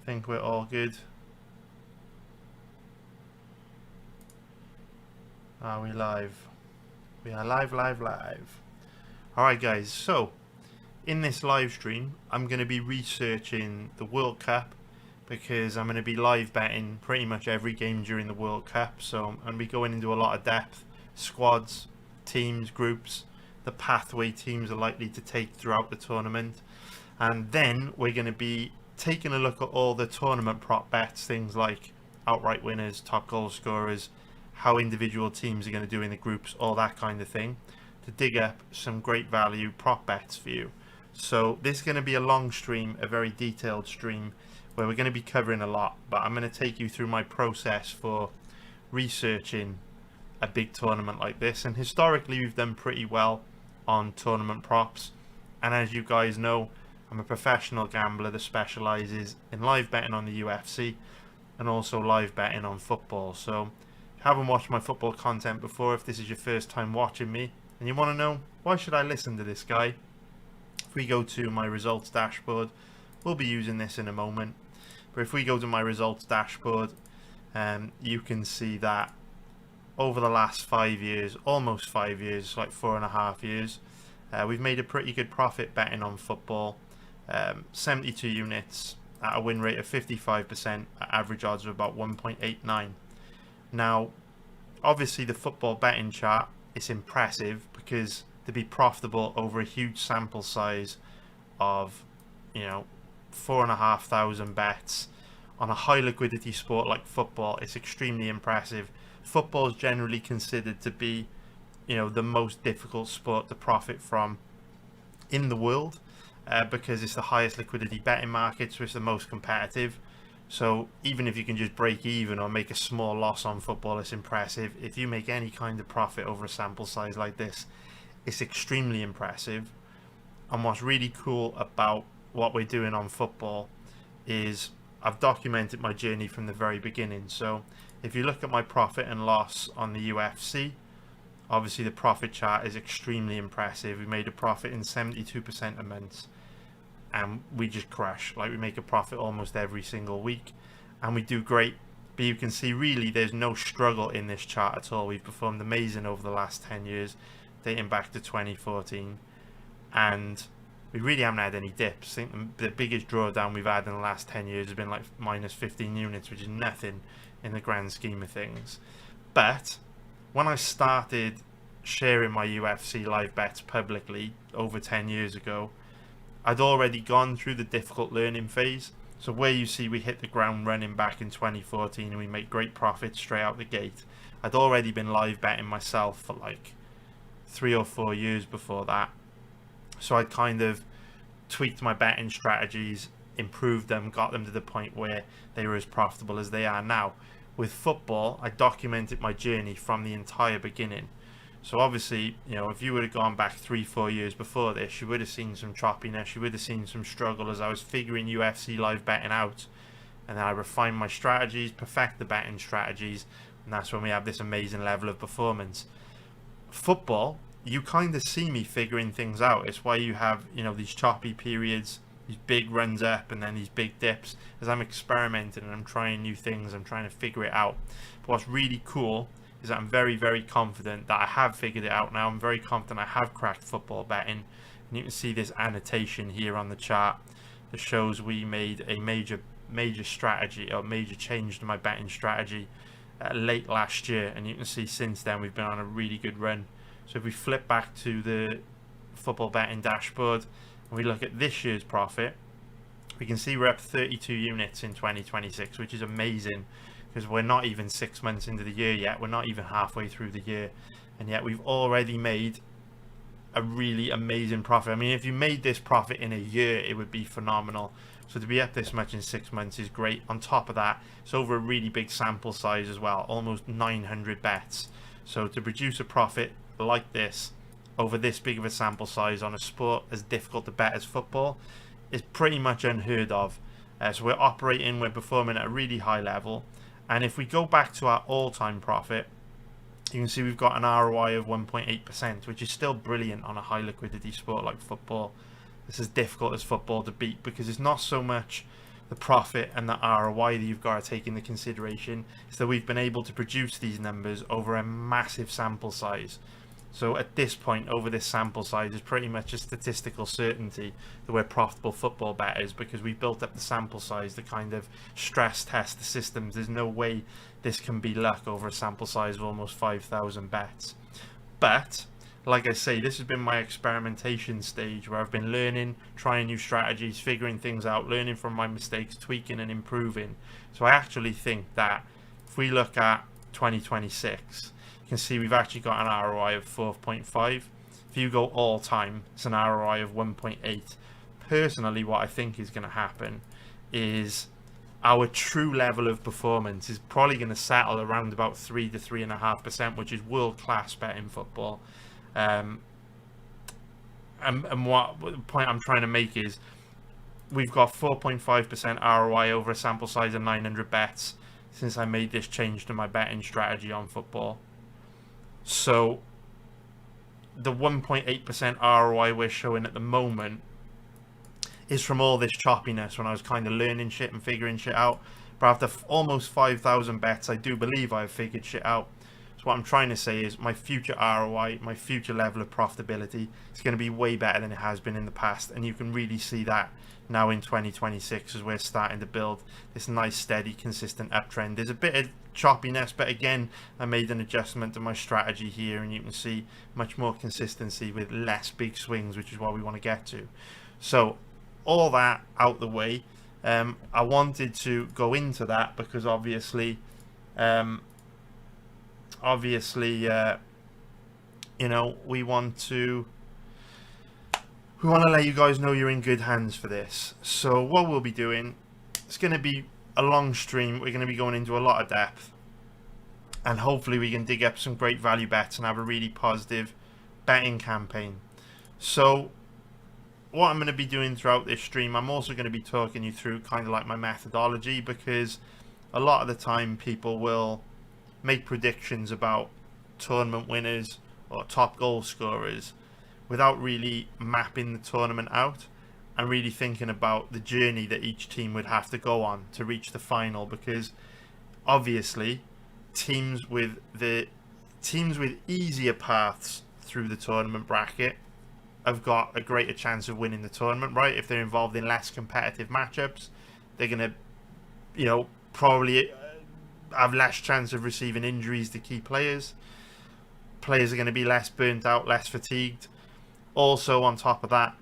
I think we're all good. Are we live? We are live. Alright guys, so in this live stream I'm going to be researching the World Cup because I'm going to be live betting pretty much every game during the World Cup. So I'm going to be going into a lot of depth, squads, teams, groups, the pathway teams are likely to take throughout the tournament, and then we're going to be taking a look at all the tournament prop bets, things like outright winners, top goal scorers, how individual teams are going to do in the groups, all that kind of thing, to dig up some great value prop bets for you. So this is going to be a long stream, a very detailed stream where we're going to be covering a lot, but I'm going to take you through my process for researching a big tournament like this. And historically we've done pretty well on tournament props, and as you guys know, I'm a professional gambler that specializes in live betting on the UFC and also live betting on football. So if you haven't watched my football content before, if this is your first time watching me and you want to know why should I listen to this guy, if we go to my results dashboard, we'll be using this in a moment, but if we go to my results dashboard, you can see that over the last 5 years, almost 5 years, like 4.5 years, we've made a pretty good profit betting on football. 72 units at a win rate of 55%, at average odds of about 1.89. Now obviously the football betting chart is impressive because to be profitable over a huge sample size of 4,500 bets on a high liquidity sport like football, it's extremely impressive. Football is generally considered to be the most difficult sport to profit from in the world, because it's the highest liquidity betting market, so it's the most competitive. So even if you can just break even or make a small loss on football, it's impressive. If you make any kind of profit over a sample size like this, it's extremely impressive. And what's really cool about what we're doing on football is I've documented my journey from the very beginning. So if you look at my profit and loss on the UFC, obviously the profit chart is extremely impressive. We made a profit in 72% of months, and we just crush. Like, we make a profit almost every single week, and we do great. But you can see really there's no struggle in this chart at all. We've performed amazing over the last 10 years, dating back to 2014, and we really haven't had any dips. I think the biggest drawdown we've had in the last 10 years has been like minus 15 units, which is nothing in the grand scheme of things. But when I started sharing my UFC live bets publicly over 10 years ago, I'd already gone through the difficult learning phase. So where you see we hit the ground running back in 2014 and we make great profits straight out the gate, I'd already been live betting myself for like 3 or 4 years before that. So I kind of tweaked my betting strategies, improved them, got them to the point where they were as profitable as they are now. With football, I documented my journey from the entire beginning. So obviously, if you would have gone back 3-4 years before this, you would have seen some choppiness, you would have seen some struggle as I was figuring UFC live betting out. And then I refined my strategies, perfect the betting strategies, and that's when we have this amazing level of performance. Football, you kind of see me figuring things out. It's why you have, these choppy periods, these big runs up, and then these big dips, as I'm experimenting and I'm trying new things, I'm trying to figure it out. But what's really cool is that I'm very, very confident that I have figured it out now. I'm very confident I have cracked football betting. And you can see this annotation here on the chart that shows we made a major strategy, or major change to my betting strategy late last year. And you can see since then we've been on a really good run. So if we flip back to the football betting dashboard and we look at this year's profit, we can see we're up 32 units in 2026, which is amazing because we're not even 6 months into the year yet. We're not even halfway through the year, and yet we've already made a really amazing profit. I mean, if you made this profit in a year, it would be phenomenal. So to be up this much in 6 months is great. On top of that, it's over a really big sample size as well, almost 900 bets. So to produce a profit like this over this big of a sample size on a sport as difficult to bet as football is pretty much unheard of. So we're performing at a really high level. And if we go back to our all-time profit, you can see we've got an ROI of 1.8%, which is still brilliant on a high liquidity sport like football. It's as difficult as football to beat because it's not so much the profit and the ROI that you've got to take into consideration is that we've been able to produce these numbers over a massive sample size. So at this point, over this sample size, is pretty much a statistical certainty that we're profitable football bettors, because we've built up the sample size to kind of stress test the systems. There's no way this can be luck over a sample size of almost 5,000 bets. But like I say, this has been my experimentation stage where I've been learning, trying new strategies, figuring things out, learning from my mistakes, tweaking and improving. So I actually think that if we look at 2026, you can see we've actually got an ROI of 4.5. If you go all time, it's an ROI of 1.8. Personally, what I think is going to happen is our true level of performance is probably going to settle around about 3 to 3.5%, which is world-class betting football. And what the point I'm trying to make is we've got 4.5% ROI over a sample size of 900 bets since I made this change to my betting strategy on football. So the 1.8% ROI we're showing at the moment is from all this choppiness when I was kind of learning shit and figuring shit out. But after almost 5,000 bets, I do believe I've figured shit out. So what I'm trying to say is my future ROI, my future level of profitability is going to be way better than it has been in the past. And you can really see that now in 2026 as we're starting to build this nice, steady, consistent uptrend. There's a bit of choppiness, but again, I made an adjustment to my strategy here, and you can see much more consistency with less big swings, which is what we want to get to. So all that out the way, I wanted to go into that because obviously, you know, we want to let you guys know you're in good hands for this. So what we'll be doing, it's going to be a long stream. We're going to be going into a lot of depth, and hopefully we can dig up some great value bets and have a really positive betting campaign. So what I'm going to be doing throughout this stream, I'm also going to be talking you through kind of like my methodology, because a lot of the time people will make predictions about tournament winners or top goal scorers without really mapping the tournament out and really thinking about the journey that each team would have to go on to reach the final. Because obviously teams with easier paths through the tournament bracket have got a greater chance of winning the tournament, right? If they're involved in less competitive matchups, they're going to, you know, probably have less chance of receiving injuries to key players. Players are going to be less burnt out, less fatigued. Also, on top of that,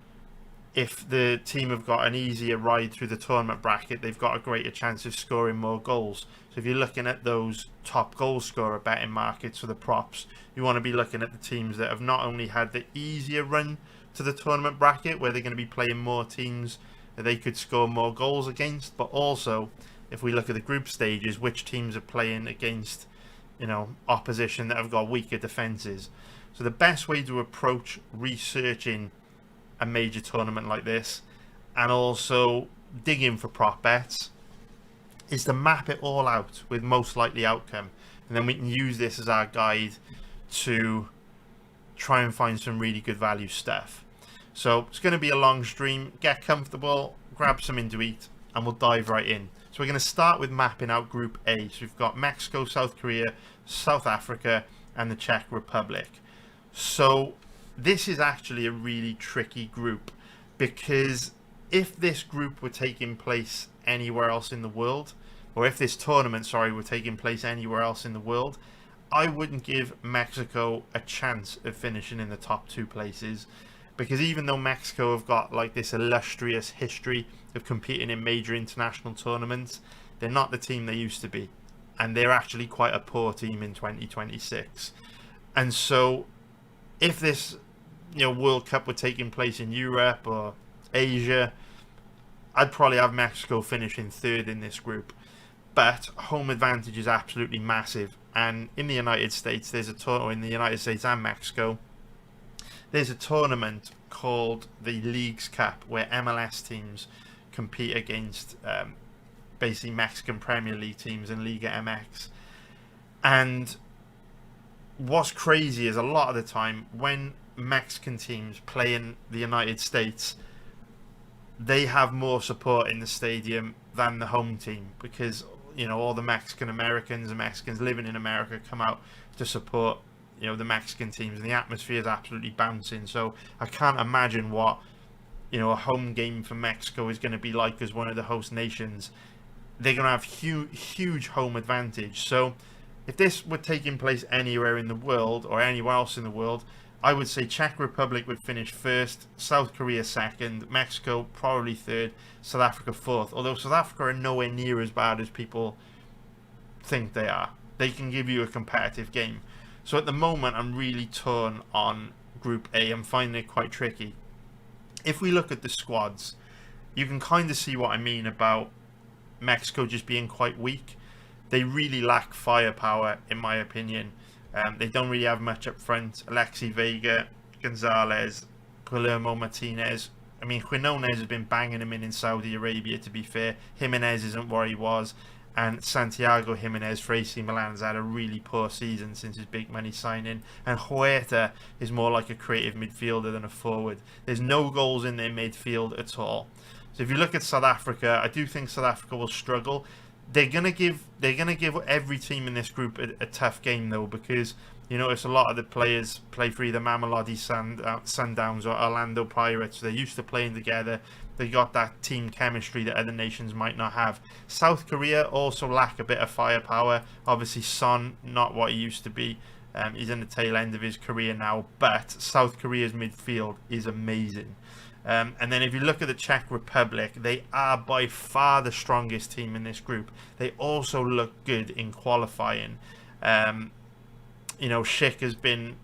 if the team have got an easier ride through the tournament bracket, they've got a greater chance of scoring more goals. So if you're looking at those top goal scorer betting markets for the props, you want to be looking at the teams that have not only had the easier run to the tournament bracket, where they're going to be playing more teams that they could score more goals against, but also if we look at the group stages, which teams are playing against, you know, opposition that have got weaker defenses. So the best way to approach researching a major tournament like this, and also digging for prop bets, is to map it all out with most likely outcome, and then we can use this as our guide to try and find some really good value stuff. So it's going to be a long stream. Get comfortable, grab something to eat, and we'll dive right in. So we're going to start with mapping out Group A. So we've got Mexico, South Korea, South Africa, and the Czech Republic. So this is actually a really tricky group, because if this group were taking place anywhere else in the world, or if this tournament, sorry, were taking place anywhere else in the world, I wouldn't give Mexico a chance of finishing in the top two places. Because even though Mexico have got like this illustrious history of competing in major international tournaments, they're not the team they used to be. And they're actually quite a poor team in 2026. And so if this, you know, World Cup were taking place in Europe or Asia, I'd probably have Mexico finishing third in this group. But home advantage is absolutely massive. And in the United States, there's a tournament, in the United States and Mexico, there's a tournament called the Leagues Cup, where MLS teams compete against basically Mexican Premier League teams and Liga MX. And what's crazy is a lot of the time when Mexican teams play in the United States, they have more support in the stadium than the home team, because all the Mexican Americans and Mexicans living in America come out to support the Mexican teams, and the atmosphere is absolutely bouncing. So I can't imagine what a home game for Mexico is going to be like as one of the host nations. They're going to have huge home advantage. So if this were taking place anywhere in the world or anywhere else in the world, I would say Czech Republic would finish first, South Korea second, Mexico probably third, South Africa fourth. Although South Africa are nowhere near as bad as people think they are. They can give you a competitive game. So at the moment, I'm really torn on Group A. I'm finding it quite tricky. If we look at the squads, you can kind of see what I mean about Mexico just being quite weak. They really lack firepower, in my opinion. They don't really have much up front. Alexi Vega, Gonzalez, Guillermo Martinez. I mean, Quinones has been banging him in Saudi Arabia, to be fair. Jimenez isn't where he was. And Santiago Jimenez for AC Milan has had a really poor season since his big money signing. And Huerta is more like a creative midfielder than a forward. There's no goals in their midfield at all. So if you look at South Africa, I do think South Africa will struggle. They're gonna give every team in this group a tough game, though, because you notice a lot of the players play for either Mamelodi Sundowns or Orlando Pirates. They're used to playing together. They got that team chemistry that other nations might not have. South Korea also lack a bit of firepower. Obviously, Son, not what he used to be. He's in the tail end of his career now, but South Korea's midfield is amazing. And then if you look at the Czech Republic, they are by far the strongest team in this group. They also look good in qualifying. Schick has been,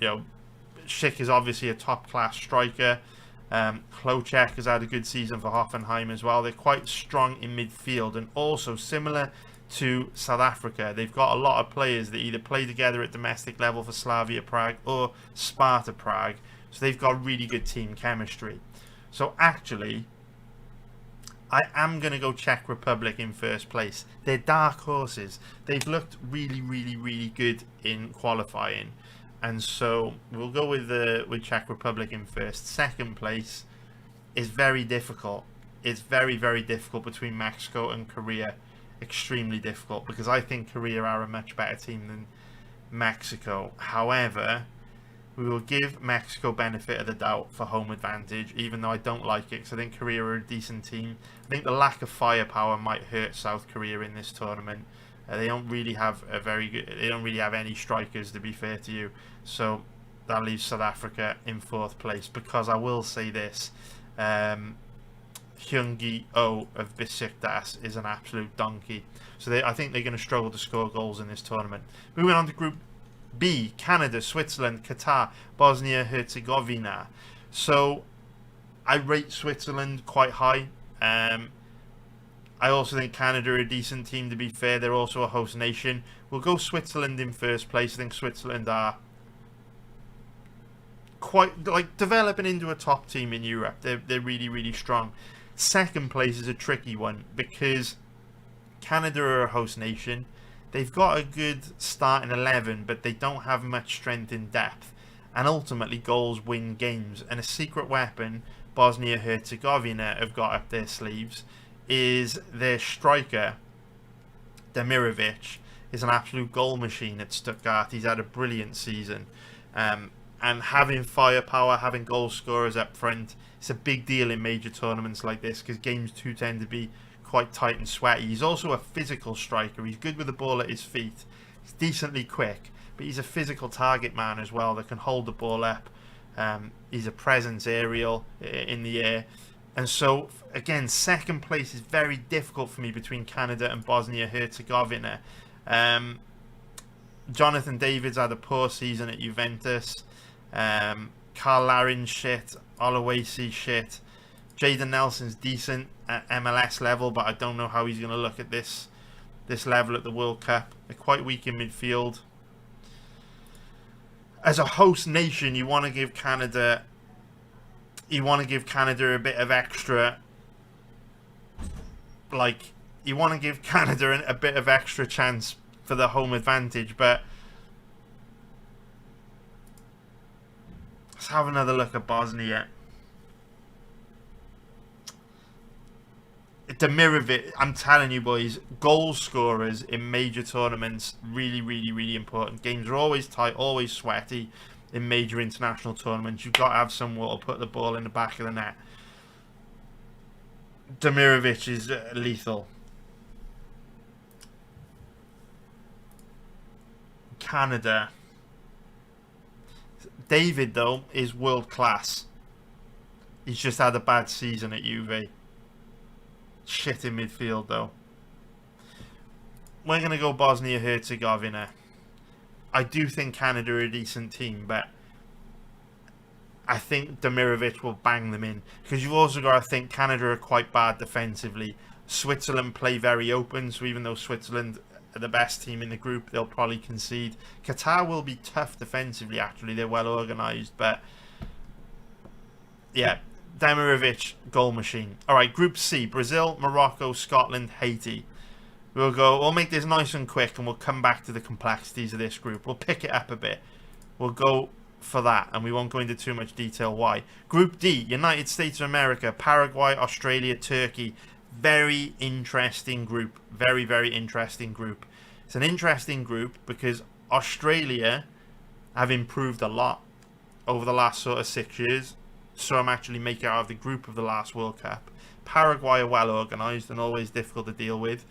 Schick is obviously a top-class striker. Klocek has had a good season for Hoffenheim as well. They're quite strong in midfield, and also similar to South Africa, they've got a lot of players that either play together at domestic level for Slavia Prague or Sparta Prague. So they've got really good team chemistry. So actually, I am going to go Czech Republic in first place. They're dark horses. They've looked really, really, really good in qualifying. And so we'll go with Czech Republic in first. Second place is very difficult. It's very, very difficult between Mexico and Korea. Extremely difficult, because I think Korea are a much better team than Mexico. However, we will give Mexico benefit of the doubt for home advantage, even though I don't like it, because I think Korea are a decent team. I think the lack of firepower might hurt South Korea in this tournament. They don't really have they don't really have any strikers, to be fair to you. So that leaves South Africa in fourth place, because I will say this. Hyungi Oh of Besiktas is an absolute donkey. So I think they're going to struggle to score goals in this tournament. Moving on to Group B, Canada, Switzerland, Qatar, Bosnia-Herzegovina. So I rate Switzerland quite high. I also think Canada are a decent team, to be fair. They're also a host nation. We'll go Switzerland in first place. I think Switzerland are quite developing into a top team in Europe. They're really, really strong. Second place is a tricky one, because Canada are a host nation. They've got a good starting 11, but they don't have much strength in depth. And ultimately, goals win games. And a secret weapon Bosnia-Herzegovina have got up their sleeves is their striker, Demirovic, is an absolute goal machine at Stuttgart. He's had a brilliant season. And having firepower, having goal scorers up front, it's a big deal in major tournaments like this, because games too tend to be quite tight and sweaty. He's also a physical striker. He's good with the ball at his feet. He's decently quick, but he's a physical target man as well that can hold the ball up. He's a presence aerial in the air. And so, again, second place is very difficult for me between Canada and Bosnia-Herzegovina. Jonathan David's had a poor season at Juventus. Carl Larin's shit. Oluwasi shit. Jadon Nelson's decent at MLS level, but I don't know how he's going to look at this level at the World Cup. They're quite weak in midfield. As a host nation, you want to give Canada a bit of extra, you want to give Canada a bit of extra chance for the home advantage. But let's have another look at Bosnia. Demirovic, I'm telling you, boys, goal scorers in major tournaments, really, really, really important. Games are always tight, always sweaty in major international tournaments. You've got to have someone who'll put the ball in the back of the net. Demirovic is lethal. Canada. David, though, is world class. He's just had a bad season at Juve. Shit in midfield, though. We're going to go Bosnia-Herzegovina. I do think Canada are a decent team, but I think Demirovic will bang them in. Because you've also got to think Canada are quite bad defensively. Switzerland play very open, so even though Switzerland are the best team in the group, they'll probably concede. Qatar will be tough defensively, actually. They're well organised, but yeah, Demirovic, goal machine. Alright, Group C, Brazil, Morocco, Scotland, Haiti. We'll make this nice and quick, and we'll come back to the complexities of this group. We'll pick it up a bit. We'll go for that, and we won't go into too much detail why. Group D, United States of America, Paraguay, Australia, Turkey. Very interesting group. Very, very interesting group. It's an interesting group because Australia have improved a lot over the last sort of 6 years. So I'm actually making out of the group of the last World Cup. Paraguay are well organised and always difficult to deal with.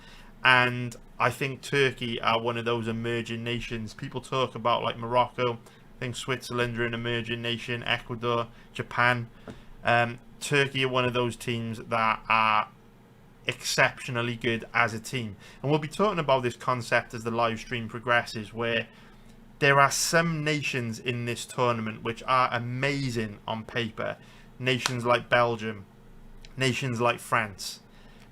And I think Turkey are one of those emerging nations. People talk about like Morocco. I think Switzerland are an emerging nation. Ecuador, Japan. Turkey are one of those teams that are exceptionally good as a team. And we'll be talking about this concept as the live stream progresses, where there are some nations in this tournament which are amazing on paper. Nations like Belgium, nations like France,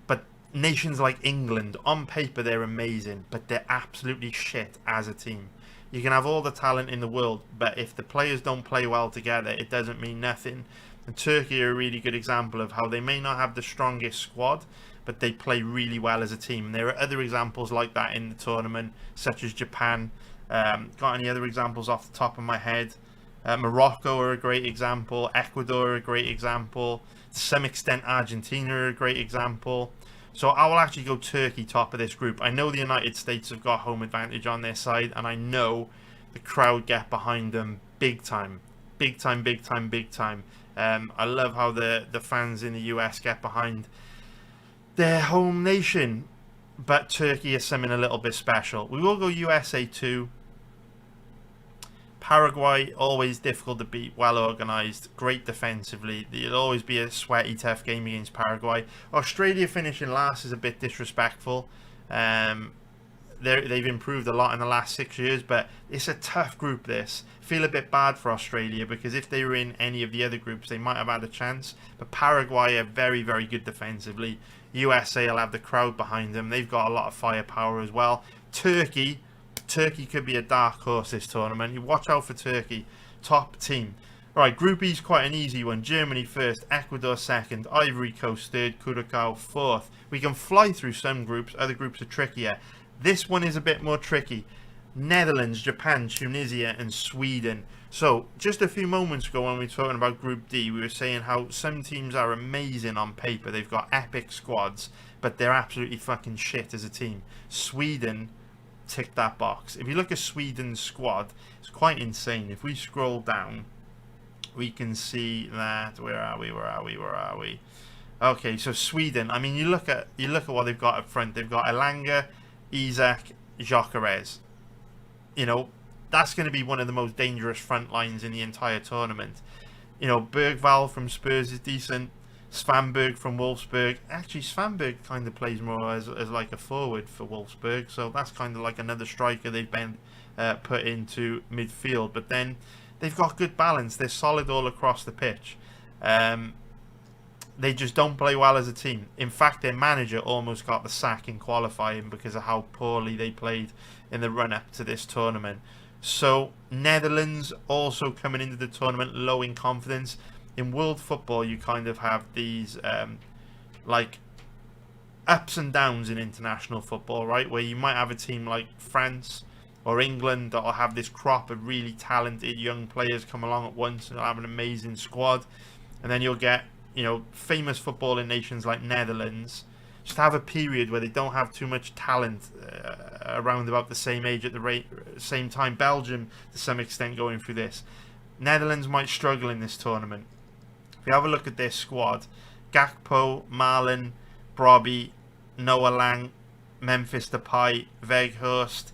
but nations like England, on paper they're amazing, but they're absolutely shit as a team. You can have all the talent in the world, but if the players don't play well together, it doesn't mean nothing. And Turkey are a really good example of how they may not have the strongest squad, but they play really well as a team. And there are other examples like that in the tournament, such as Japan. Got any other examples off the top of my head? Morocco are a great example. Ecuador are a great example. To some extent, Argentina are a great example. So I will actually go Turkey top of this group. I know the United States have got home advantage on their side, and I know the crowd get behind them big time. Big time, big time, big time. I love how the fans in the US get behind their home nation. But Turkey is something a little bit special. We will go USA 2. Paraguay, always difficult to beat, well organised, great defensively. It'll always be a sweaty, tough game against Paraguay. Australia finishing last is a bit disrespectful. They've improved a lot in the last 6 years, but it's a tough group, this. Feel a bit bad for Australia, because if they were in any of the other groups, they might have had a chance. But Paraguay are very, very good defensively. USA will have the crowd behind them. They've got a lot of firepower as well. Turkey could be a dark horse this tournament. You watch out for Turkey. Top team. Alright, Group E is quite an easy one. Germany first, Ecuador second, Ivory Coast third, Curacao fourth. We can fly through some groups. Other groups are trickier. This one is a bit more tricky. Netherlands, Japan, Tunisia and Sweden. So, just a few moments ago when we were talking about Group D, we were saying how some teams are amazing on paper. They've got epic squads, but they're absolutely fucking shit as a team. Sweden ticked that box. If you look at Sweden's squad, it's quite insane. If we scroll down, we can see that... Where are we? Okay, so Sweden. I mean, you look at what they've got up front. They've got Elanga, Isak, Gyökeres. You know, that's going to be one of the most dangerous front lines in the entire tournament. You know, Bergvall from Spurs is decent. Svanberg from Wolfsburg. Actually, Svanberg kind of plays more as like a forward for Wolfsburg, so that's kind of like another striker they've been put into midfield. But then they've got good balance. They're solid all across the pitch. They just don't play well as a team. In fact, their manager almost got the sack in qualifying because of how poorly they played in the run-up to this tournament. So, Netherlands also coming into the tournament low in confidence. In world football, you kind of have these like ups and downs in international football, right? Where you might have a team like France or England that will have this crop of really talented young players come along at once and they'll have an amazing squad. And then you'll get, you know, famous footballing nations like Netherlands, just have a period where they don't have too much talent around about the same age at the same time. Belgium, to some extent, going through this. Netherlands might struggle in this tournament. If you have a look at their squad, Gakpo, Marlon, Brobby, Noah Lang, Memphis Depay, Weghorst,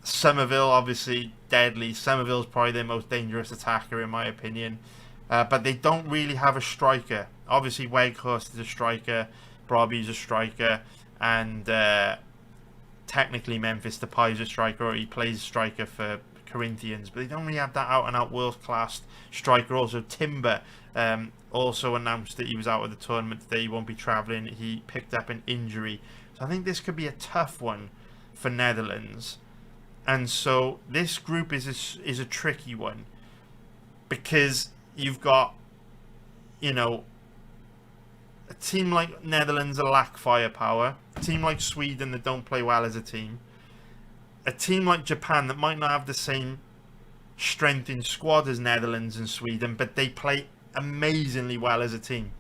Somerville, obviously deadly. Somerville's probably their most dangerous attacker in my opinion. But they don't really have a striker. Obviously Weghorst is a striker, Brobby's a striker, and technically Memphis Depay is a striker, or he plays striker for Corinthians, but they don't really have that out-and-out world-class striker. Also Timber also announced that he was out of the tournament today. He won't be travelling. He picked up an injury. So I think this could be a tough one for Netherlands. And so this group is a tricky one, because you've got, you know, a team like Netherlands that lack firepower, a team like Sweden that don't play well as a team, a team like Japan that might not have the same strength in squad as Netherlands and Sweden, but they play amazingly well as a team.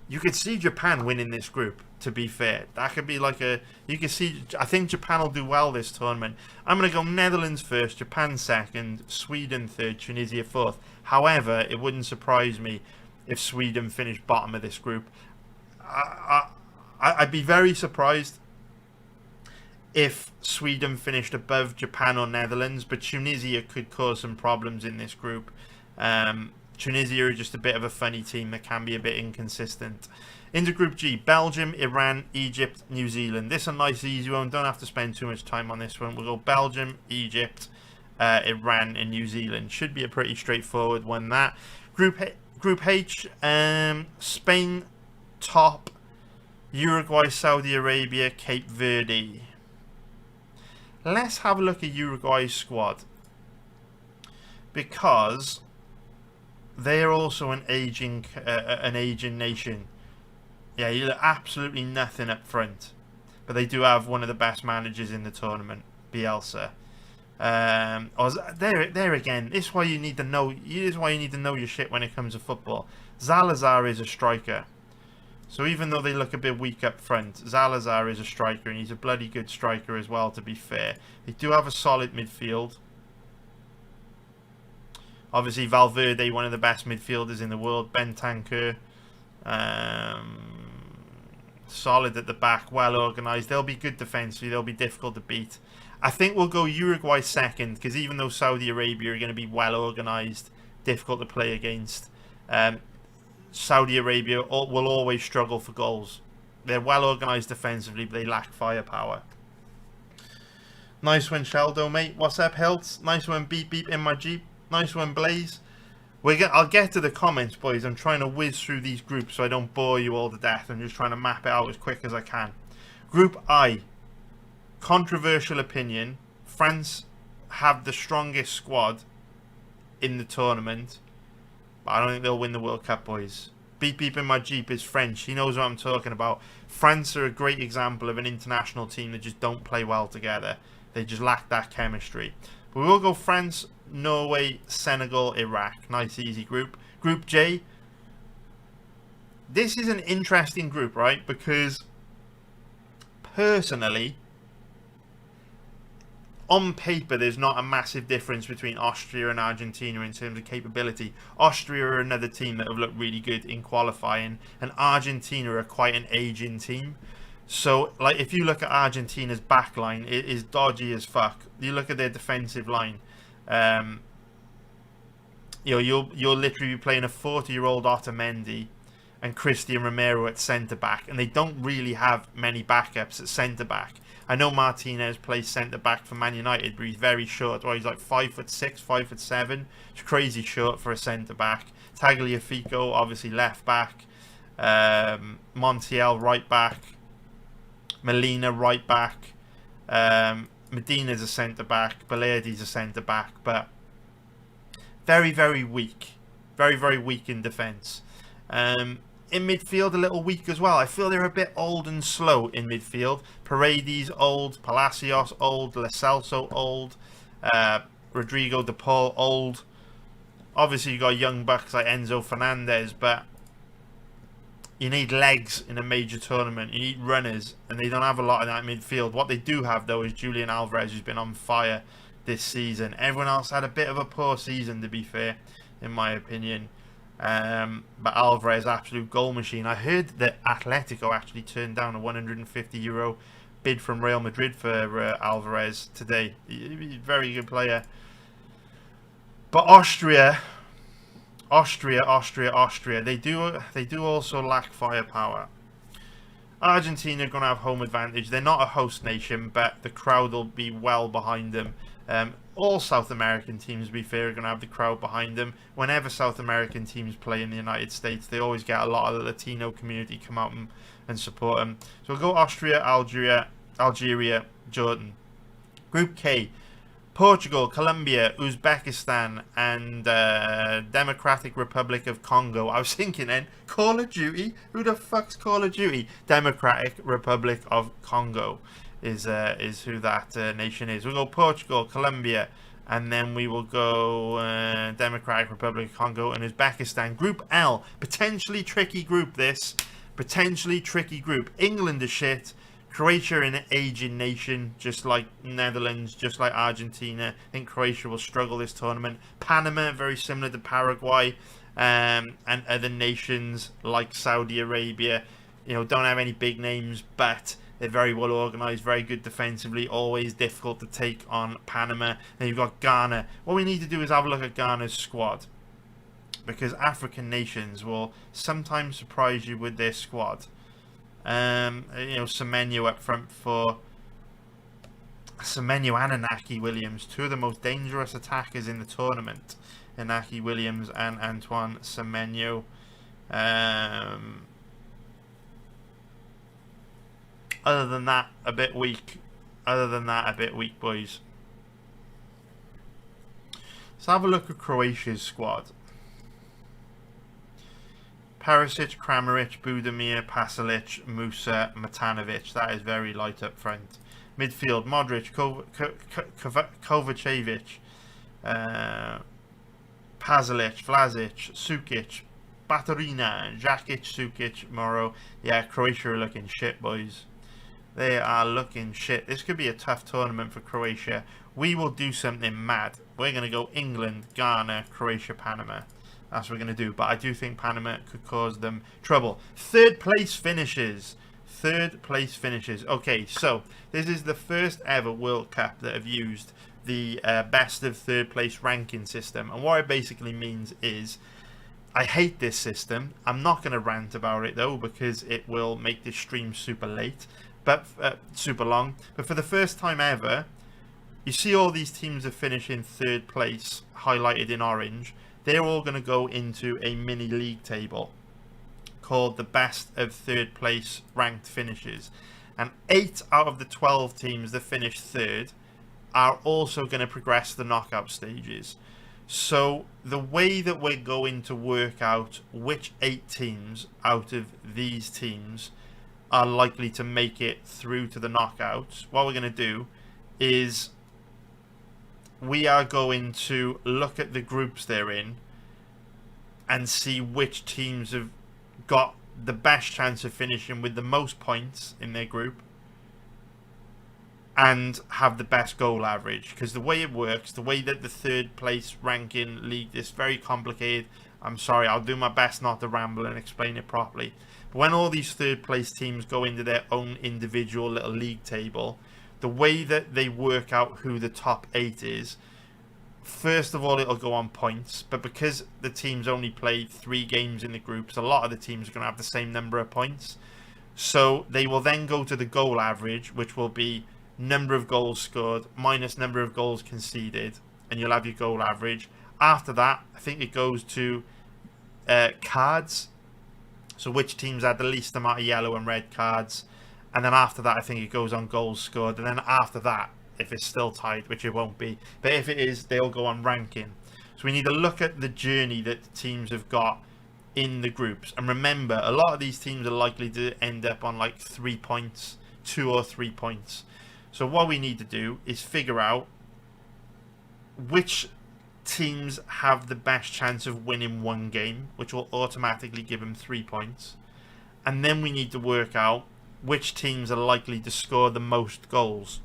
You could see Japan winning this group, to be fair. That could be like a... You can see... I think Japan will do well this tournament. I'm going to go Netherlands first, Japan second, Sweden third, Tunisia fourth. However, it wouldn't surprise me if Sweden finished bottom of this group. I'd be very surprised if Sweden finished above Japan or Netherlands, but Tunisia could cause some problems in this group. Tunisia are just a bit of a funny team that can be a bit inconsistent. Into Group G, Belgium, Iran, Egypt, New Zealand. This is a nice easy one. Don't have to spend too much time on this one. We'll go Belgium, Egypt, Iran and New Zealand. Should be a pretty straightforward one, that. Group H, Spain top, Uruguay, Saudi Arabia, Cape Verde. Let's have a look at Uruguay's squad, because they're also an aging nation. Yeah, you look absolutely nothing up front, but they do have one of the best managers in the tournament, Bielsa. There again. This is why you need to know. This is why you need to know your shit when it comes to football. Salazar is a striker. So even though they look a bit weak up front, Salazar is a striker, and he's a bloody good striker as well, to be fair. They do have a solid midfield. Obviously Valverde, one of the best midfielders in the world. Bentancur, solid at the back, well organised. They'll be good defensively, they'll be difficult to beat. I think we'll go Uruguay second, because even though Saudi Arabia are going to be well organised, difficult to play against, Saudi Arabia will always struggle for goals. They're well organised defensively, but they lack firepower. Nice one, Sheldo, mate. What's up, Hilts? Nice one, beep beep in my Jeep. Nice one, Blaze. I'll get to the comments, boys. I'm trying to whiz through these groups so I don't bore you all to death. I'm just trying to map it out as quick as I can. Group I. Controversial opinion. France have the strongest squad in the tournament, but I don't think they'll win the World Cup, boys. Beep beep in my Jeep is French. He knows what I'm talking about. France are a great example of an international team that just don't play well together. They just lack that chemistry. But we will go France, Norway, Senegal, Iraq. Nice easy group. Group J. This is an interesting group, right? Because personally, on paper, there's not a massive difference between Austria and Argentina in terms of capability. Austria are another team that have looked really good in qualifying, and Argentina are quite an aging team. So, like, if you look at Argentina's back line, it is dodgy as fuck. You look at their defensive line, you know, you'll literally be playing a 40-year-old Otamendi and Christian Romero at centre back, and they don't really have many backups at centre back. I know Martinez plays centre back for Man United, but he's very short. Well, he's like 5'6", 5'7". It's crazy short for a centre back. Tagliafico, obviously left back. Montiel right back. Molina right back. Medina's a centre back. Balerdi's a centre back, but very, very weak. Very, very weak in defence. In midfield, a little weak as well. I feel they're a bit old and slow in midfield. Paredes old, Palacios old, Lo Celso old, Rodrigo de Paul old. Obviously, you got young bucks like Enzo Fernandez, but You need legs in a major tournament. You need runners, and they don't have a lot of that midfield. What they do have, though, is Julian Alvarez, who's been on fire this season. Everyone else had a bit of a poor season, to be fair, in my opinion. But Alvarez, absolute goal machine. I heard that Atletico actually turned down a €150 bid from Real Madrid for Alvarez today. He's a very good player. But Austria, they do also lack firepower. Argentina are going to have home advantage. They're not a host nation, but the crowd will be well behind them. All South American teams, to be fair, are going to have the crowd behind them. Whenever South American teams play in the United States, they always get a lot of the Latino community come out and support them. So we'll go Austria, Algeria, Jordan. Group K. Portugal, Colombia, Uzbekistan, and Democratic Republic of Congo. I was thinking then, Call of Duty? Who the fuck's Call of Duty? Democratic Republic of Congo is who that nation is. We'll go Portugal, Colombia, and then we will go Democratic Republic of Congo and Uzbekistan. Group L, potentially tricky group this. Potentially tricky group. England is shit. Croatia an aging nation, just like Netherlands, just like Argentina. I think Croatia will struggle this tournament. Panama, very similar to Paraguay, and other nations like Saudi Arabia. Don't have any big names, but they're very well organised, very good defensively, always difficult to take on Panama. And you've got Ghana. What we need to do is have a look at Ghana's squad, because African nations will sometimes surprise you with their squad. Semenyo up front for Semenyo and Inaki Williams, two of the most dangerous attackers in the tournament. Inaki Williams and Antoine Semenyo. Other than that, a bit weak. Boys. Let's have a look at Croatia's squad. Perisic, Kramaric, Budimir, Pasalic, Musa, Matanovic. That is very light up front. Midfield, Modric, Kovacevic, Pasalic, Vlasic, Sukic, Baturina, Jakic, Sukic, Moro. Yeah, Croatia are looking shit, boys. They are looking shit. This could be a tough tournament for Croatia. We will do something mad. We're going to go England, Ghana, Croatia, Panama. That's what we're going to do. But I do think Panama could cause them trouble. Third place finishes. Okay, so this is the first ever World Cup that have used the best of third place ranking system. And what it basically means is, I hate this system. I'm not going to rant about it though, because it will make this stream super late. But super long. But for the first time ever, you see all these teams are finishing third place, highlighted in orange. They're all going to go into a mini league table called the best of third place ranked finishes. And 8 out of the 12 teams that finish third are also going to progress the knockout stages. So the way that we're going to work out which 8 teams out of these teams are likely to make it through to the knockouts, what we're going to do is we are going to look at the groups they're in and see which teams have got the best chance of finishing with the most points in their group and have the best goal average. Because the way it works, the way that the third place ranking league is very complicated. I'm sorry, I'll do my best not to ramble and explain it properly. But when all these third place teams go into their own individual little league table, the way that they work out who the top 8 is, first of all, it'll go on points. But because the teams only played 3 games in the groups, a lot of the teams are going to have the same number of points. So they will then go to the goal average, which will be number of goals scored minus number of goals conceded, and you'll have your goal average. After that, I think it goes to cards. So which teams had the least amount of yellow and red cards. And then after that, I think it goes on goals scored. And then after that, if it's still tied, which it won't be, but if it is, they'll go on ranking. So we need to look at the journey that the teams have got in the groups. And remember, a lot of these teams are likely to end up on like 3 points, 2 or 3 points. So what we need to do is figure out which teams have the best chance of winning one game, which will automatically give them 3 points. and then we need to work out which teams are likely to score the most goals,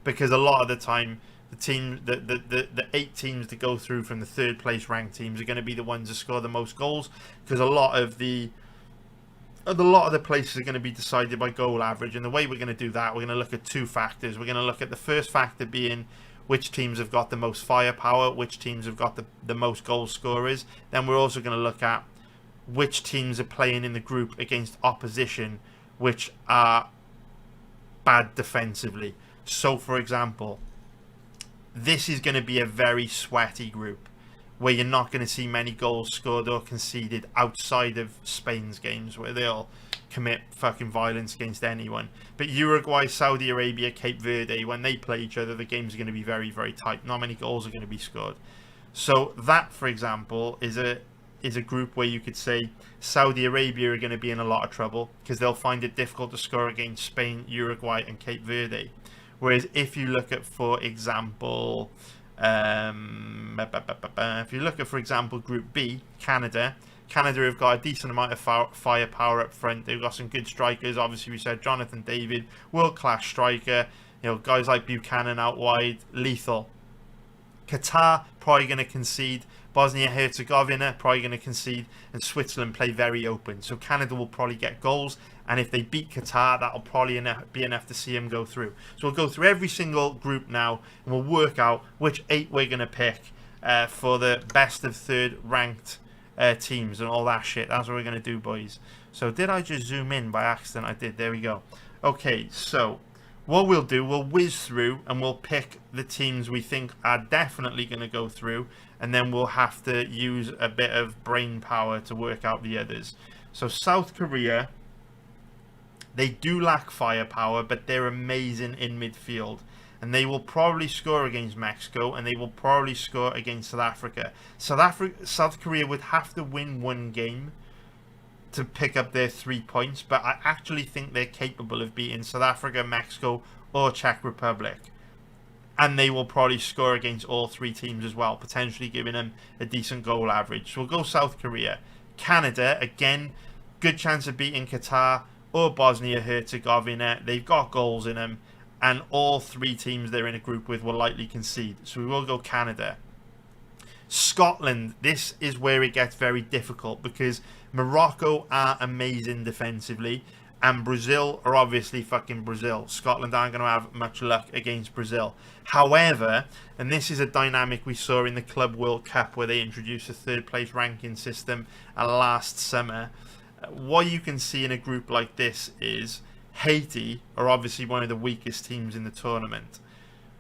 because a lot of the time the 8 teams that go through from the third place ranked teams are going to be the ones that score the most goals, because a lot of the places are going to be decided by goal average. And the way we're going to do that, we're going to look at 2 factors. We're going to look at the first factor being which teams have got the most firepower, which teams have got the most goal scorers. Then we're also going to look at which teams are playing in the group against opposition which are bad defensively. So, for example, this is going to be a very sweaty group where you're not going to see many goals scored or conceded outside of Spain's games, where they'll commit fucking violence against anyone. But Uruguay, Saudi Arabia, Cape Verde, when they play each other, the games are going to be very, very tight. Not many goals are going to be scored. So that, for example, is a group where you could say Saudi Arabia are going to be in a lot of trouble because they'll find it difficult to score against Spain, Uruguay and Cape Verde. Whereas if you look at, for example, Group B, Canada have got a decent amount of firepower up front. They've got some good strikers. Obviously, we said Jonathan David, world-class striker. You know, guys like Buchanan out wide, lethal. Qatar probably going to concede. Bosnia-Herzegovina probably going to concede, and Switzerland play very open. So Canada will probably get goals, and if they beat Qatar, that'll probably be enough to see them go through. So we'll go through every single group now, and we'll work out which 8 we're going to pick for the best of third ranked teams and all that shit. That's what we're going to do, boys. So did I just zoom in by accident? I did. There we go. Okay, so what we'll do, we'll whiz through and we'll pick the teams we think are definitely going to go through, and then we'll have to use a bit of brain power to work out the others. So South Korea, they do lack firepower, but they're amazing in midfield. And they will probably score against Mexico, and they will probably score against South Africa. South Korea would have to win 1 game to pick up their 3 points, but I actually think they're capable of beating South Africa, Mexico, or Czech Republic. And they will probably score against all 3 teams as well, potentially giving them a decent goal average. So we'll go South Korea. Canada, again, good chance of beating Qatar or Bosnia-Herzegovina. They've got goals in them, and all 3 teams they're in a group with will likely concede. So we will go Canada. Scotland, this is where it gets very difficult because Morocco are amazing defensively, and Brazil are obviously fucking Brazil. Scotland aren't going to have much luck against Brazil. However, and this is a dynamic we saw in the Club World Cup where they introduced a 3rd place ranking system last summer, what you can see in a group like this is Haiti are obviously one of the weakest teams in the tournament.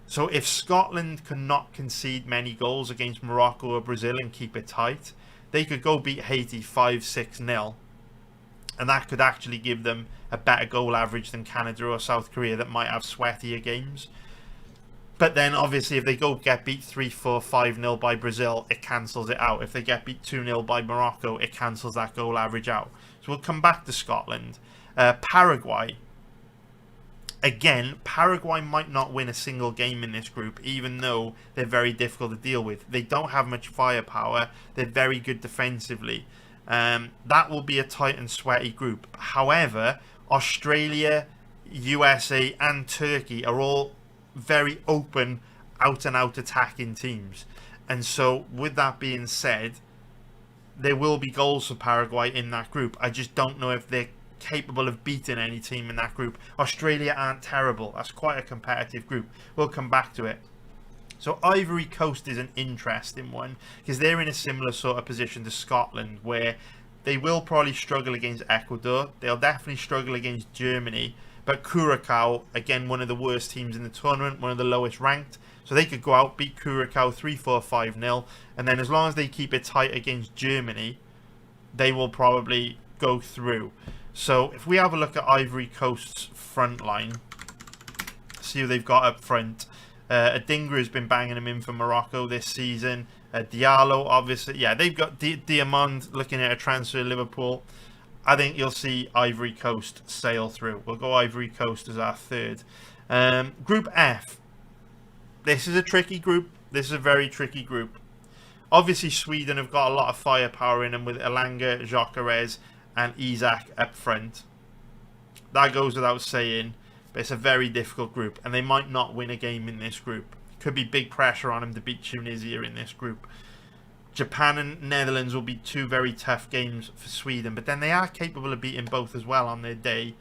So if Scotland cannot concede many goals against Morocco or Brazil and keep it tight, they could go beat Haiti 5-6-0. And that could actually give them a better goal average than Canada or South Korea that might have sweatier games. But then obviously if they get beat 3-4, 5-0 by Brazil, it cancels it out. If they get beat 2-0 by Morocco, it cancels that goal average out. So we'll come back to Scotland. Paraguay. Again, Paraguay might not win a single game in this group, even though they're very difficult to deal with. They don't have much firepower. They're very good defensively. That will be a tight and sweaty group. However, Australia, USA and Turkey are all very open, out-and-out attacking teams. And so, with that being said, there will be goals for Paraguay in that group. I just don't know if they're capable of beating any team in that group. Australia aren't terrible. That's quite a competitive group. We'll come back to it. So Ivory Coast is an interesting one because they're in a similar sort of position to Scotland, where they will probably struggle against Ecuador. They'll definitely struggle against Germany. But Curacao, again, one of the worst teams in the tournament, one of the lowest ranked. So they could go out, beat Curacao 3-4, 5-0. And then as long as they keep it tight against Germany, they will probably go through. So if we have a look at Ivory Coast's front line, see who they've got up front. Adingra has been banging them in for Morocco this season. Diallo, obviously. Yeah, they've got Diamond looking at a transfer to Liverpool. I think you'll see Ivory Coast sail through. We'll go Ivory Coast as our 3rd. Group F. This is a tricky group. This is a very tricky group. Obviously, Sweden have got a lot of firepower in them with Elanga, Gyökeres and Isaac up front. That goes without saying, but it's a very difficult group, and they might not win a game in this group. Could be big pressure on them to beat Tunisia in this group. Japan and Netherlands will be two very tough games for Sweden, but then they are capable of beating both as well on their day.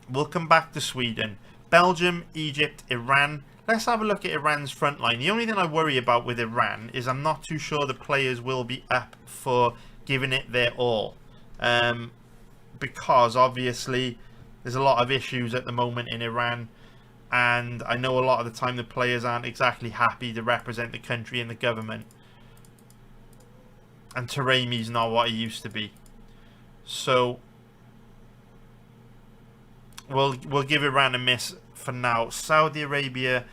We'll come back to Sweden. Belgium, Egypt, Iran. Let's have a look at Iran's front line. The only thing I worry about with Iran is I'm not too sure the players will be up for giving it their all. Because obviously there's a lot of issues at the moment in Iran, and I know a lot of the time the players aren't exactly happy to represent the country and the government. And Taremi's not what he used to be. So we'll give Iran a miss for now. Saudi Arabia,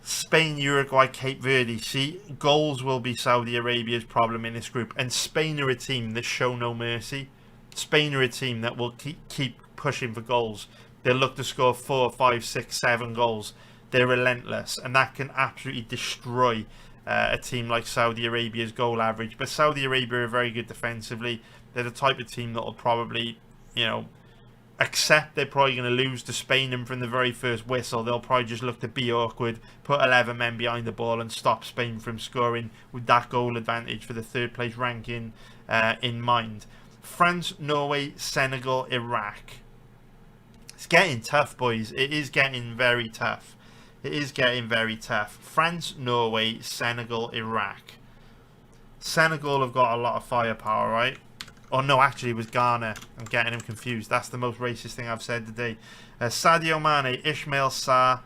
Spain, Uruguay, Cape Verde. See, goals will be Saudi Arabia's problem in this group. And Spain are a team that show no mercy. Spain are a team that will keep pushing for goals. They'll look to score 4, 5, 6, 7 goals. They're relentless. And that can absolutely destroy a team like Saudi Arabia's goal average. But Saudi Arabia are very good defensively. They're the type of team that will probably, you know, accept they're probably going to lose to Spain, and from the very first whistle they'll probably just look to be awkward, put 11 men behind the ball and stop Spain from scoring with that goal advantage for the third place ranking in mind. France, Norway, Senegal, Iraq. It's getting tough, boys. It is getting very tough. It is getting very tough. France, Norway, Senegal, Iraq. Senegal have got a lot of firepower, right? Oh no, actually it was Ghana. I'm getting him confused. That's the most racist thing I've said today. Sadio Mane, Ismail Sarr,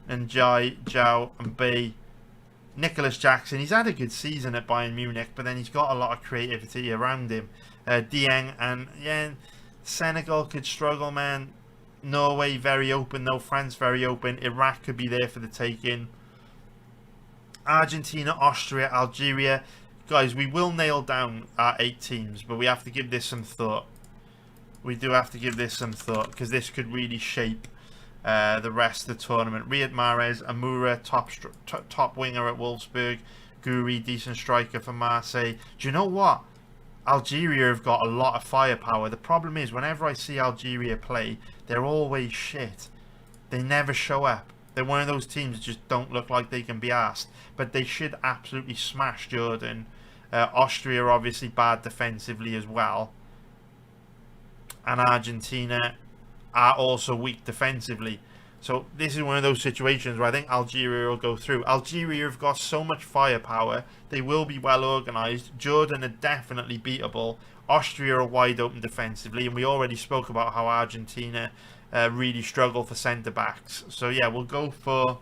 Njai, Zhao and Bay. Nicholas Jackson. He's had a good season at Bayern Munich, but then he's got a lot of creativity around him. Dieng, and yeah, Senegal could struggle, man. Norway very open though. France very open. Iraq could be there for the taking. Argentina, Austria, Algeria. Guys, we will nail down our 8 teams, but we have to give this some thought. We do have to give this some thought, because this could really shape the rest of the tournament. Riyad Mahrez, Amoura, top winger at Wolfsburg. Guri, decent striker for Marseille. Do you know what? Algeria have got a lot of firepower. The problem is, whenever I see Algeria play, they're always shit. They never show up. They're one of those teams that just don't look like they can be asked. But they should absolutely smash Jordan. Austria are obviously bad defensively as well. And Argentina are also weak defensively. So this is one of those situations where I think Algeria will go through. Algeria have got so much firepower. They will be well organised. Jordan are definitely beatable. Austria are wide open defensively. And we already spoke about how Argentina really struggle for centre-backs. So yeah, we'll go for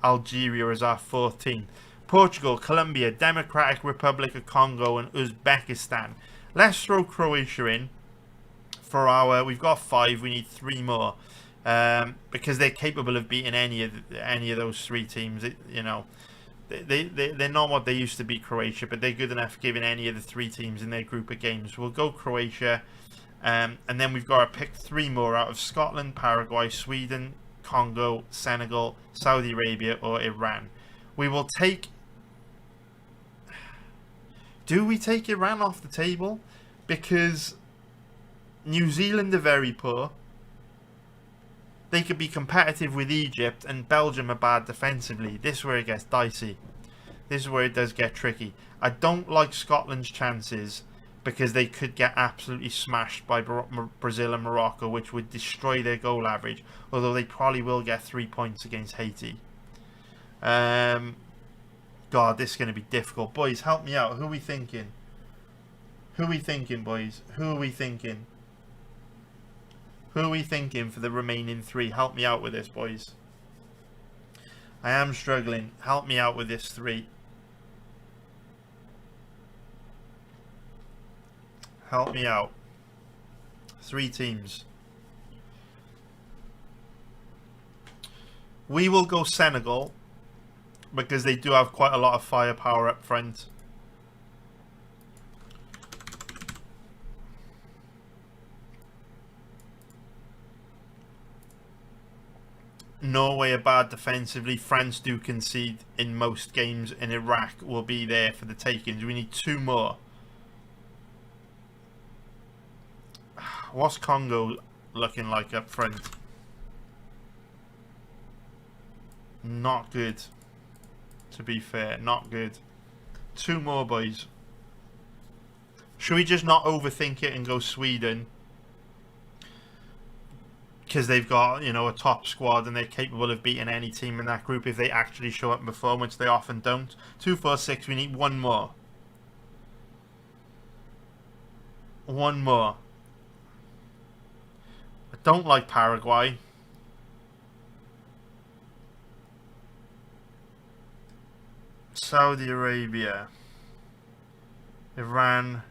Algeria as our 4th team. Portugal, Colombia, Democratic Republic of Congo and Uzbekistan. Let's throw Croatia in for our... We've got 5, we need 3 more. Because they're capable of beating any of those 3 teams. You know, they're not what they used to be, Croatia, but they're good enough giving any of the 3 teams in their group of games. We'll go Croatia, and then we've got to pick 3 more out of Scotland, Paraguay, Sweden, Congo, Senegal, Saudi Arabia or Iran. We will take... Do we take Iran off the table? Because New Zealand are very poor. They could be competitive with Egypt, and Belgium are bad defensively. This is where it gets dicey. This is where it does get tricky. I don't like Scotland's chances because they could get absolutely smashed by Brazil and Morocco, which would destroy their goal average, although they probably will get 3 points against Haiti. God, this is going to be difficult. Boys, help me out. Who are we thinking? Who are we thinking, boys? Who are we thinking? Who are we thinking for the remaining 3? Help me out with this, boys. I am struggling. Help me out with this 3. Help me out. 3 teams. We will go Senegal, because they do have quite a lot of firepower up front. Norway are bad defensively. France do concede in most games, and Iraq will be there for the takings. We need 2 more. What's Congo looking like up front? Not good. To be fair, not good. 2 more, boys. Should we just not overthink it and go Sweden? Because they've got, you know, a top squad and they're capable of beating any team in that group if they actually show up and perform, which they often don't. 2, 4, 6. We need 1 more. 1 more. I don't like Paraguay. Saudi Arabia. Iran.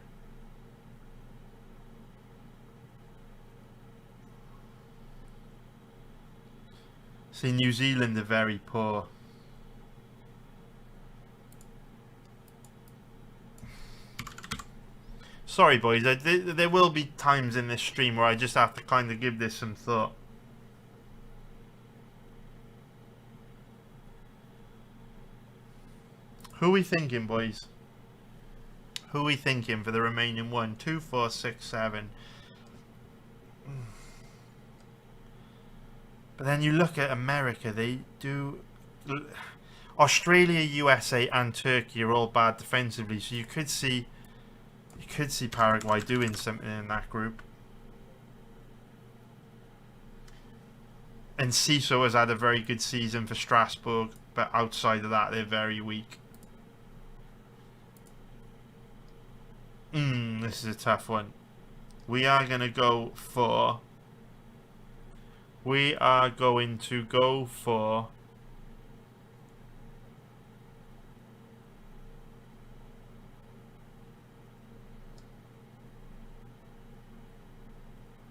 See, New Zealand are very poor. Sorry, boys. There will be times in this stream where I just have to kind of give this some thought. Who are we thinking, boys? Who are we thinking for the remaining 1, 2, 4, 6, 7? But then you look at America, they do... Australia, USA and Turkey are all bad defensively, so you could see Paraguay doing something in that group. And Ciso has had a very good season for Strasbourg, but outside of that, they're very weak. This is a tough one. We are going to go for...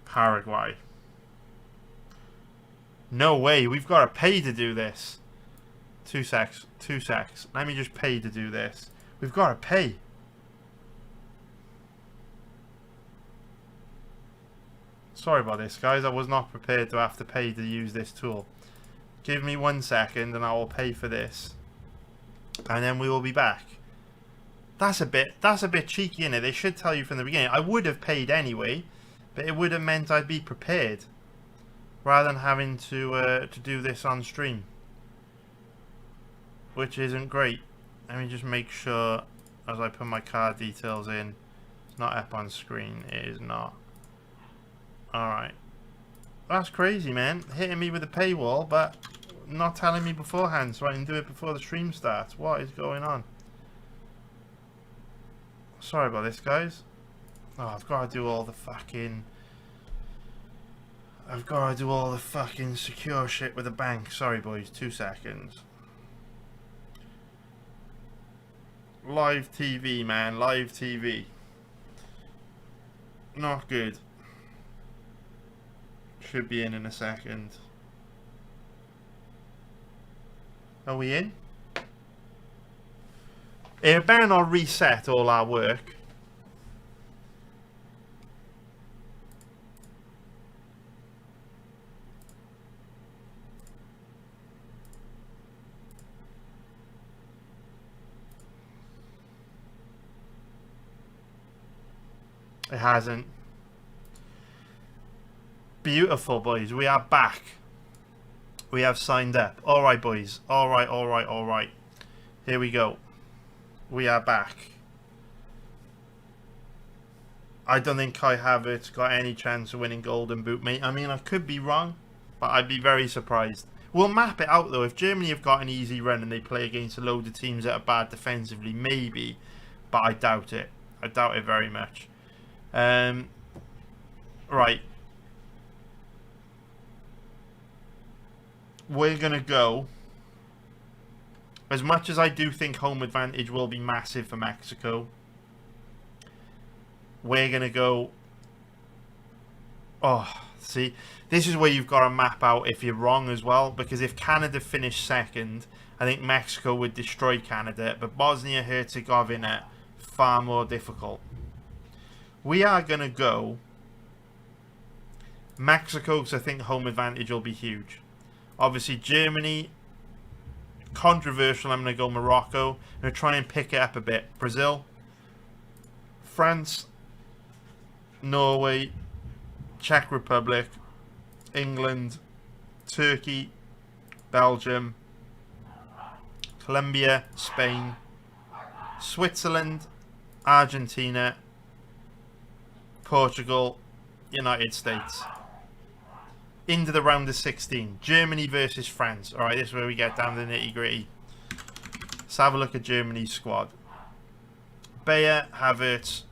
Paraguay. No way, we've got to pay to do this. 2 secs. Let me just pay to do this. We've got to pay. Sorry about this, guys. I was not prepared to have to pay to use this tool. Give me 1 second and I will pay for this. And then we will be back. That's a bit cheeky, innit? They should tell you from the beginning. I would have paid anyway, but it would have meant I'd be prepared rather than having to do this on stream, which isn't great. Let me just make sure as I put my card details in. It's not up on screen. It is not. Alright. That's crazy, man. Hitting me with a paywall, but not telling me beforehand so I can do it before the stream starts. What is going on? Sorry about this, guys. Oh, I've got to do all the fucking secure shit with the bank. Sorry, boys. 2 seconds. Live TV, man. Live TV. Not good. Should be in a second. Are we in? It better not reset all our work. It hasn't. Beautiful, boys. We are back. We have signed up. Alright, boys. Alright. Here we go. We are back. I don't think Kai Havertz got any chance of winning Golden Boot, mate. I mean, I could be wrong, but I'd be very surprised. We'll map it out, though. If Germany have got an easy run and they play against a load of teams that are bad defensively, maybe. But I doubt it. I doubt it very much. Right. We're going to go. As much as I do think home advantage will be massive for Mexico, we're going to go... Oh, see, this is where you've got to map out if you're wrong as well, because if Canada finished second, I think Mexico would destroy Canada, but Bosnia-Herzegovina, far more difficult. We are going to go Mexico, because I think home advantage will be huge. Obviously, Germany, controversial, I'm going to go Morocco. I'm going to try and pick it up a bit. Brazil, France, Norway, Czech Republic, England, Turkey, Belgium, Colombia, Spain, Switzerland, Argentina, Portugal, United States. Into the round of 16. Germany versus France. Alright, this is where we get down to the nitty gritty. Let's have a look at Germany's squad. Bayer, Havertz,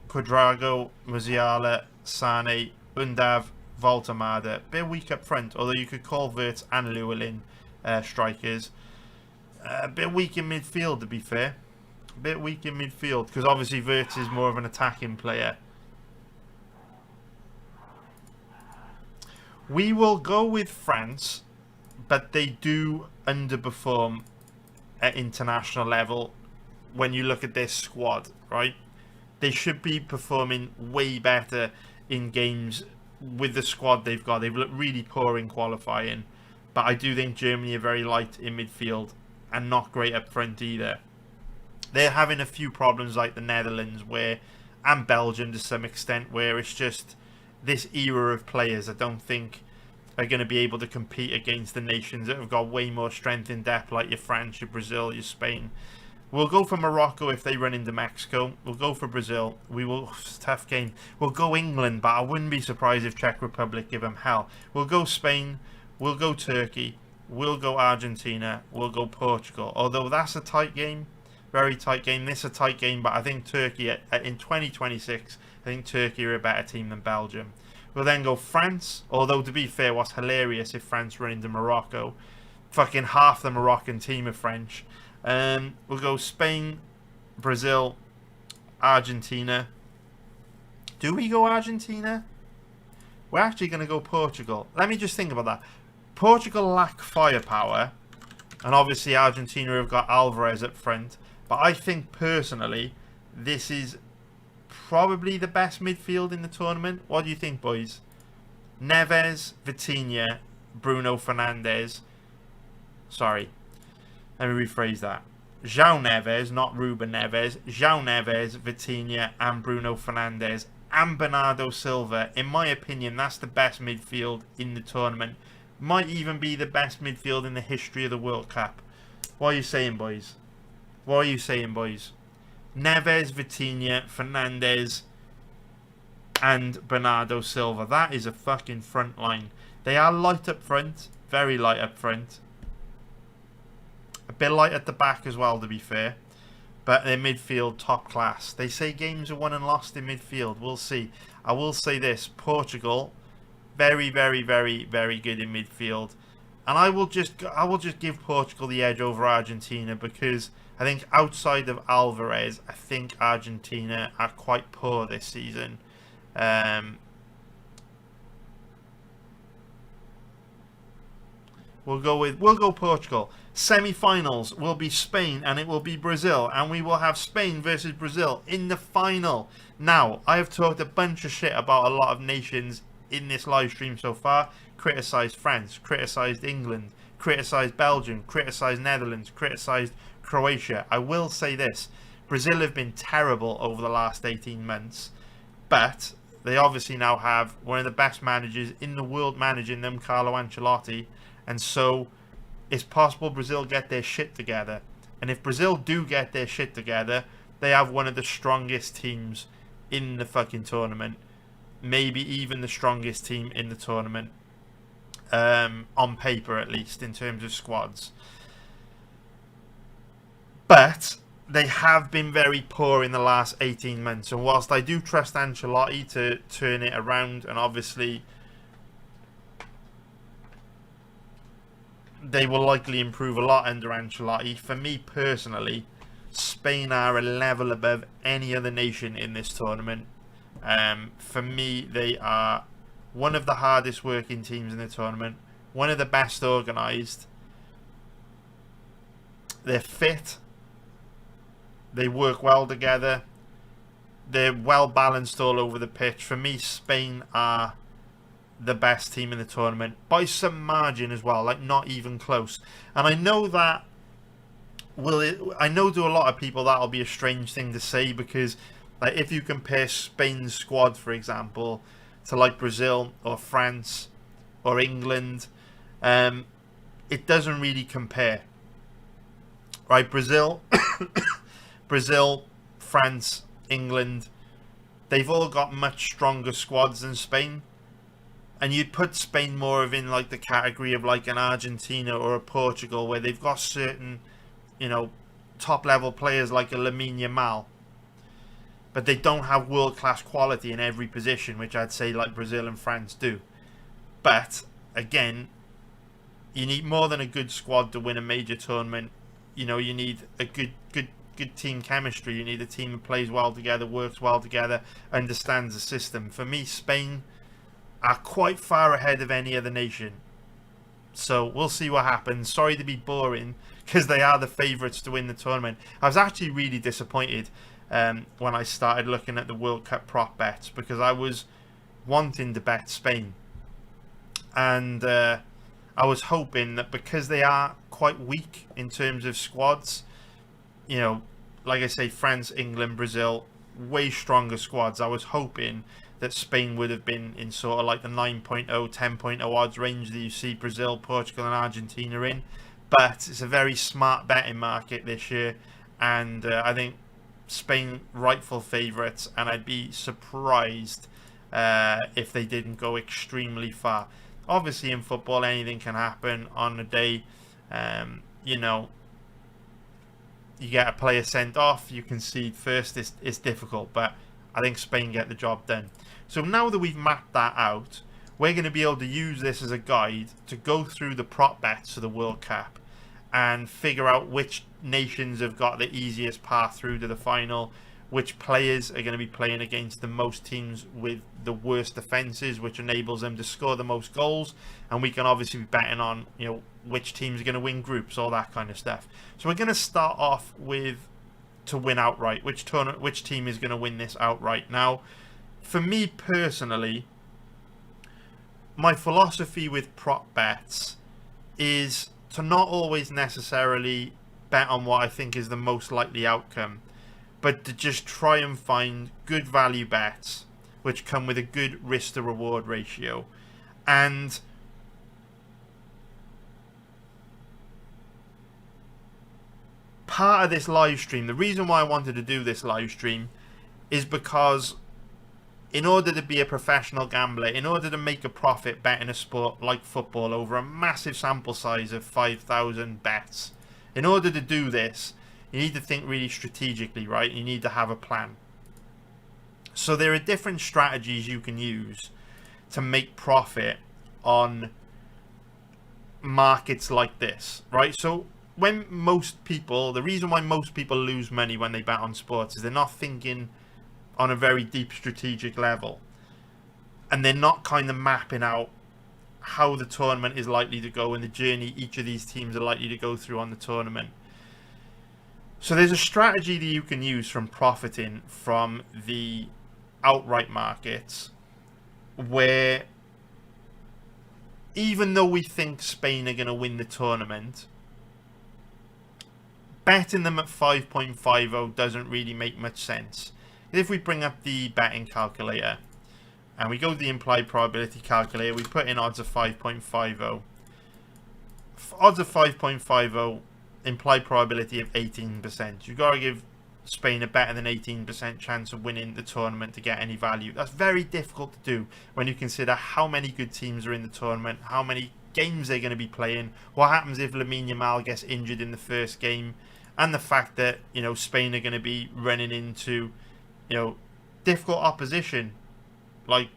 Quadrago, Musiala, Sane, Undav, Voltemade. Bit weak up front, although you could call Wirtz and Llewellyn strikers. A bit weak in midfield, to be fair. A bit weak in midfield, because obviously Wirtz is more of an attacking player. We will go with France, but they do underperform at international level when you look at this squad, right? They should be performing way better in games with the squad they've got. They've looked really poor in qualifying, but I do think Germany are very light in midfield and not great up front either. They're having a few problems like the Netherlands and Belgium to some extent, where it's just this era of players I don't think are going to be able to compete against the nations that have got way more strength in depth, like your France, your Brazil, your Spain. We'll go for Morocco if they run into Mexico. We'll go for Brazil. Tough game. We'll go England, but I wouldn't be surprised if Czech Republic give them hell. We'll go Spain. We'll go Turkey. We'll go Argentina. We'll go Portugal. Although that's a tight game. Very tight game. This is a tight game, but I think Turkey, in 2026, I think Turkey are a better team than Belgium. We'll then go France, although to be fair, what's hilarious if France run into Morocco. Fucking half the Moroccan team are French. We'll go Spain, Brazil, Argentina. Do we go Argentina? We're actually going to go Portugal. Let me just think about that. Portugal lack firepower, and obviously Argentina have got Alvarez up front. But I think personally, this is probably the best midfield in the tournament. What do you think, boys? Neves, Vitinha, Bruno Fernandes. Sorry, let me rephrase that. João Neves, not Ruben Neves. João Neves, Vitinha, and Bruno Fernandes, and Bernardo Silva. In my opinion, that's the best midfield in the tournament. Might even be the best midfield in the history of the World Cup. What are you saying, boys? What are you saying, boys? Neves, Vitinha, Fernandes, and Bernardo Silva. That is a fucking front line. They are light up front. Very light up front. A bit light at the back as well, to be fair. But their midfield, top class. They say games are won and lost in midfield. We'll see. I will say this. Portugal, very, very, very, very good in midfield. And I will just give Portugal the edge over Argentina, because I think outside of Alvarez, I think Argentina are quite poor this season. We'll go Portugal. Semi-finals will be Spain and it will be Brazil, and we will have Spain versus Brazil in the final. Now, I have talked a bunch of shit about a lot of nations in this live stream so far. Criticised France, criticised England, criticised Belgium, criticised Netherlands, criticised Croatia. I will say this. Brazil have been terrible over the last 18 months, but they obviously now have one of the best managers in the world managing them, Carlo Ancelotti, and so it's possible Brazil get their shit together. And if Brazil do get their shit together, they have one of the strongest teams in the fucking tournament. Maybe even the strongest team in the tournament. On paper, at least, in terms of squads. But they have been very poor in the last 18 months. And whilst I do trust Ancelotti to turn it around, and obviously they will likely improve a lot under Ancelotti, for me personally, Spain are a level above any other nation in this tournament. For me, they are one of the hardest working teams in the tournament, one of the best organised. They're fit. They work well together. They're well balanced all over the pitch. For me, Spain are the best team in the tournament by some margin as well, like not even close. And I know that I know to a lot of people that'll be a strange thing to say, because like if you compare Spain's squad, for example, to like Brazil or France or England, it doesn't really compare. Right, Brazil, France, England, they've all got much stronger squads than Spain. And you'd put Spain more of in like the category of like an Argentina or a Portugal, where they've got certain, top level players like a Lamine Yamal, but they don't have world class quality in every position, which I'd say like Brazil and France do. But again, you need more than a good squad to win a major tournament. You need a good team chemistry. You need a team that plays well together, works well together, understands the system. For me, Spain are quite far ahead of any other nation. So we'll see what happens. Sorry to be boring, because they are the favourites to win the tournament. I was actually really disappointed when I started looking at the World Cup prop bets, because I was wanting to bet Spain. And I was hoping that because they are quite weak in terms of squads, like I say, France, England, Brazil, way stronger squads. I was hoping that Spain would have been in sort of like the 9.0, 10.0 odds range that you see Brazil, Portugal and Argentina in. But it's a very smart betting market this year, and I think Spain rightful favourites, and I'd be surprised if they didn't go extremely far. Obviously in football anything can happen on a day. You get a player sent off, you concede first, it's difficult, but I think Spain get the job done. So now that we've mapped that out, we're going to be able to use this as a guide to go through the prop bets for the World Cup and figure out which nations have got the easiest path through to the final, which players are going to be playing against the most teams with the worst defences, which enables them to score the most goals, and we can obviously be betting on which teams are going to win groups, all that kind of stuff. So we're going to start off with to win outright, which team is going to win this outright. Now, for me personally, my philosophy with prop bets is to not always necessarily bet on what I think is the most likely outcome, but to just try and find good value bets which come with a good risk to reward ratio. And part of this live stream, the reason why I wanted to do this live stream is because in order to be a professional gambler, in order to make a profit betting a sport like football over a massive sample size of 5,000 bets, in order to do this, you need to think really strategically, right? You need to have a plan. So there are different strategies you can use to make profit on markets like this, right? So when most people, the reason why most people lose money when they bet on sports is they're not thinking on a very deep strategic level, and they're not kind of mapping out how the tournament is likely to go and the journey each of these teams are likely to go through on the tournament. So there's a strategy that you can use from profiting from the outright markets, where even though we think Spain are going to win the tournament, betting them at 5.50 doesn't really make much sense. If we bring up the betting calculator and we go to the implied probability calculator, we put in odds of 5.50. Odds of 5.50, implied probability of 18%. You've got to give Spain a better than 18% chance of winning the tournament to get any value. That's very difficult to do when you consider how many good teams are in the tournament, how many games they're going to be playing, what happens if Lamine Yamal gets injured in the first game, and the fact that Spain are going to be running into difficult opposition, like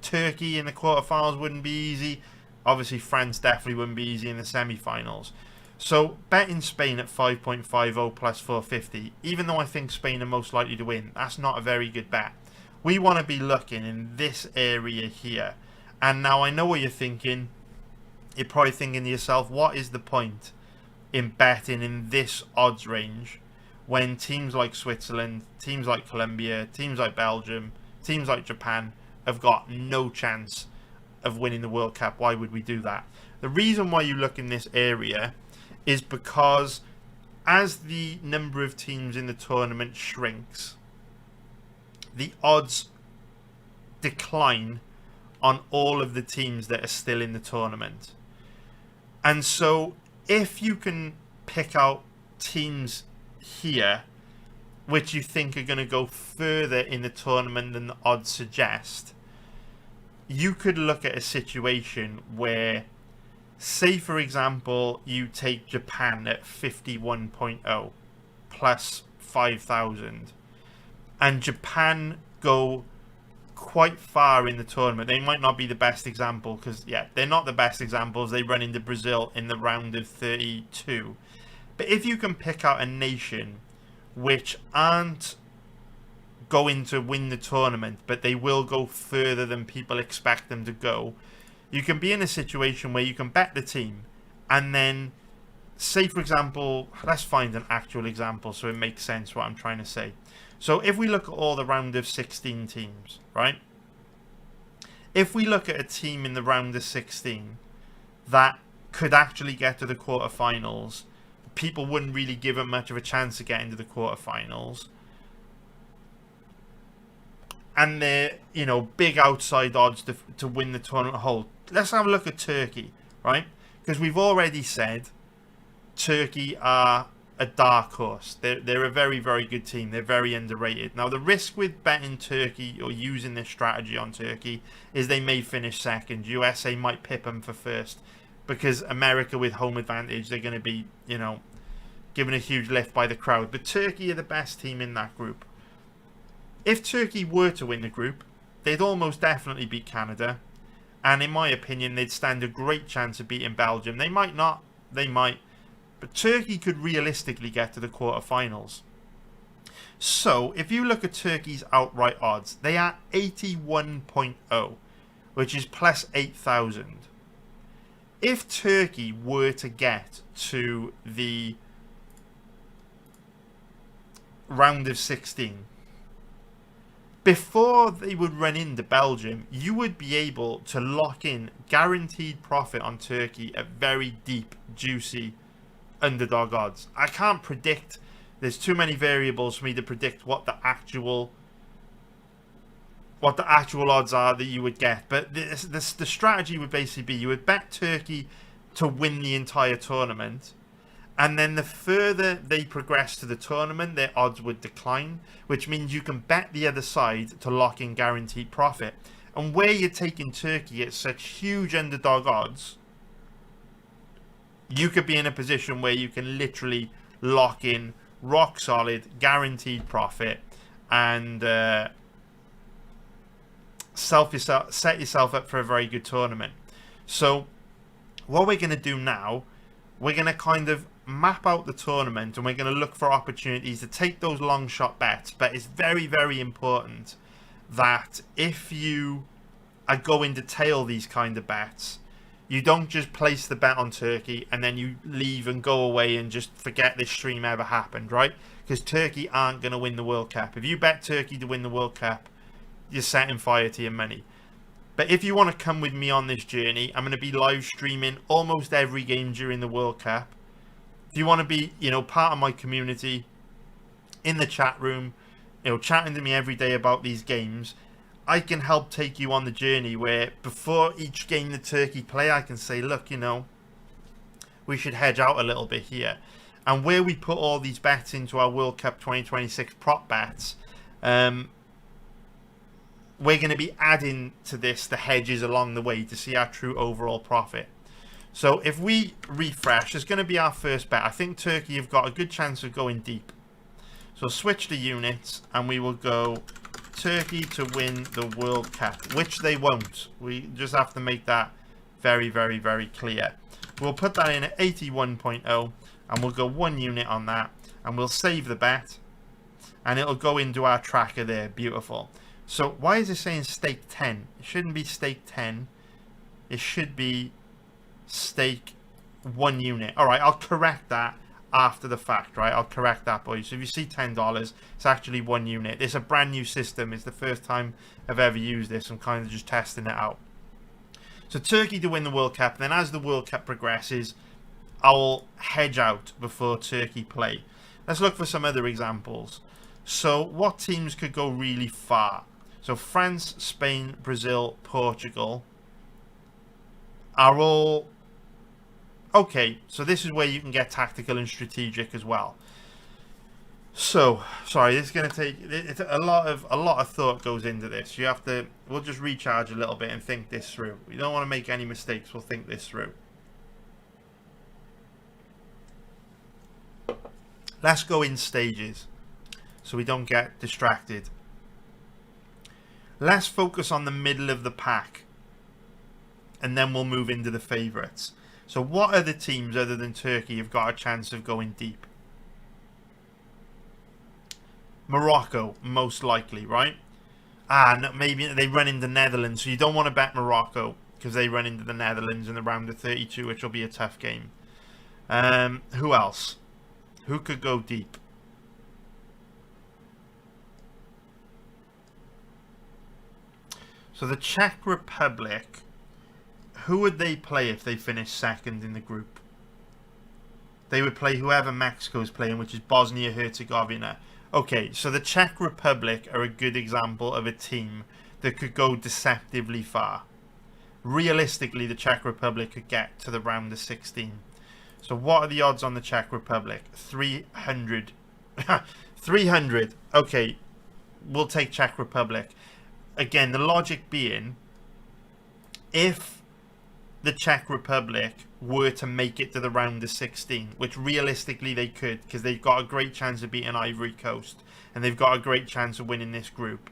Turkey in the quarterfinals wouldn't be easy. Obviously France definitely wouldn't be easy in the semi-finals. So betting Spain at 5.50 plus 450, even though I think Spain are most likely to win, that's not a very good bet. We want to be looking in this area here. And now I know what you're thinking. You're probably thinking to yourself, what is the point in betting in this odds range when teams like Switzerland, teams like Colombia, teams like Belgium, teams like Japan have got no chance of winning the World Cup? Why would we do that? The reason why you look in this area is because as the number of teams in the tournament shrinks, the odds decline on all of the teams that are still in the tournament. And so if you can pick out teams here which you think are going to go further in the tournament than the odds suggest, you could look at a situation where, say for example, you take Japan at 51.0 plus 5,000, and Japan go quite far in the tournament. They might not be the best example because, yeah, they're not the best examples. They run into Brazil in the round of 32. But if you can pick out a nation which aren't going to win the tournament, but they will go further than people expect them to go, you can be in a situation where you can bet the team, and then, say for example, let's find an actual example so it makes sense what I'm trying to say. So if we look at all the round of 16 teams, right? If we look at a team in the round of 16 that could actually get to the quarterfinals, people wouldn't really give them much of a chance to get into the quarterfinals, and they're, you know, big outside odds to win the tournament whole. Let's have a look at Turkey, right? Because we've already said Turkey are a dark horse. They're a very, very good team. They're very underrated. Now, the risk with betting Turkey or using this strategy on Turkey is they may finish second. USA might pip them for first, because America with home advantage, they're going to be, you know, given a huge lift by the crowd. But Turkey are the best team in that group. If Turkey were to win the group, they'd almost definitely beat Canada. And in my opinion, they'd stand a great chance of beating Belgium. They might not. They might. But Turkey could realistically get to the quarterfinals. So, if you look at Turkey's outright odds, they are 81.0, which is plus 8,000. If Turkey were to get to the round of 16, before they would run into Belgium, you would be able to lock in guaranteed profit on Turkey at very deep, juicy underdog odds. I can't predict. There's too many variables for me to predict what the actual odds are that you would get. But the strategy would basically be you would bet Turkey to win the entire tournament, and then the further they progress to the tournament, their odds would decline, which means you can bet the other side to lock in guaranteed profit. And where you're taking Turkey at such huge underdog odds, you could be in a position where you can literally lock in rock solid guaranteed profit and set yourself up for a very good tournament. So what we're going to do now, we're going to kind of map out the tournament, and we're going to look for opportunities to take those long shot bets. But it's very, very important that if you are going to tail these kind of bets, you don't just place the bet on Turkey and then you leave and go away and just forget this stream ever happened, right? Because Turkey aren't going to win the World Cup. If you bet Turkey to win the World Cup, you're setting fire to your money. But if you want to come with me on this journey, I'm going to be live streaming almost every game during the World Cup. If you want to be, you know, part of my community in the chat room, you know, chatting to me every day about these games, I can help take you on the journey where before each game that Turkey play, I can say, look, you know, we should hedge out a little bit here. And where we put all these bets into our World Cup 2026 prop bets, we're going to be adding to this the hedges along the way to see our true overall profit. So if we refresh, it's going to be our first bet. I think Turkey have got a good chance of going deep. So switch to units and we will go Turkey to win the World Cup, which they won't. We just have to make that very, very, very clear. We'll put that in at 81.0 and we'll go 1 unit on that and we'll save the bet and it'll go into our tracker there. Beautiful. So why is it saying stake 10? It shouldn't be stake 10. It should be stake 1 unit. All right, I'll correct that after the fact, right? I'll correct that, boys. So if you see $10, it's actually 1 unit. It's a brand new system. It's the first time I've ever used this. I'm kind of just testing it out. So Turkey to win the World Cup. Then as the World Cup progresses, I'll hedge out before Turkey play. Let's look for some other examples. So what teams could go really far? So France, Spain, Brazil, Portugal are all okay. So this is where you can get tactical and strategic as well. So sorry, this is going to take a lot of thought goes into this. You have to. We'll just recharge a little bit and think this through. We don't want to make any mistakes. We'll think this through. Let's go in stages so we don't get distracted. Let's focus on the middle of the pack and then we'll move into the favourites. So what other teams other than Turkey have got a chance of going deep? Morocco, most likely, right? And maybe they run into Netherlands, so you don't want to bet Morocco because they run into the Netherlands in the round of 32, which will be a tough game. Who else? Who could go deep? So the Czech Republic, who would they play if they finish second in the group? They would play whoever Mexico's playing, which is Bosnia-Herzegovina. Okay, so the Czech Republic are a good example of a team that could go deceptively far. Realistically, the Czech Republic could get to the round of 16. So what are the odds on the Czech Republic? 300. 300. Okay, we'll take Czech Republic. Again, the logic being, if the Czech Republic were to make it to the round of 16, which realistically they could, because they've got a great chance of beating Ivory Coast, and they've got a great chance of winning this group,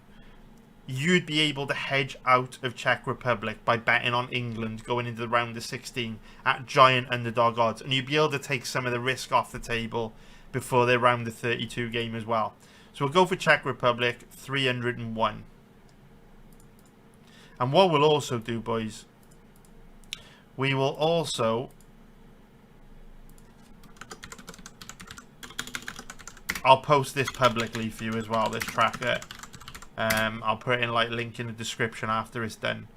you'd be able to hedge out of Czech Republic by betting on England going into the round of 16 at giant underdog odds, and you'd be able to take some of the risk off the table before their round of 32 game as well. So we'll go for Czech Republic, 301. And what we'll also do, boys, we will also, I'll post this publicly for you as well, this tracker. I'll put it in like link in the description after it's done.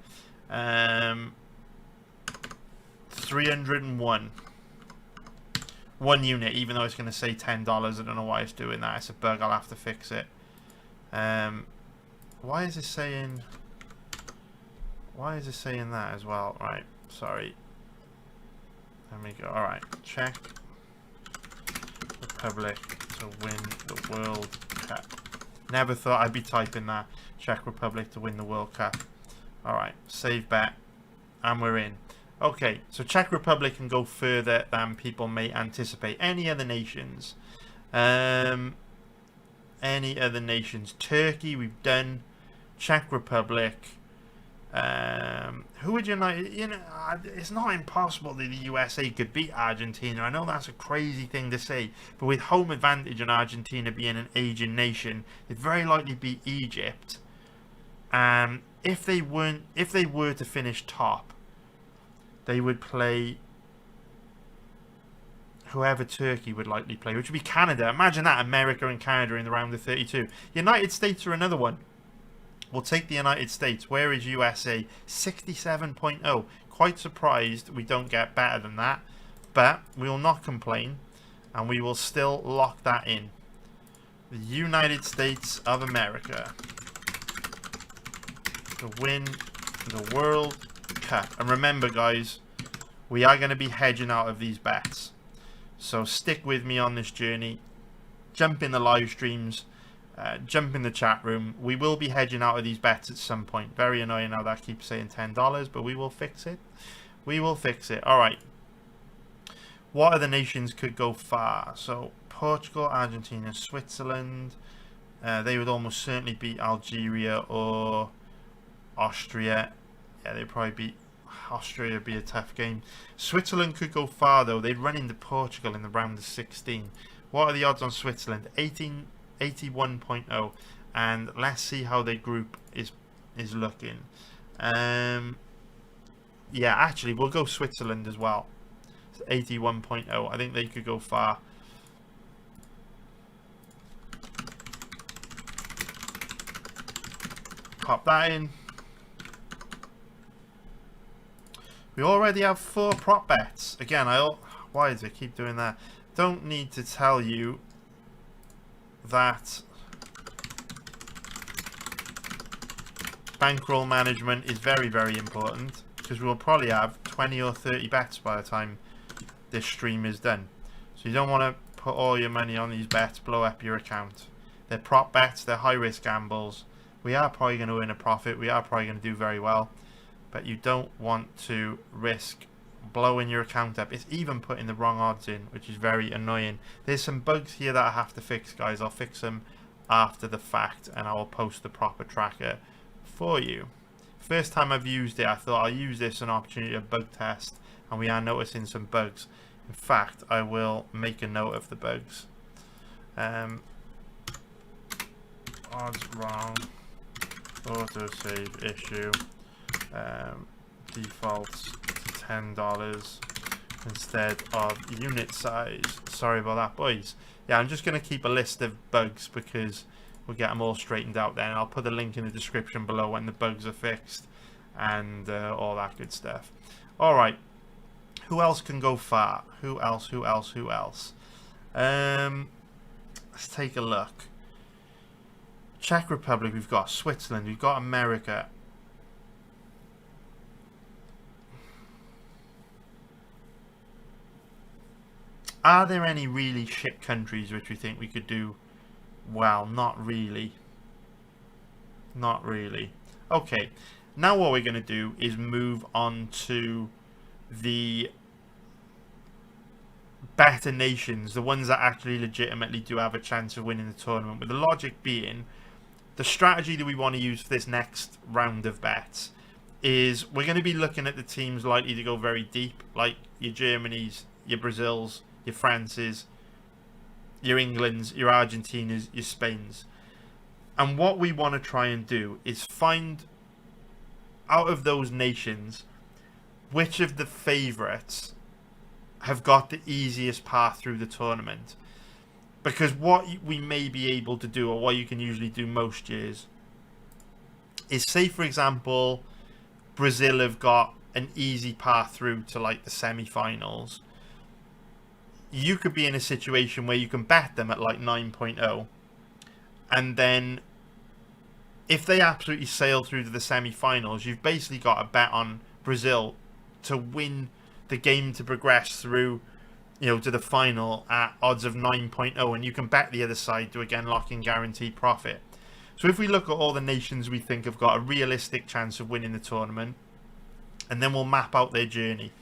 301. One unit, even though it's going to say $10. I don't know why it's doing that. It's a bug. I'll have to fix it. Why is it saying... Why is it saying that as well? Right, sorry. There we go. Alright, Czech Republic to win the World Cup. Never thought I'd be typing that. Czech Republic to win the World Cup. Alright, save bet. And we're in. Okay, so Czech Republic can go further than people may anticipate. Any other nations? Any other nations? Turkey, we've done. Czech Republic. Who would United? You know, it's not impossible that the USA could beat Argentina. I know that's a crazy thing to say, but with home advantage and Argentina being an aging nation, they'd very likely beat Egypt. If they were to finish top, they would play whoever Turkey would likely play, which would be Canada. Imagine that, America and Canada in the round of 32. United States are another one. We'll take the United States. Where is USA? 67.0. Quite surprised we don't get better than that. But we will not complain. And we will still lock that in. The United States of America to win the World Cup. And remember, guys, we are going to be hedging out of these bets. So stick with me on this journey. Jump in the live streams. Jump in the chat room. We will be hedging out of these bets at some point. Very annoying how that keeps saying $10, but we will fix it. We will fix it. Alright. What other nations could go far? So, Portugal, Argentina, Switzerland. They would almost certainly beat Algeria or Austria. Yeah, they'd probably beat Austria. Would be a tough game. Switzerland could go far, though. They'd run into Portugal in the round of 16. What are the odds on Switzerland? 81.0, and let's see how their group is looking. Yeah, actually we'll go Switzerland as well. It's 81.0. I think they could go far. Pop that in. We already have 4 prop bets. Again, why does it keep doing that? Don't need to tell you that Bankroll management is very, very important, because we'll probably have 20 or 30 bets by the time this stream is done. So you don't want to put all your money on these bets, blow up your account. They're prop bets, they're high risk gambles. We are probably going to earn a profit, we are probably going to do very well, but you don't want to risk blowing your account up. It's even putting the wrong odds in, which is very annoying. There's some bugs here that I have to fix, guys. I'll fix them after the fact, and I will post the proper tracker for you. First time I've used it, I thought I'll use this as an opportunity to bug test, and we are noticing some bugs. In fact, I will make a note of the bugs. Odds wrong, autosave issue, defaults to $10 instead of unit size. Sorry about that, boys. Yeah, I'm just going to keep a list of bugs because we'll get them all straightened out then. I'll put a link in the description below when the bugs are fixed and all that good stuff. Alright, who else can go far? Who else? Let's take a look. Czech Republic, we've got Switzerland, we've got America. Are there any really shit countries which we think we could do well? Not really. Not really. Okay, now what we're going to do is move on to the better nations, the ones that actually legitimately do have a chance of winning the tournament, with the logic being the strategy that we want to use for this next round of bets is we're going to be looking at the teams likely to go very deep, like your Germanys, your Brazils, your Frances, your Englands, your Argentinas, your Spains. And what we want to try and do is find out of those nations which of the favourites have got the easiest path through the tournament. Because what we may be able to do, or what you can usually do most years, is say for example Brazil have got an easy path through to like the semi-finals. You could be in a situation where you can bet them at like 9.0, and then if they absolutely sail through to the semi-finals, you've basically got a bet on Brazil to win the game to progress through, you know, to the final at odds of 9.0, and you can bet the other side to again lock in guaranteed profit. So if we look at all the nations we think have got a realistic chance of winning the tournament, and then we'll map out their journey.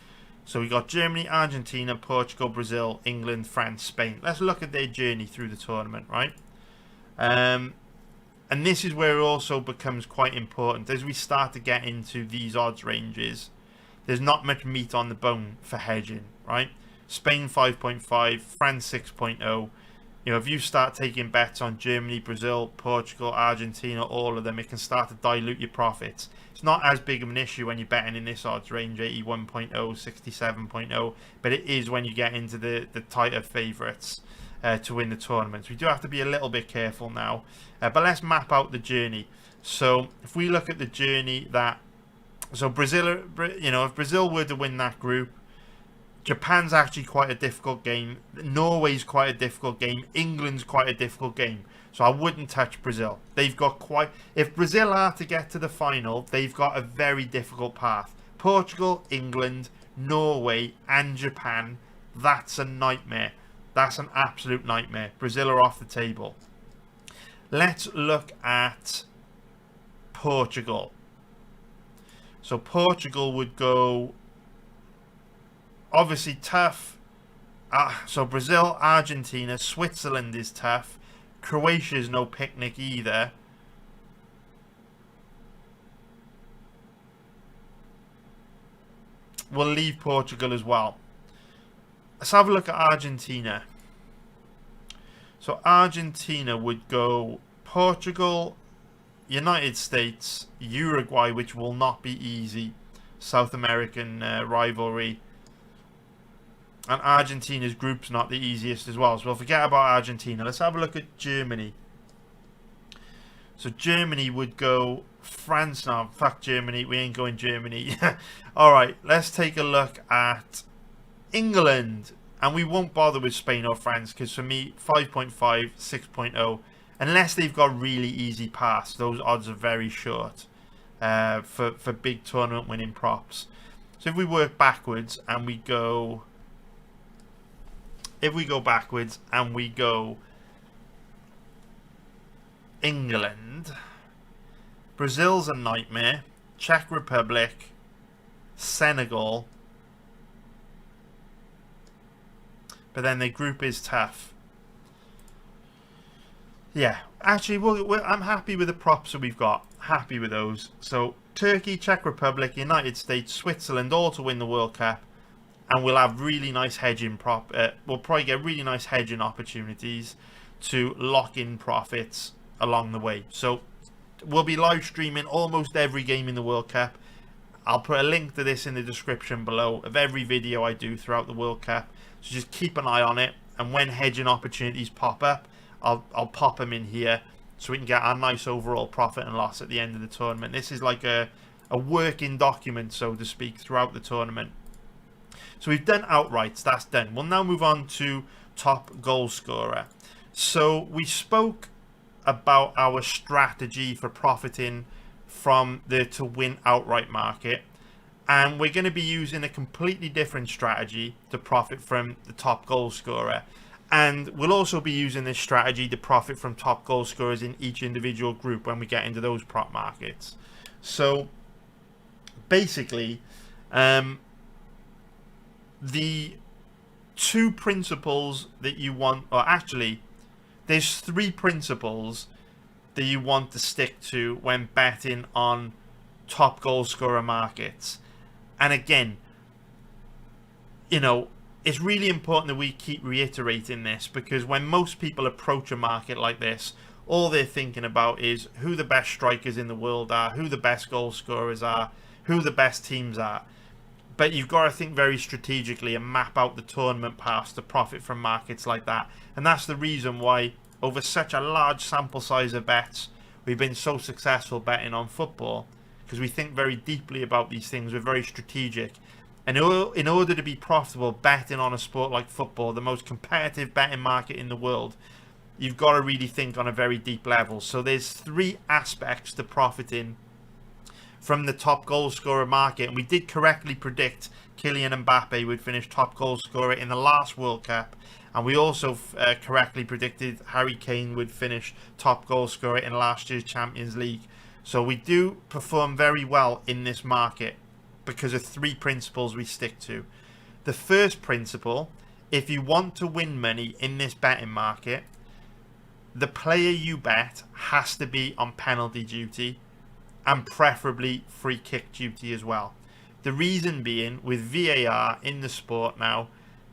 So we got Germany, Argentina, Portugal, Brazil, England, France, Spain. Let's look at their journey through the tournament, right? And this is where it also becomes quite important. As we start to get into these odds ranges, there's not much meat on the bone for hedging, right? Spain 5.5, France 6.0. You know, if you start taking bets on Germany, Brazil, Portugal, Argentina, all of them, it can start to dilute your profits. It's not as big of an issue when you're betting in this odds range, 81.0, 67.0, but it is when you get into the tighter favourites to win the tournament. So we do have to be a little bit careful now. But let's map out the journey. So if we look at the journey that... So Brazil, you know, if Brazil were to win that group, Japan's actually quite a difficult game. Norway's quite a difficult game. England's quite a difficult game. So I wouldn't touch Brazil. They've got quite... If Brazil are to get to the final, they've got a very difficult path. Portugal, England, Norway and Japan, that's a nightmare. That's an absolute nightmare. Brazil are off the table. Let's look at Portugal. So Portugal would go... Obviously tough. So Brazil, Argentina, Switzerland is tough. Croatia's no picnic either. We'll leave Portugal as well. Let's have a look at Argentina. So Argentina would go Portugal, United States, Uruguay, which will not be easy. South American rivalry. And Argentina's group's not the easiest as well. So we'll forget about Argentina. Let's have a look at Germany. So Germany would go France. No, fuck Germany. We ain't going Germany. Alright, let's take a look at England. And we won't bother with Spain or France, because for me, 5.5, 6.0, unless they've got really easy paths, those odds are very short. for big tournament winning props. So if we work backwards and we go, England, Brazil's a nightmare, Czech Republic, Senegal, but then their group is tough. Yeah, actually, I'm happy with the props that we've got. Happy with those. So Turkey, Czech Republic, United States, Switzerland, all to win the World Cup, and we'll have really nice hedging we'll probably get really nice hedging opportunities to lock in profits along the way. So we'll be live streaming almost every game in the World Cup. I'll put a link to this in the description below of every video I do throughout the World Cup. So just keep an eye on it, and when hedging opportunities pop up, I'll pop them in here so we can get our nice overall profit and loss at the end of the tournament. This is like a working document, so to speak, throughout the tournament. So we've done outrights, that's done. We'll now move on to top goal scorer. So we spoke about our strategy for profiting from the to win outright market, and we're going to be using a completely different strategy to profit from the top goal scorer. And we'll also be using this strategy to profit from top goal scorers in each individual group when we get into those prop markets. So basically, the two principles that you want, or actually there's three principles that you want to stick to when betting on top goal scorer markets. And again, you know, it's really important that we keep reiterating this, because when most people approach a market like this, all they're thinking about is who the best strikers in the world are, who the best goal scorers are, who the best teams are. But you've got to think very strategically and map out the tournament paths to profit from markets like that. And that's the reason why, over such a large sample size of bets, we've been so successful betting on football, because we think very deeply about these things. We're very strategic. And in order to be profitable betting on a sport like football, the most competitive betting market in the world, you've got to really think on a very deep level. So there's three aspects to profiting from the top goal scorer market. And we did correctly predict Kylian Mbappe would finish top goal scorer in the last World Cup. And we also correctly predicted Harry Kane would finish top goal scorer in last year's Champions League. So we do perform very well in this market because of three principles we stick to. The first principle, if you want to win money in this betting market, the player you bet has to be on penalty duty, and preferably free kick duty as well. The reason being, with VAR in the sport now,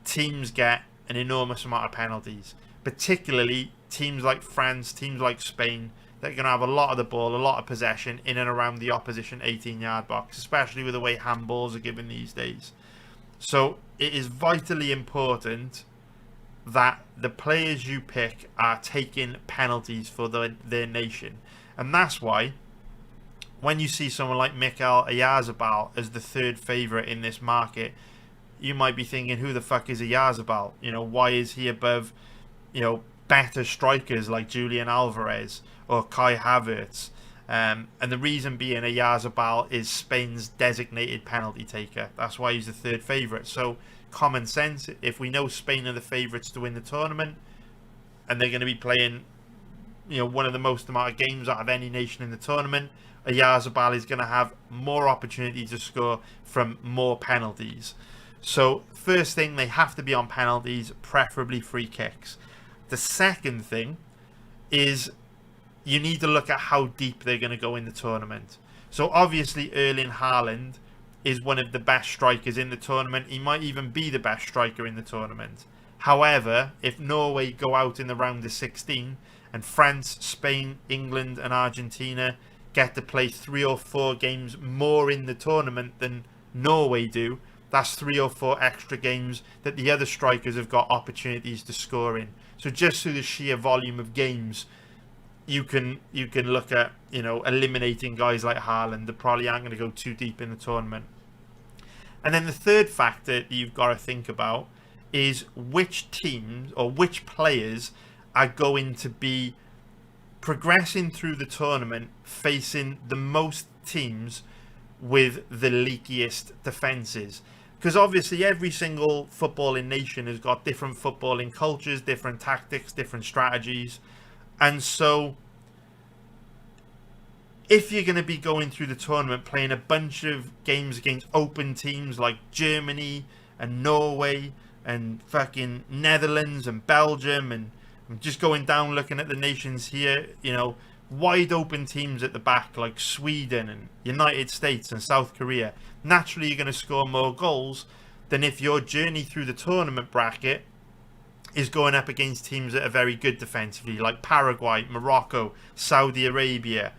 teams get an enormous amount of penalties, particularly teams like France, teams like Spain. They're going to have a lot of the ball, a lot of possession in and around the opposition 18-yard box, especially with the way handballs are given these days. So it is vitally important that the players you pick are taking penalties for their nation. And that's why when you see someone like Mikel Oyarzabal as the third favourite in this market, you might be thinking, who the fuck is Oyarzabal? You know, why is he above, you know, better strikers like Julian Alvarez or Kai Havertz? And the reason being, Oyarzabal is Spain's designated penalty taker. That's why he's the third favourite. So common sense, if we know Spain are the favourites to win the tournament, and they're going to be playing, you know, one of the most amount of games out of any nation in the tournament, Oyarzabal is going to have more opportunity to score from more penalties. So first thing, they have to be on penalties, preferably free kicks. The second thing is you need to look at how deep they're going to go in the tournament. So obviously Erling Haaland is one of the best strikers in the tournament. He might even be the best striker in the tournament. However, if Norway go out in the round of 16 and France, Spain, England and Argentina get to play 3 or 4 games more in the tournament than Norway do, that's 3 or 4 extra games that the other strikers have got opportunities to score in. So just through the sheer volume of games, you can look at, you know, eliminating guys like Haaland that probably aren't going to go too deep in the tournament. And then the third factor that you've got to think about is which teams or which players are going to be progressing through the tournament facing the most teams with the leakiest defenses. Because obviously every single footballing nation has got different footballing cultures, different tactics, different strategies. And so if you're going to be going through the tournament playing a bunch of games against open teams like Germany and Norway and fucking Netherlands and Belgium, and I'm just going down looking at the nations here, you know, wide open teams at the back like Sweden and United States and South Korea, naturally you're going to score more goals than if your journey through the tournament bracket is going up against teams that are very good defensively, like Paraguay, Morocco, Saudi Arabia.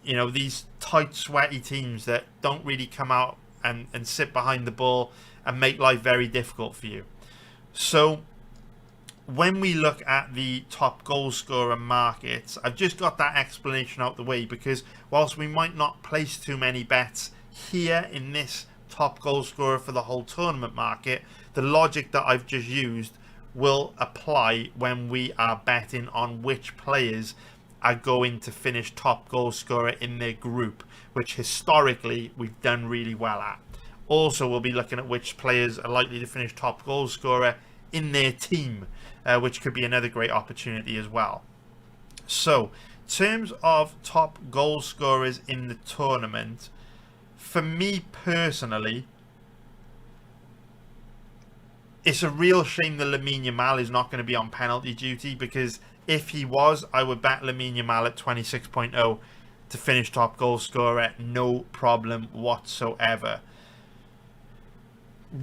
You know, these tight, sweaty teams that don't really come out and sit behind the ball and make life very difficult for you. So when we look at the top goal scorer markets, I've just got that explanation out the way, because whilst we might not place too many bets here in this top goal scorer for the whole tournament market, the logic that I've just used will apply when we are betting on which players are going to finish top goal scorer in their group, which historically we've done really well at. Also, we'll be looking at which players are likely to finish top goal scorer in their team, which could be another great opportunity as well. So, in terms of top goal scorers in the tournament, for me personally, it's a real shame that Lamine Yamal is not going to be on penalty duty, because if he was, I would bet Lamine Yamal at 26.0 to finish top goal scorer, no problem whatsoever.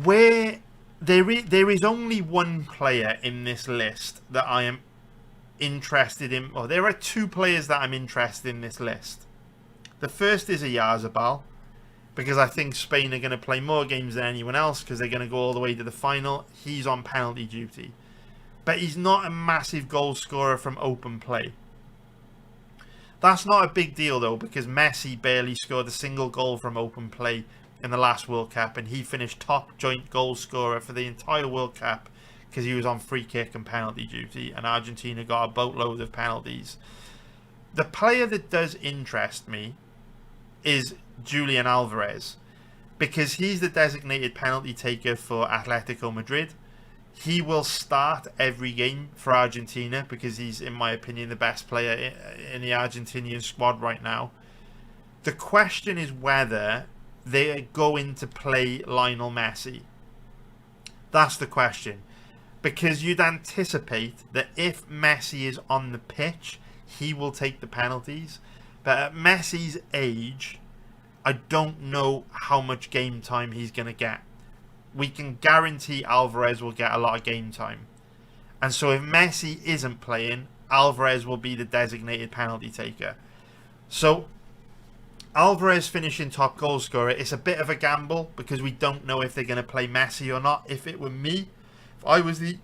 Where there is only one player in this list that I am interested in, or there are two players that I'm interested in this list. The first is Oyarzabal, because I think Spain are going to play more games than anyone else because they're going to go all the way to the final. He's on penalty duty. But he's not a massive goal scorer from open play. That's not a big deal though, because Messi barely scored a single goal from open play in the last World Cup, and he finished top joint goal scorer for the entire World Cup because he was on free kick and penalty duty, and Argentina got a boatload of penalties. The player that does interest me is Julian Alvarez, because he's the designated penalty taker for Atletico Madrid. He will start every game for Argentina because he's, in my opinion, the best player in the Argentinian squad right now. The question is whether they are going to play Lionel Messi. That's the question. Because you'd anticipate that if Messi is on the pitch, he will take the penalties. But at Messi's age, I don't know how much game time he's going to get. We can guarantee Alvarez will get a lot of game time. And so if Messi isn't playing, Alvarez will be the designated penalty taker. So Alvarez finishing top goal scorer, it's a bit of a gamble because we don't know if they're going to play Messi or not. If it were me, if I was the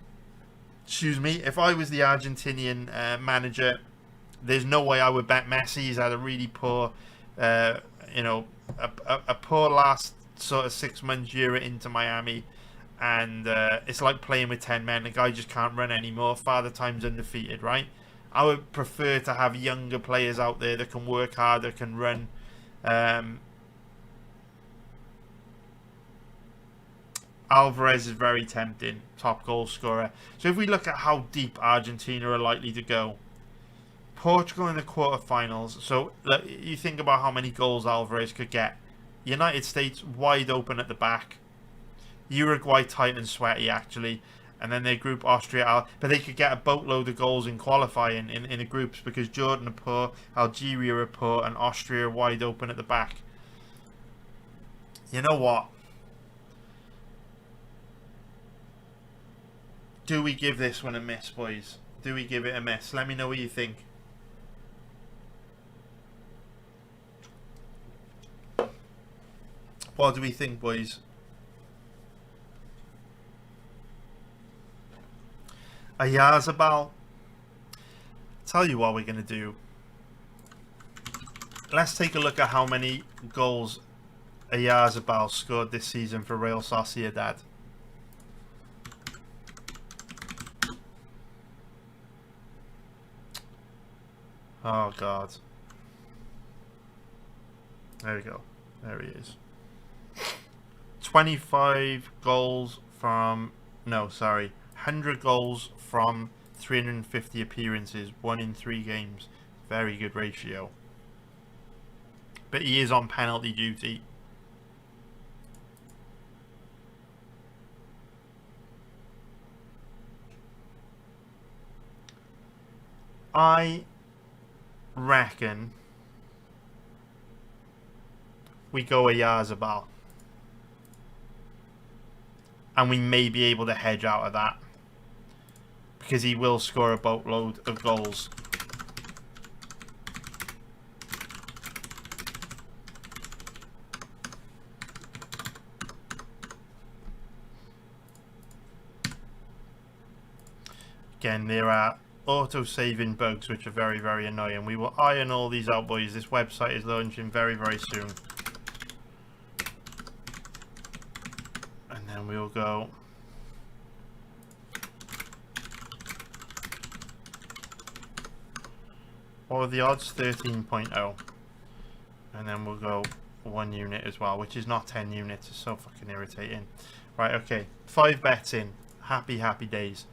Argentinian manager, there's no way I would bet Messi. He's had a really poor, a poor last sort of 6 months year into Miami, and it's like playing with 10 men. The guy just can't run anymore. Father Time's undefeated, right? I would prefer to have younger players out there that can work hard, that can run. Alvarez is very tempting, top goal scorer. So if we look at how deep Argentina are likely to go, Portugal in the quarterfinals. So look, you think about how many goals Alvarez could get. United States wide open at the back. Uruguay tight and sweaty actually, and then their group Austria, but they could get a boatload of goals in qualifying in the groups because Jordan are poor, Algeria are poor, and Austria are wide open at the back. You know what? Do we give this one a miss, boys? Do we give it a miss? Let me know what you think. What do we think, boys? Oyarzabal. Tell you what we're going to do. Let's take a look at how many goals Oyarzabal scored this season for Real Sociedad. Oh, God. There we go. There he is. 25 goals from... No, sorry. 100 goals from 350 appearances. 1 in 3 games. Very good ratio. But he is on penalty duty. I reckon we go a Yazabal. And we may be able to hedge out of that. Because he will score a boatload of goals. Again, there are auto-saving bugs which are very, very annoying. We will iron all these out, boys. This website is launching very, very soon. And then we'll go... What are the odds? 13.0. And then we'll go 1 unit as well, which is not 10 units. It's so fucking irritating. Right, okay. 5 bets in. Happy, happy days.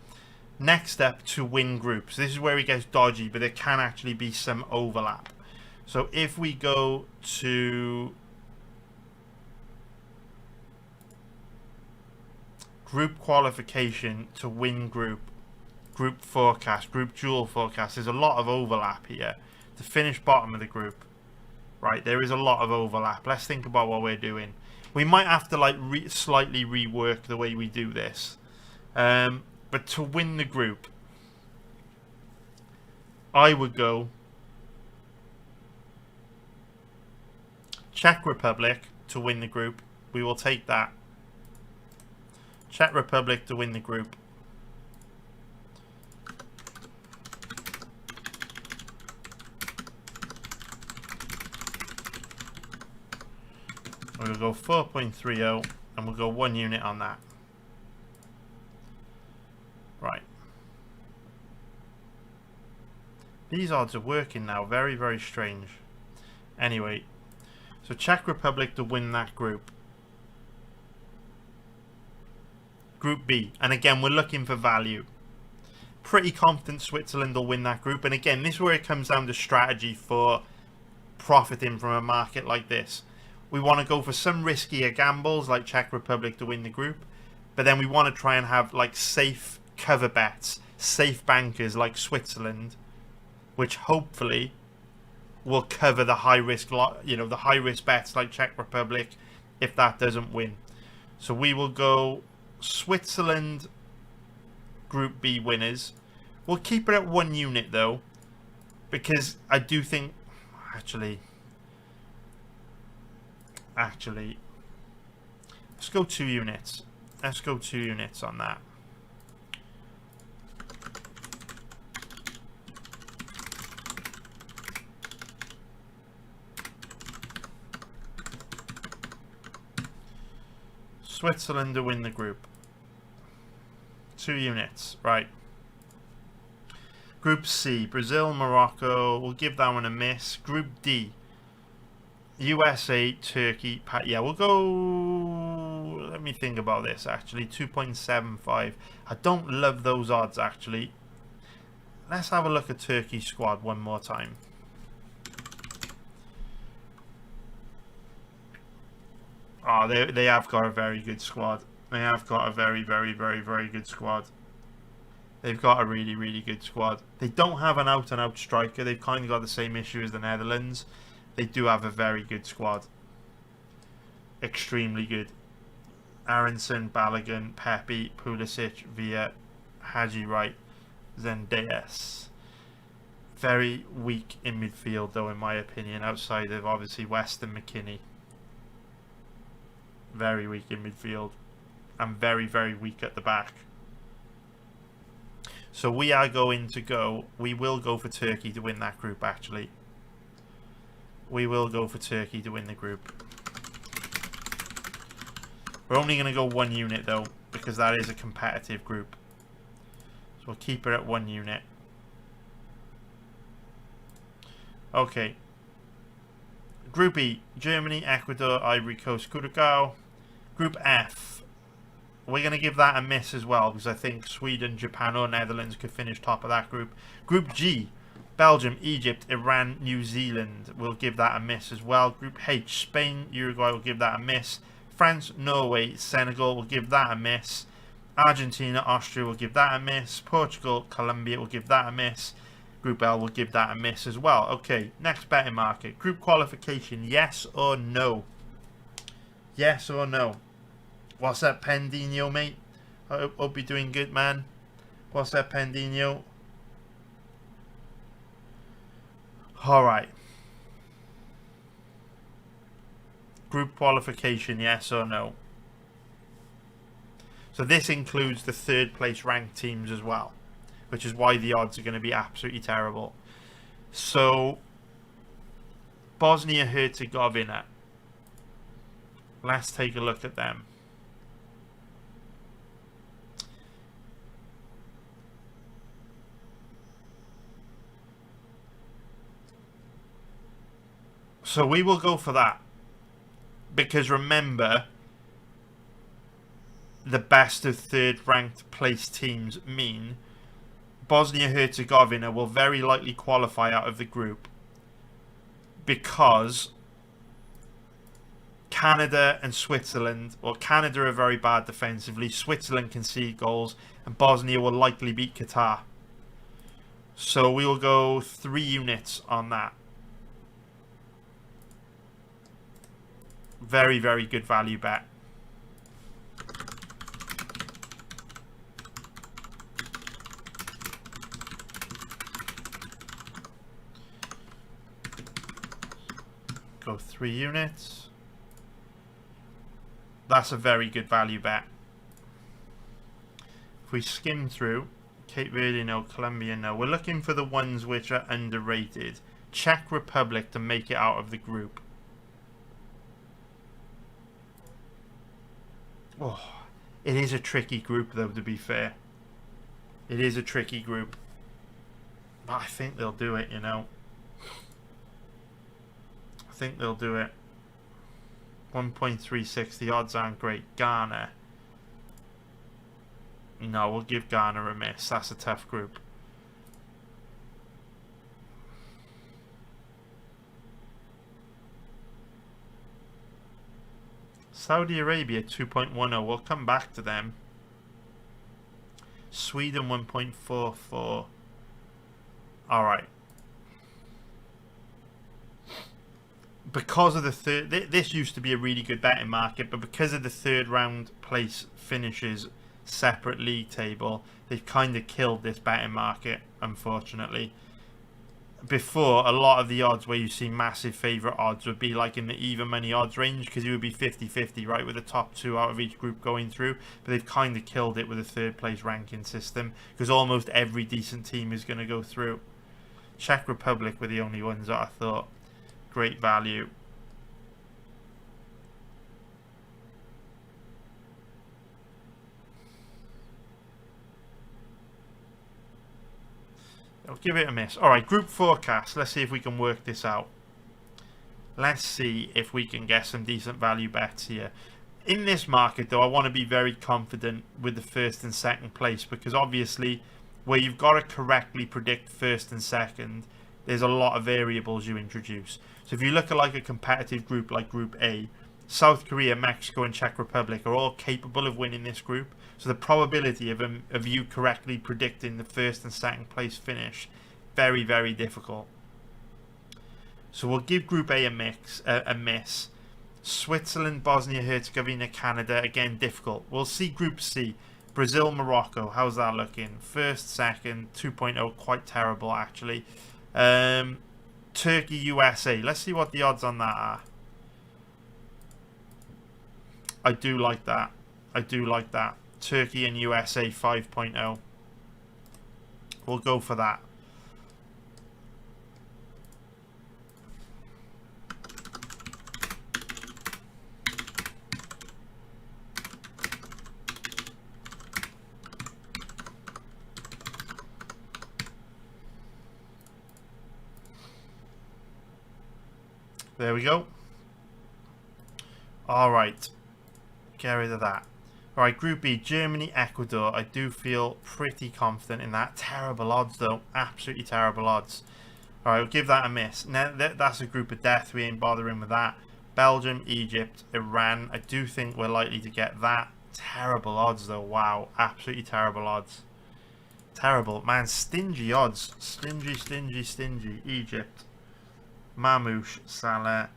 Next step, to win groups. This is where it gets dodgy, but there can actually be some overlap. So if we go to group qualification to win group forecast, group duel forecast, there's a lot of overlap here. To finish bottom of the group, right, there is a lot of overlap. Let's think about what we're doing. We might have to like slightly rework the way we do this. But to win the group, I would go Czech Republic to win the group. We will take that. Czech Republic to win the group. We'll go 4.30 and we'll go 1 unit on that. Right. These odds are working now. Very, very strange. Anyway, so Czech Republic to win that group. Group B. And again, we're looking for value. Pretty confident Switzerland will win that group. And again, this is where it comes down to strategy for profiting from a market like this. We want to go for some riskier gambles like Czech Republic to win the group. But then we want to try and have like safe cover bets, safe bankers like Switzerland, which hopefully will cover the high risk, the high risk bets like Czech Republic if that doesn't win. So we will go Switzerland Group B winners. We'll keep it at 1 unit though, because I do think actually let's go 2 units. Let's go 2 units on that. Switzerland to win the group. 2 units, right. Group C, Brazil, Morocco. We'll give that one a miss. Group D, USA, Turkey. Yeah, we'll go... Let me think about this, actually. 2.75. I don't love those odds, actually. Let's have a look at Turkey's squad one more time. Oh, they have got a very good squad. They have got a very, very, very, very good squad. They've got a really, really good squad. They don't have an out-and-out striker. They've kind of got the same issue as the Netherlands. They do have a very good squad. Extremely good. Aronson, Balogun, Pepe, Pulisic, Villa, Haji Wright, Zendejas. Very weak in midfield, though, in my opinion, outside of, obviously, Weston McKennie. Very weak in midfield. And very, very weak at the back. So we are going to go... We will go for Turkey to win that group, actually. We will go for Turkey to win the group. We're only going to go 1 unit, though, because that is a competitive group. So we'll keep it at 1 unit. Okay. Group E, Germany, Ecuador, Ivory Coast, Curacao. Group F, we're going to give that a miss as well, because I think Sweden, Japan or Netherlands could finish top of that group. Group G, Belgium, Egypt, Iran, New Zealand. We'll give that a miss as well. Group H, Spain, Uruguay, will give that a miss. France, Norway, Senegal, will give that a miss. Argentina, Austria, will give that a miss. Portugal, Colombia, will give that a miss. Group L will give that a miss as well. Okay, next betting market. Group qualification, yes or no? Yes or no? What's that, Pendino, mate? I hope you're doing good, man. What's that, Pendino? Alright. Group qualification, yes or no? So this includes the third place ranked teams as well, which is why the odds are going to be absolutely terrible. So, Bosnia-Herzegovina. Let's take a look at them. So we will go for that. Because remember, the best of third ranked place teams mean Bosnia-Herzegovina will very likely qualify out of the group, because Canada and Switzerland, or Canada are very bad defensively, Switzerland concede goals, and Bosnia will likely beat Qatar. So we will go 3 units on that. Very, very good value bet. Go 3 units. That's a very good value bet. If we skim through, Cape Verde no, Colombia no. We're looking for the ones which are underrated. Czech Republic to make it out of the group. Oh, it is a tricky group though, to be fair. It is a tricky group. But I think they'll do it, you know. I think they'll do it. 1.36, the odds aren't great. Ghana. No, we'll give Ghana a miss. That's a tough group. Saudi Arabia 2.10. We'll come back to them. Sweden 1.44. Alright. Because of the third... This used to be a really good betting market, but because of the third round place finishes separate league table, they've kind of killed this betting market, unfortunately. Before, a lot of the odds where you see massive favourite odds would be like in the even money odds range, because it would be 50-50, right, with the top 2 out of each group going through. But they've kind of killed it with a third place ranking system, because almost every decent team is going to go through. Czech Republic were the only ones that I thought great value. I'll give it a miss. Alright, group forecast. Let's see if we can work this out. Let's see if we can get some decent value bets here. In this market, though, I want to be very confident with the first and second place, because obviously, where you've got to correctly predict first and second, there's a lot of variables you introduce. So if you look at like a competitive group like Group A, South Korea, Mexico and Czech Republic are all capable of winning this group. So the probability of you correctly predicting the first and second place finish, very, very difficult. So we'll give Group A a miss. Switzerland, Bosnia, Herzegovina, Canada, again difficult. We'll see Group C. Brazil, Morocco, how's that looking? First, second, 2.0, quite terrible actually. Turkey, USA, let's see what the odds on that are. I do like that. I do like that. Turkey and USA 5.0. We'll go for that. There we go. Alright. Get rid of that. Alright, Group B, Germany, Ecuador. I do feel pretty confident in that. Terrible odds, though. Absolutely terrible odds. Alright, we'll give that a miss. Now, that's a group of death. We ain't bothering with that. Belgium, Egypt, Iran. I do think we're likely to get that. Terrible odds, though. Wow. Absolutely terrible odds. Terrible. Man, stingy odds. Stingy, stingy, stingy. Egypt. Mamouche, Salah.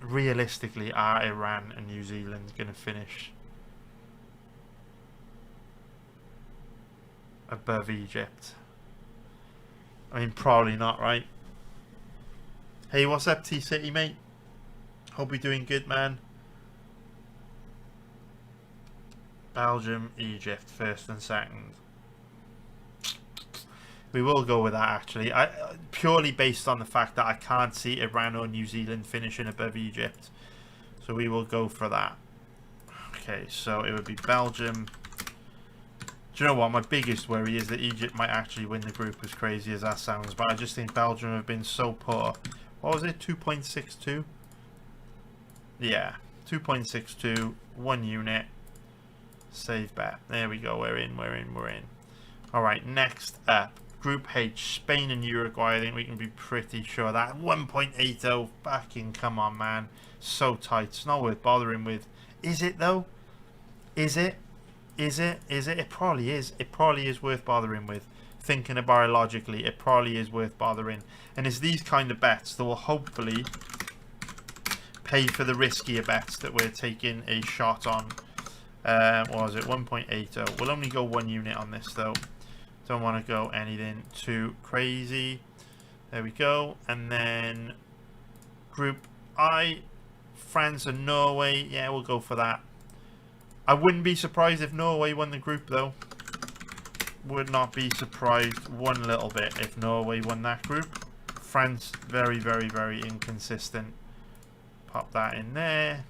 Realistically, are Iran and New Zealand going to finish above Egypt? I mean, probably not, right? Hey, what's up, T-City, mate? Hope you're doing good, man. Belgium, Egypt, first and second. We will go with that, actually. Purely based on the fact that I can't see Iran or New Zealand finishing above Egypt. So we will go for that. Okay, so it would be Belgium. Do you know what? My biggest worry is that Egypt might actually win the group, as crazy as that sounds. But I just think Belgium have been so poor. What was it? 2.62? Yeah, 2.62. 1 unit. Save bet. There we go. We're in. Alright, next up. Group H, Spain and Uruguay. I think we can be pretty sure that 1.80. Fucking come on, man. So tight. It's not worth bothering with. Is it, though? Is it? It probably is. It probably is worth bothering with. Thinking about it logically, it probably is worth bothering. And it's these kind of bets that will hopefully pay for the riskier bets that we're taking a shot on. What was it? 1.80. We'll only go 1 unit on this, though. Don't want to go anything too crazy. There we go. And then Group I, France and Norway. Yeah, we'll go for that. I wouldn't be surprised if Norway won the group, though. Would not be surprised one little bit if Norway won that group. France, very, very, very inconsistent. Pop that in there.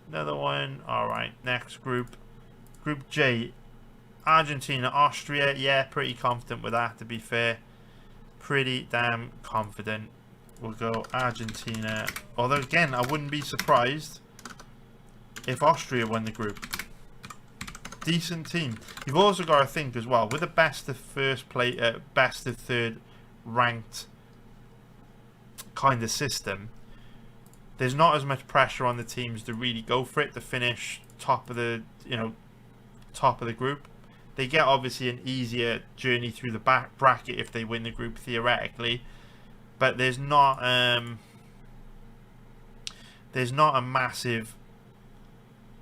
Another one. Alright, next group. Group J. Argentina, Austria. Yeah, pretty confident with that, to be fair. Pretty damn confident. We'll go Argentina. Although, again, I wouldn't be surprised if Austria won the group. Decent team. You've also got to think as well, with a best of best of third ranked kind of system, there's not as much pressure on the teams to really go for it to finish top of the group. They get obviously an easier journey through the back bracket if they win the group theoretically, but there's not a massive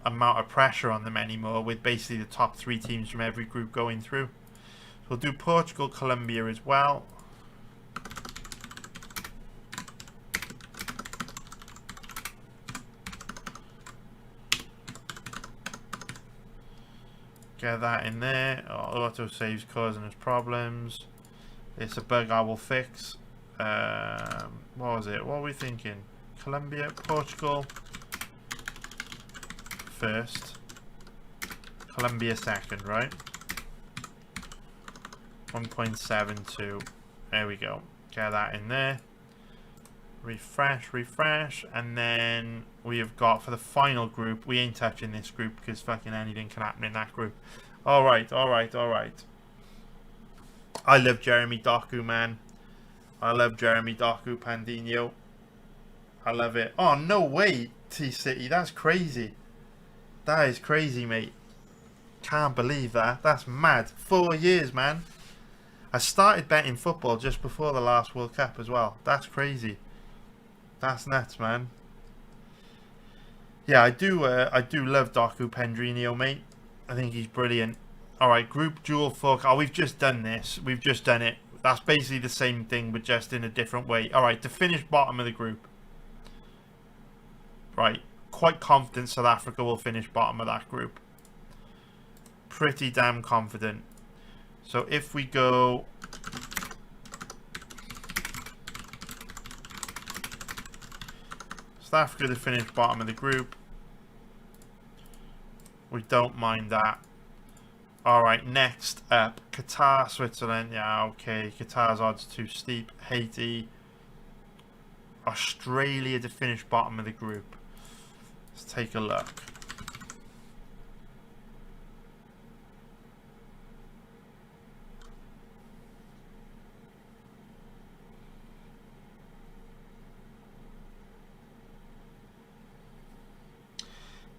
amount of pressure on them anymore, with basically the top 3 teams from every group going through. So we'll do Portugal, Colombia as well. Get that in there. Oh, auto saves causing us problems. It's a bug I will fix. What was it? What are we thinking? Colombia, Portugal first, Colombia second, right? 1.72. There we go. Get that in there. Refresh, and then we have got for the final group. We ain't touching this group because fucking anything can happen in that group. Alright. I love Jeremy Doku, man. I love Jeremy Doku, Pandinho. I love it. Oh, no way, T-City. That's crazy. That is crazy, mate. Can't believe that. That's mad. 4 years, man. I started betting football just before the last World Cup as well. That's crazy. That's nuts, man. Yeah, I do love Doku Pendrinho, mate. I think he's brilliant. Alright, group dual fork. Oh, we've just done this. We've just done it. That's basically the same thing, but just in a different way. Alright, to finish bottom of the group. Right. Quite confident South Africa will finish bottom of that group. Pretty damn confident. So if we go... South Africa to finish bottom of the group. We don't mind that. Alright, next up, Qatar, Switzerland. Yeah, okay. Qatar's odds too steep. Haiti. Australia to finish bottom of the group. Let's take a look.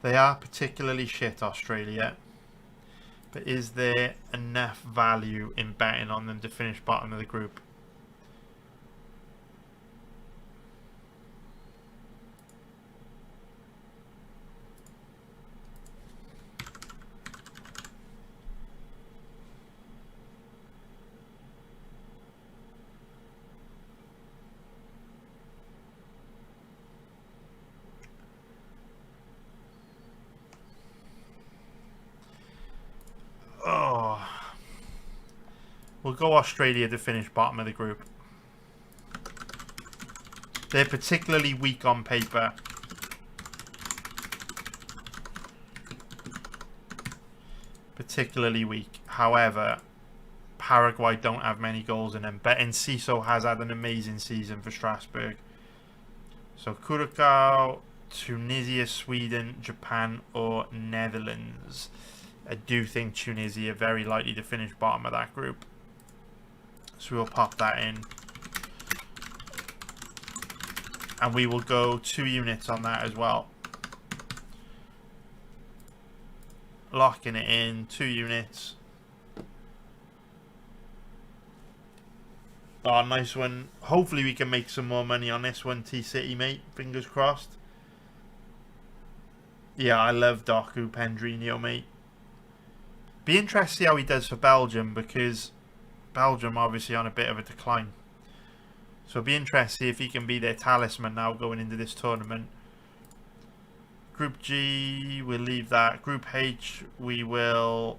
They are particularly shit, Australia. But is there enough value in betting on them to finish bottom of the group? We'll go Australia to finish bottom of the group. They're particularly weak on paper. Particularly weak. However, Paraguay don't have many goals in them. But Enciso has had an amazing season for Strasbourg. So Curacao, Tunisia, Sweden, Japan or Netherlands. I do think Tunisia are very likely to finish bottom of that group. So we'll pop that in. And we will go 2 units on that as well. Locking it in, 2 units. Oh, nice one. Hopefully we can make some more money on this one, T-City, mate. Fingers crossed. Yeah, I love Doku Pendrinho, mate. Be interested to see how he does for Belgium, because Belgium obviously on a bit of a decline. So it'll be interesting to see if he can be their talisman now going into this tournament. Group G, we'll leave that. Group H, we will...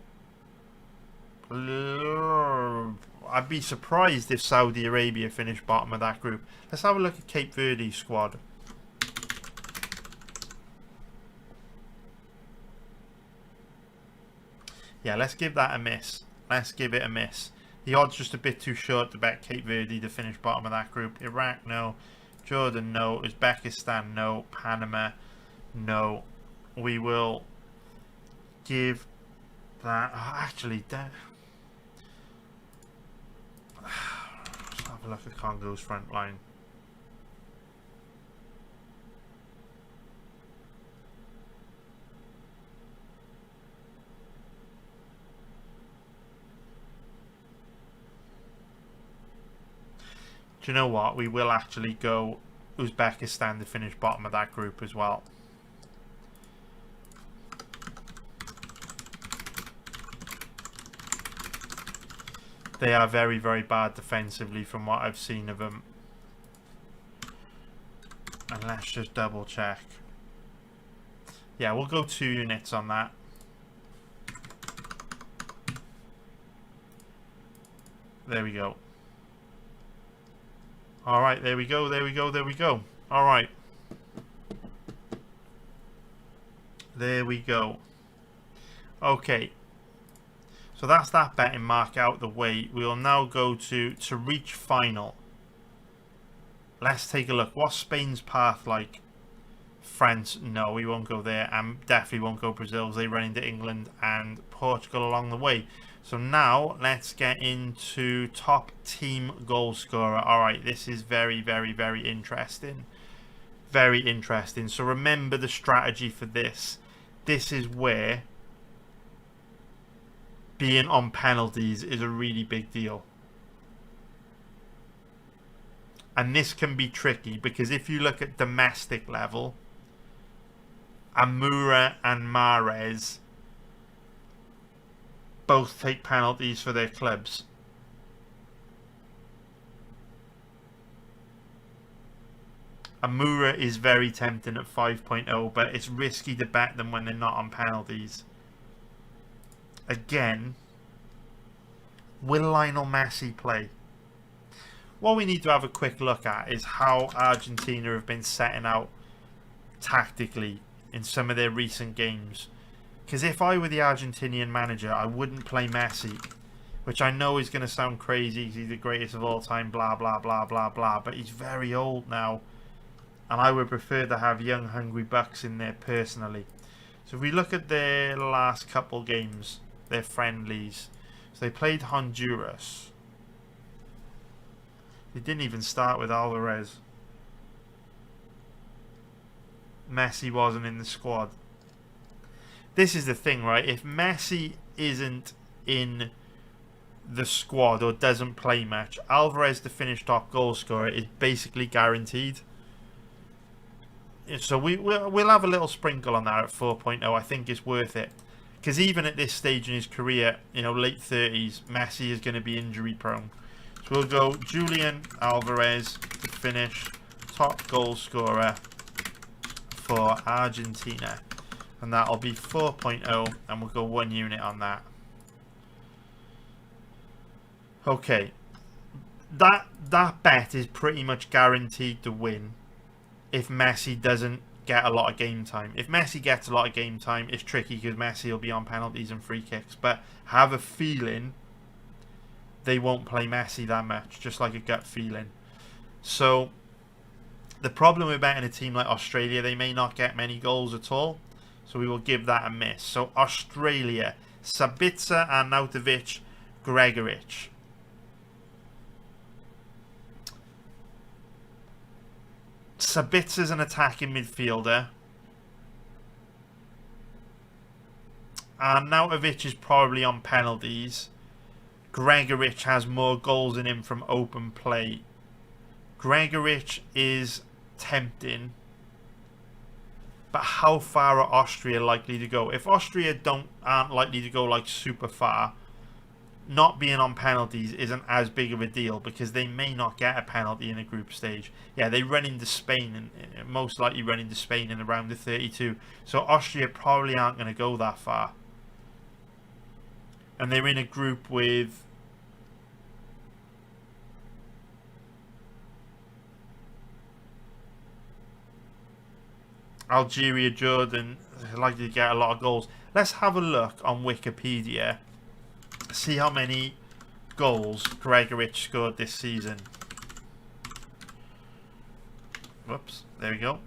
I'd be surprised if Saudi Arabia finished bottom of that group. Let's have a look at Cape Verde's squad. Yeah, let's give that a miss. Let's give it a miss. The odds just a bit too short to bet Cape Verde to finish bottom of that group. Iraq, no. Jordan, no. Uzbekistan, no. Panama, no. We will give that... Oh, actually, let's have a look at Congo's front line. Do you know what? We will actually go Uzbekistan to finish bottom of that group as well. They are very, very bad defensively from what I've seen of them. And let's just double check. Yeah, we'll go 2 units on that. There we go. Alright, there we go, there we go, there we go. Alright. There we go. Okay. So that's that betting mark out the way. We'll now go to reach final. Let's take a look. What's Spain's path like? France, no, we won't go there. And definitely won't go Brazil. They run into England and Portugal along the way. So now let's get into top team goal scorer. All right, this is very, very, very interesting. Very interesting. So remember the strategy for this. This is where being on penalties is a really big deal. And this can be tricky because if you look at domestic level, Amura and Mahrez both take penalties for their clubs. Amura is very tempting at 5.0, but it's risky to bet them when they're not on penalties. Again, will Lionel Messi play? What we need to have a quick look at is how Argentina have been setting out tactically in some of their recent games. Because if I were the Argentinian manager, I wouldn't play Messi, which I know is going to sound crazy. He's the greatest of all time, blah, blah, blah, blah, blah. But he's very old now. And I would prefer to have young, hungry bucks in there personally. So if we look at their last couple games, their friendlies. So they played Honduras. They didn't even start with Alvarez. Messi wasn't in the squad. This is the thing, right? If Messi isn't in the squad or doesn't play much, Alvarez to finish top goal scorer is basically guaranteed. So we'll have a little sprinkle on that at 4.0. I think it's worth it. Because even at this stage in his career, you know, late 30s, Messi is going to be injury prone. So we'll go Julian Alvarez to finish top goal scorer for Argentina. And that'll be 4.0, and we'll go 1 unit on that. Okay. That bet is pretty much guaranteed to win if Messi doesn't get a lot of game time. If Messi gets a lot of game time, it's tricky because Messi will be on penalties and free kicks. But I have a feeling they won't play Messi that much, just like a gut feeling. So the problem with betting a team like Australia, they may not get many goals at all. So we will give that a miss. So Australia, Sabitzer, Arnautovic, Gregoric. Sabitzer's an attacking midfielder. Arnautovic is probably on penalties. Gregoric has more goals in him from open play. Gregoric is tempting. But how far are Austria likely to go? If Austria aren't likely to go like super far, not being on penalties isn't as big of a deal because they may not get a penalty in a group stage. Yeah, they run into Spain and most likely run into Spain in around the 32. So Austria probably aren't going to go that far. And they're in a group with Algeria, Jordan. They're likely to get a lot of goals. Let's have a look on Wikipedia. See how many goals Gregoric scored this season. Whoops, there we go.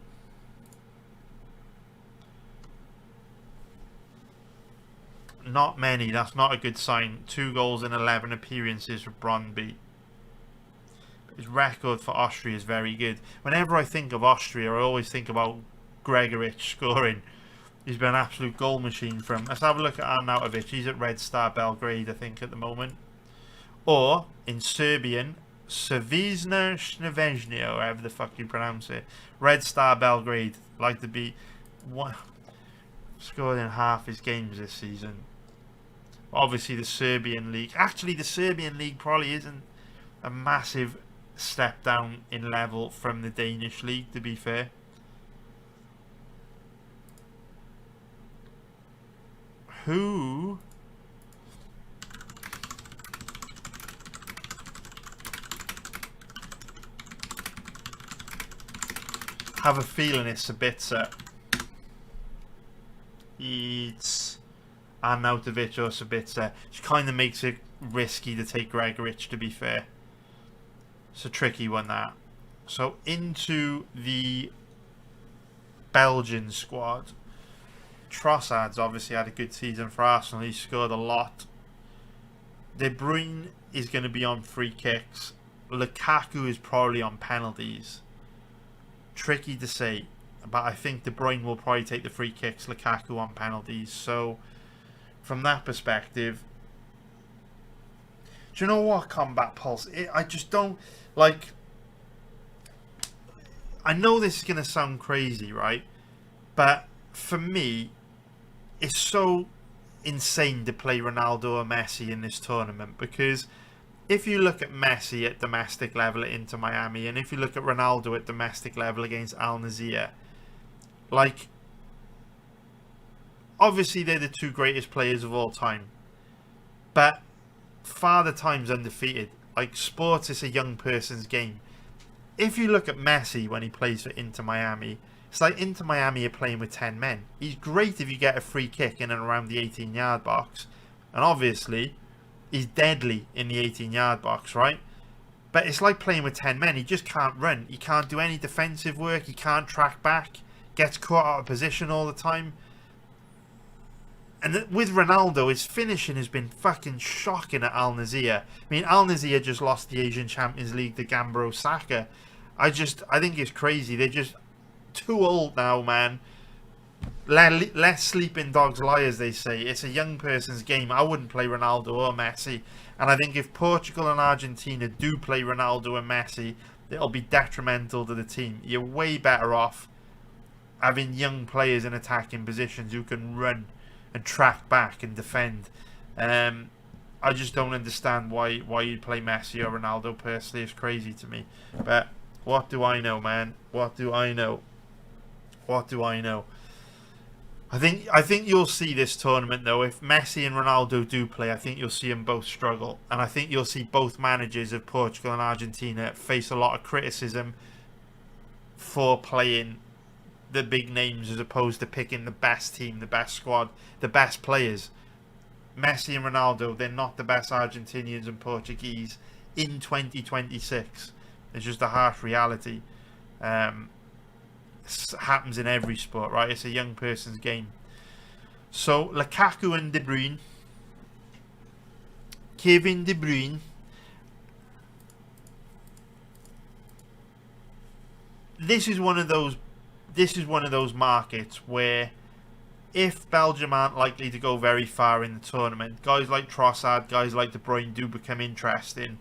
Not many, that's not a good sign. 2 goals in 11 appearances for Brøndby. His record for Austria is very good. Whenever I think of Austria, I always think about Gregoric scoring. He's been an absolute goal machine for him. Let's have a look at Arnautovic. He's at Red Star Belgrade, I think, at the moment. Or, in Serbian, Savizna Sneveznia, or however the fuck you pronounce it. Red Star Belgrade. Like to be scored in half his games this season. Obviously, the Serbian league. Actually, the Serbian league probably isn't a massive step down in level from the Danish league, to be fair. Who have a feeling it's Sabitzer. It's Arnautovic or Sabitzer, which kind of makes it risky to take Gregoric, to be fair. It's a tricky one, that. So into the Belgian squad. Trossard's obviously had a good season for Arsenal. He scored a lot. De Bruyne is going to be on free kicks. Lukaku is probably on penalties. Tricky to say, but I think De Bruyne will probably take the free kicks. Lukaku on penalties. So, from that perspective, do you know what, Combat Pulse? I just don't like. I know this is going to sound crazy, right? But for me, it's so insane to play Ronaldo or Messi in this tournament, because if you look at Messi at domestic level at Inter Miami, and if you look at Ronaldo at domestic level against Al Nassr, like, obviously they're the 2 greatest players of all time, but Father Time's undefeated. Like, sports is a young person's game. If you look at Messi when he plays for Inter Miami, It's like Inter Miami are playing with 10 men. He's great if you get a free kick in and around the 18-yard box. And obviously, he's deadly in the 18-yard box, right? But it's like playing with 10 men. He just can't run. He can't do any defensive work. He can't track back. Gets caught out of position all the time. And with Ronaldo, his finishing has been fucking shocking at Al Nassr. I mean, Al Nassr just lost the Asian Champions League to Gamba Osaka. I think it's crazy. They're just too old now, man. Less sleeping dogs lie, as they say. It's a young person's game. I wouldn't play Ronaldo or Messi. And I think if Portugal and Argentina do play Ronaldo and Messi, it'll be detrimental to the team. You're way better off having young players in attacking positions who can run and track back and defend. I just don't understand why you'd play Messi or Ronaldo. Personally, it's crazy to me. But what do I know, man? What do I know? I think you'll see this tournament, though. If Messi and Ronaldo do play, I think you'll see them both struggle, and I think you'll see both managers of Portugal and Argentina face a lot of criticism for playing the big names as opposed to picking the best team, the best squad, the best players. Messi and Ronaldo, they're not the best Argentinians and Portuguese in 2026. It's just a harsh reality. Happens in every sport, right? It's a young person's game. So Lukaku and De Bruyne, Kevin De Bruyne. This is one of those markets where, if Belgium aren't likely to go very far in the tournament, guys like Trossard, guys like De Bruyne do become interesting,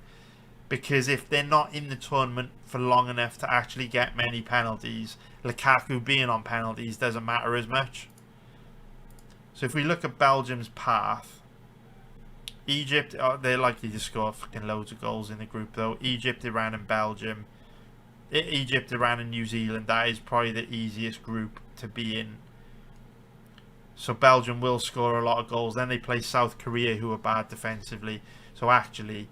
because if they're not in the tournament for long enough to actually get many penalties, Lukaku being on penalties doesn't matter as much. So if we look at Belgium's path, Egypt, they're likely to score fucking loads of goals in the group though. Egypt, Iran and Belgium. Egypt, Iran and New Zealand, that is probably the easiest group to be in. So Belgium will score a lot of goals. Then they play South Korea, who are bad defensively. So actually,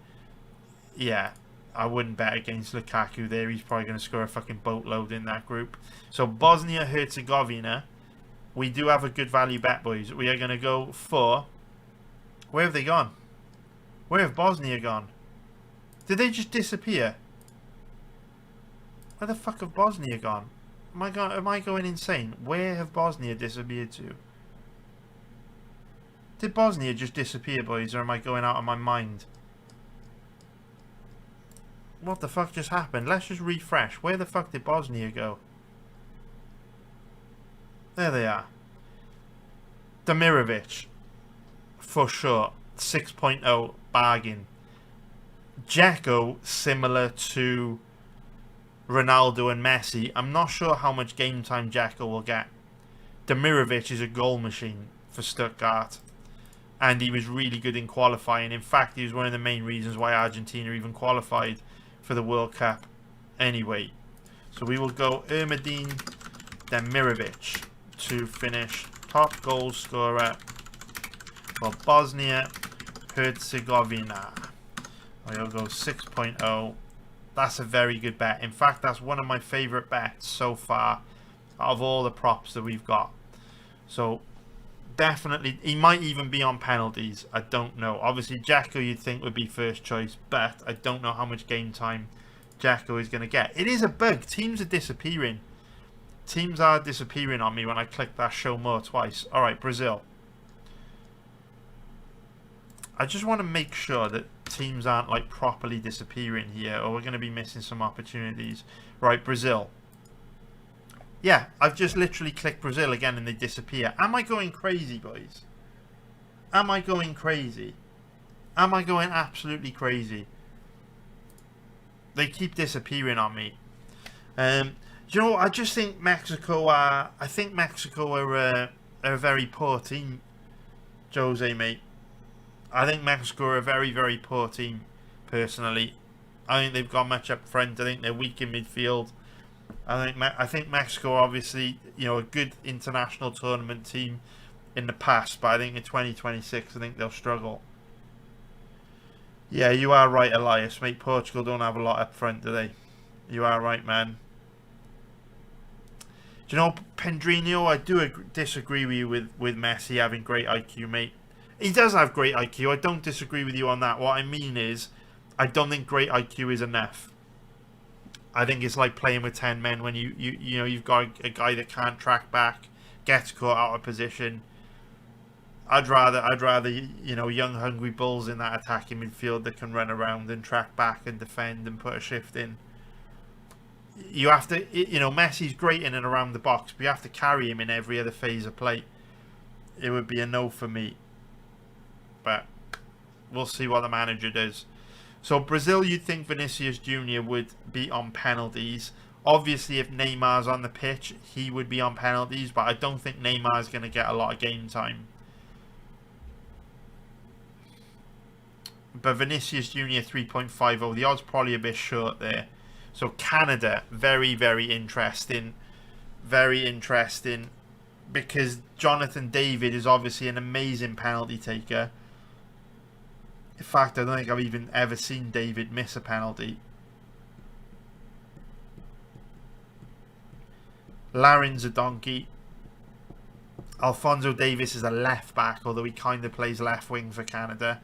yeah, I wouldn't bet against Lukaku there. He's probably going to score a fucking boatload in that group. So Bosnia-Herzegovina, we do have a good value bet, boys. We are going to go for... Where have they gone? Where have Bosnia gone? Did they just disappear? Where the fuck have Bosnia gone? Am I going insane? Where have Bosnia disappeared to? Did Bosnia just disappear, boys, or am I going out of my mind? What the fuck just happened? Let's just refresh. Where the fuck did Bosnia go? There they are. Demirovic. For sure. 6.0 bargain. Dzeko, similar to Ronaldo and Messi. I'm not sure how much game time Dzeko will get. Demirovic is a goal machine for Stuttgart. And he was really good in qualifying. In fact, he was one of the main reasons why Argentina even qualified for the World Cup anyway. So we will go Ermedin Demirovic to finish top goal scorer for Bosnia-Herzegovina. We'll go 6.0. That's a very good bet. In fact, that's one of my favourite bets so far out of all the props that we've got. So definitely, he might even be on penalties. I don't know. Obviously, Dzeko you'd think would be first choice, but I don't know how much game time Dzeko is going to get. It is a bug. Teams are disappearing. Teams are disappearing on me when I click that show more twice. Alright, Brazil. I just want to make sure that teams aren't like properly disappearing here, or we're going to be missing some opportunities. Right, Brazil. Yeah, I've just literally clicked Brazil again and they disappear. Am I going crazy, boys? Am I going crazy? Am I going absolutely crazy? They keep disappearing on me. You know, I just think Mexico are... I think Mexico are a very poor team, Jose, mate. I think Mexico are a very, very poor team, personally. I think they've got much up front. I think they're weak in midfield. I think Mexico are obviously, you know, a good international tournament team in the past, but I think in 2026, I think they'll struggle. Yeah, you are right, Elias, mate. Portugal don't have a lot up front, do they? You are right, man. Do you know, Pendrino, I do disagree with you with Messi having great IQ, mate. He does have great IQ. I don't disagree with you on that. What I mean is, I don't think great IQ is enough. I think it's like playing with 10 men when you know, you've got a guy that can't track back, gets caught out of position. I'd rather you know, young hungry bulls in that attacking midfield that can run around and track back and defend and put a shift in. You have to, you know, Messi's great in and around the box, but you have to carry him in every other phase of play. It would be a no for me, but we'll see what the manager does. So Brazil, you'd think Vinicius Jr. would be on penalties. Obviously, if Neymar's on the pitch, he would be on penalties, but I don't think Neymar's going to get a lot of game time. But Vinicius Jr. 3.50, the odds probably a bit short there. So Canada, very, very interesting. Very interesting. Because Jonathan David is obviously an amazing penalty taker. In fact, I don't think I've even ever seen David miss a penalty. Larin's a donkey. Alphonso Davies is a left back, although he kind of plays left wing for Canada.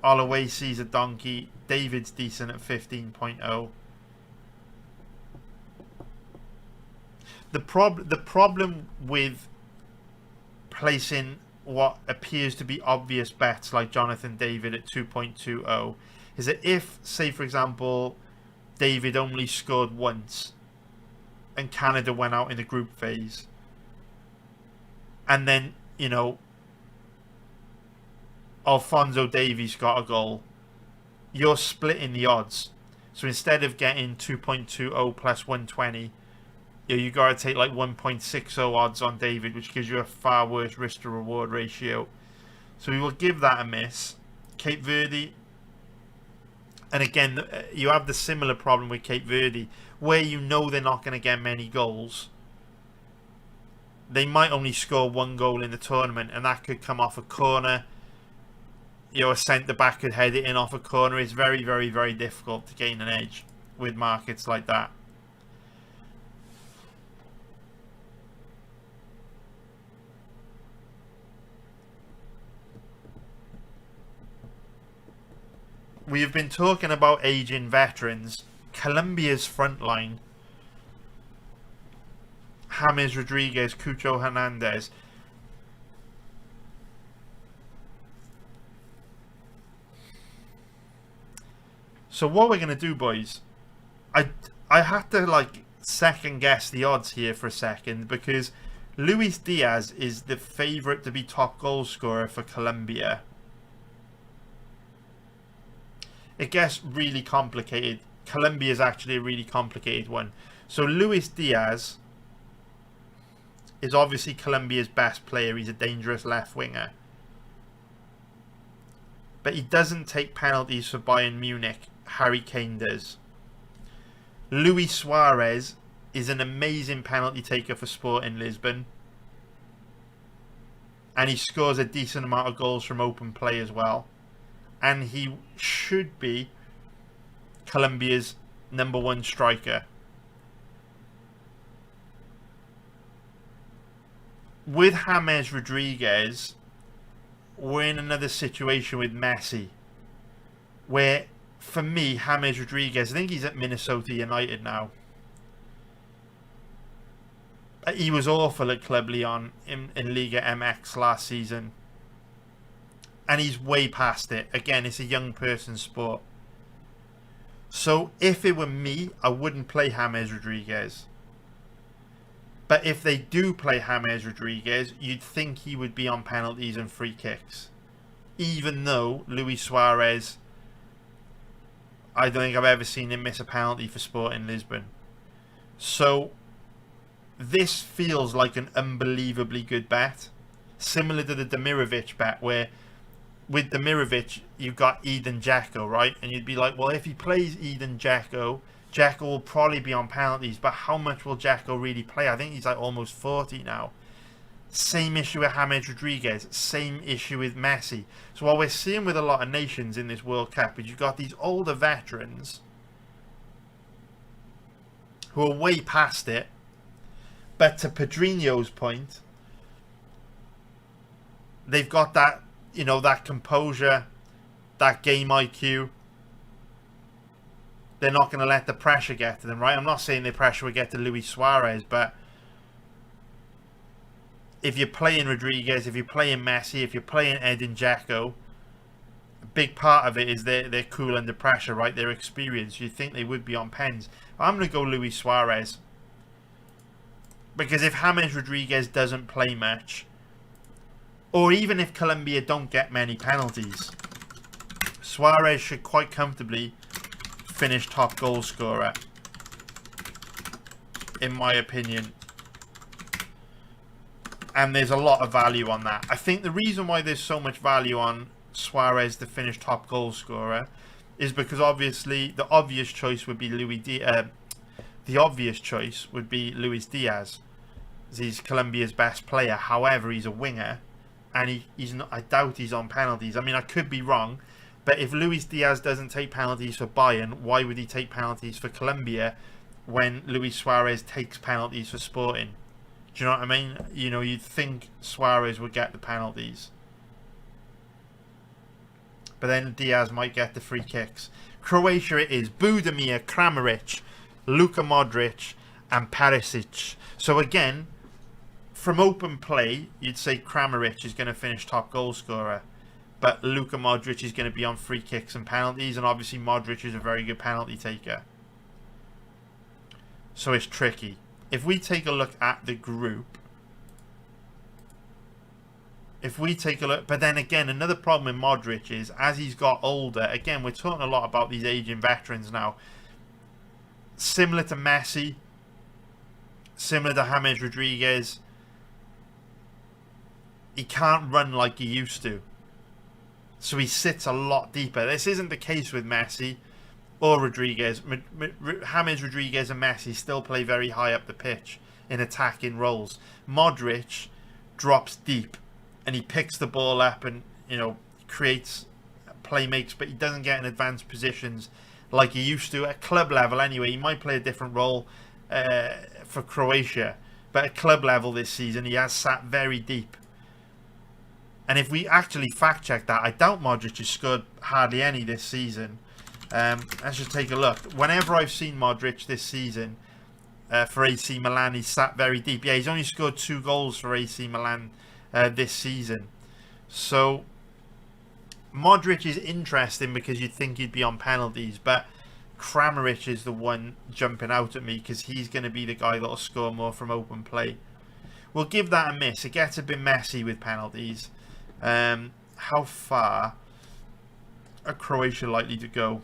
Oluwase's a donkey. David's decent at 15.0. The problem with placing what appears to be obvious bets like Jonathan David at 2.20 is that if, say for example, David only scored once and Canada went out in the group phase, and then, you know, Alphonso Davies got a goal, you're splitting the odds. So instead of getting 2.20 plus 120, you got to take like 1.60 odds on David, which gives you a far worse risk to reward ratio. So we will give that a miss. Cape Verde, and again, you have the similar problem with Cape Verde, where you know they're not going to get many goals. They might only score one goal in the tournament, and that could come off a corner. You know, a centre back could head it in off a corner. It's very, very, very difficult to gain an edge with markets like that. We have been talking about aging veterans. Colombia's front line, James Rodriguez, Cucho Hernandez. So what we're going to do, boys, I had to like second guess the odds here for a second, because Luis Diaz is the favourite to be top goal scorer for Colombia. It gets really complicated. Colombia is actually a really complicated one. So Luis Diaz is obviously Colombia's best player. He's a dangerous left winger. But he doesn't take penalties for Bayern Munich. Harry Kane does. Luis Suarez is an amazing penalty taker for Sporting Lisbon. And he scores a decent amount of goals from open play as well. And he should be Colombia's #1 striker. With James Rodriguez, we're in another situation with Messi, where, for me, James Rodriguez, I think he's at Minnesota United now. He was awful at Club Leon in Liga MX last season. And he's way past it. Again, it's a young person's sport. So if it were me, I wouldn't play James Rodriguez. But if they do play James Rodriguez, you'd think he would be on penalties and free kicks. Even though Luis Suarez, I don't think I've ever seen him miss a penalty for Sporting Lisbon. So this feels like an unbelievably good bet. Similar to the Demirovic bet, where with Demirovic, you've got Eden Dzeko, right? And you'd be like, well, if he plays Eden Dzeko, Dzeko will probably be on penalties, but how much will Dzeko really play? I think he's like almost 40 now. Same issue with James Rodriguez, same issue with Messi. So what we're seeing with a lot of nations in this World Cup is you've got these older veterans who are way past it, But to Pedrinho's point, they've got that, you know, that composure, that game IQ. They're not going to let the pressure get to them, right? I'm not saying the pressure will get to Luis Suarez, but if you're playing Rodriguez, if you're playing Messi, if you're playing Edin Dzeko, a big part of it is they're cool under pressure, right? Their experience. You'd think they would be on pens. I'm going to go Luis Suarez. Because if James Rodriguez doesn't play much, or even if Colombia don't get many penalties, Suarez should quite comfortably finish top goal scorer, in my opinion. And there's a lot of value on that. I think the reason why there's so much value on Suarez to finish top goal scorer is because obviously the obvious choice would be Luis Diaz. He's Colombia's best player. However, he's a winger, and he's not. I doubt he's on penalties. I mean, I could be wrong, but if Luis Diaz doesn't take penalties for Bayern, why would he take penalties for Colombia when Luis Suarez takes penalties for Sporting? Do you know what I mean? You know, you'd think Suarez would get the penalties, but then Diaz might get the free kicks. Croatia it is. Budimir, Kramaric, Luka Modric, and Perisic. So again, from open play, you'd say Kramaric is going to finish top goal scorer, but Luka Modric is going to be on free kicks and penalties, and obviously Modric is a very good penalty taker. So it's tricky. If we take a look at the group, but then again, another problem in Modric is, as he's got older, again, we're talking a lot about these aging veterans now, similar to Messi, similar to James Rodriguez, he can't run like he used to. So he sits a lot deeper. This isn't the case with Messi or Rodriguez. James Rodriguez and Messi still play very high up the pitch in attacking roles. Modric drops deep and he picks the ball up and, you know, creates playmakes, but he doesn't get in advanced positions like he used to at club level anyway. He might play a different role for Croatia, but at club level this season he has sat very deep. And if we actually fact check that, I doubt Modric has scored hardly any this season. Let's just take a look. Whenever I've seen Modric this season for AC Milan, he's sat very deep. Yeah, he's only scored 2 goals for AC Milan this season. So Modric is interesting because you'd think he'd be on penalties, but Kramaric is the one jumping out at me because he's going to be the guy that'll score more from open play. We'll give that a miss. It gets a bit messy with penalties. How far are Croatia likely to go?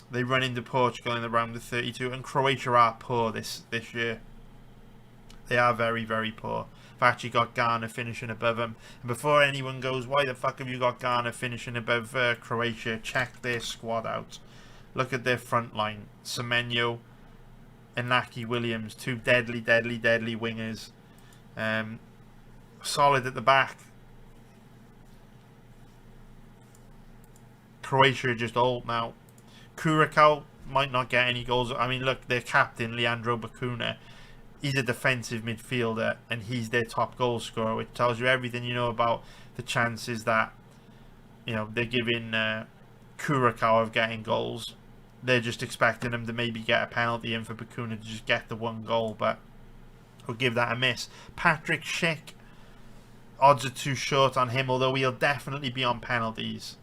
They run into Portugal in the round of 32, and Croatia are poor this year. They are very, very poor. I've actually got Ghana finishing above them. And before anyone goes, why the fuck have you got Ghana finishing above Croatia? Check their squad out. Look at their front line. Semenyo, Inaki Williams, 2 deadly wingers. Solid at the back. Croatia are just old now. Curacao might not get any goals. I mean, look, their captain, Leandro Bacuna, he's a defensive midfielder and he's their top goal scorer, which tells you everything you know about the chances that, you know, they're giving Curacao of getting goals. They're just expecting him to maybe get a penalty in for Bacuna to just get the 1 goal, but we'll give that a miss. Patrick Schick, odds are too short on him, although he'll definitely be on penalties.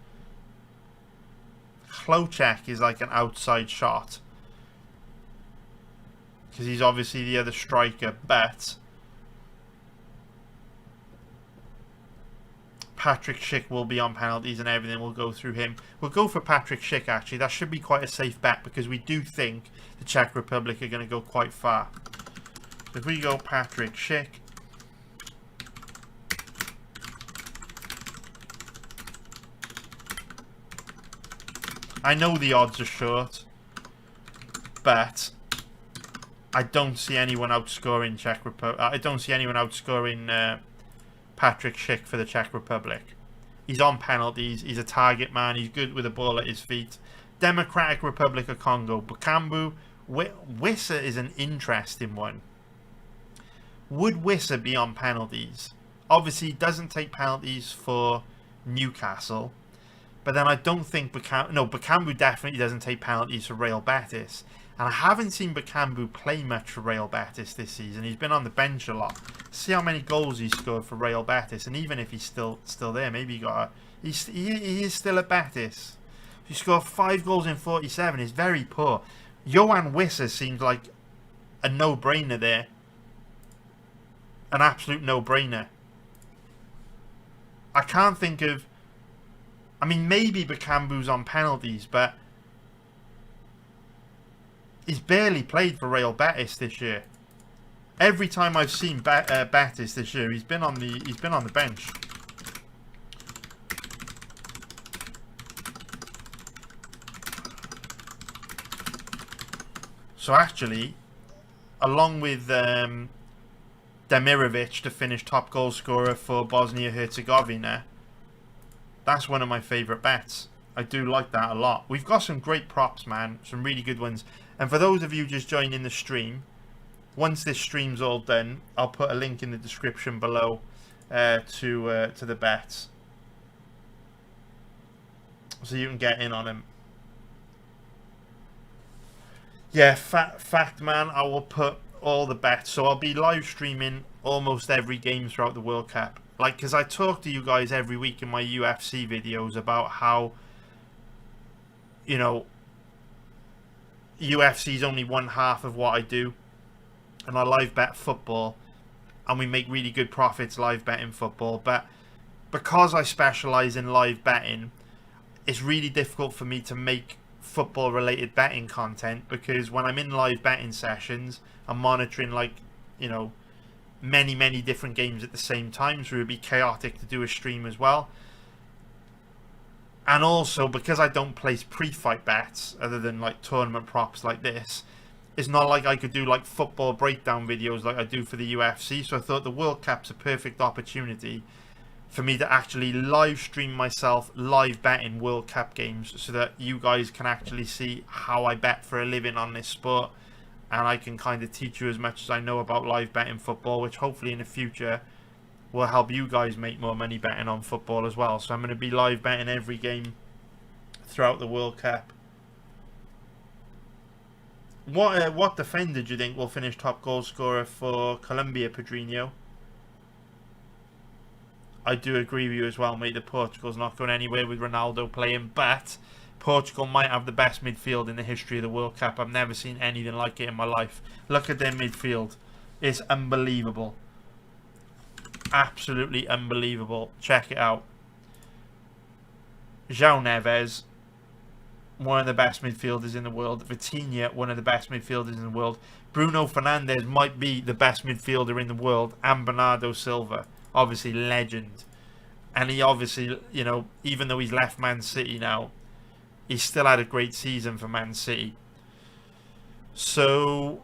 Klocek is like an outside shot because he's obviously the other striker, but Patrick Schick will be on penalties and everything will go through him. We'll go for Patrick Schick actually. That should be quite a safe bet because we do think the Czech Republic are going to go quite far. If we go Patrick Schick, I know the odds are short, but I don't see anyone outscoring Czech Republic. I don't see anyone outscoring Patrick Schick for the Czech Republic. He's on penalties. He's a target man. He's good with the ball at his feet. Democratic Republic of Congo, Bukambu. Wissa is an interesting one. Would Wissa be on penalties? Obviously, he doesn't take penalties for Newcastle. But then I don't think Bakambu definitely doesn't take penalties for Real Betis. And I haven't seen Bakambu play much for Real Betis this season. He's been on the bench a lot. See how many goals he scored for Real Betis. And even if he's still there, maybe he is still at Betis. He scored 5 goals in 47. It's very poor. Yohan Wissa seems like a no-brainer there. An absolute no-brainer. I can't think of... I mean, maybe Bakambu's on penalties, but he's barely played for Real Betis this year. Every time I've seen Betis this year, he's been on the bench. So actually, along with Demirovic to finish top goal scorer for Bosnia-Herzegovina, that's one of my favourite bets. I do like that a lot. We've got some great props, man. Some really good ones. And for those of you just joining the stream, once this stream's all done, I'll put a link in the description below to the bets, so you can get in on them. Yeah, fact, man. I will put all the bets. So I'll be live streaming almost every game throughout the World Cup. Like, because I talk to you guys every week in my UFC videos about how, you know, UFC is only one half of what I do. And I live bet football. And we make really good profits live betting football. But because I specialise in live betting, it's really difficult for me to make football related betting content. Because when I'm in live betting sessions, I'm monitoring, like, you know, many different games at the same time, so it would be chaotic to do a stream as well. And also, because I don't place pre-fight bets other than like tournament props like this, it's not like I could do like football breakdown videos like I do for the UFC. So I thought the World Cup's a perfect opportunity for me to actually live stream myself live betting World Cup games, so that you guys can actually see how I bet for a living on this sport. And I can kind of teach you as much as I know about live betting football, which hopefully in the future will help you guys make more money betting on football as well. So I'm going to be live betting every game throughout the World Cup. What defender do you think will finish top goal scorer for Colombia, Pedrinho? I do agree with you as well, mate, that Portugal's not going anywhere with Ronaldo playing, but Portugal might have the best midfield in the history of the World Cup. I've never seen anything like it in my life. Look at their midfield. It's unbelievable. Absolutely unbelievable. Check it out. João Neves, one of the best midfielders in the world. Vitinha, one of the best midfielders in the world. Bruno Fernandes might be the best midfielder in the world. And Bernardo Silva, obviously legend. And he obviously, you know, even though he's left Man City now, he still had a great season for Man City. So,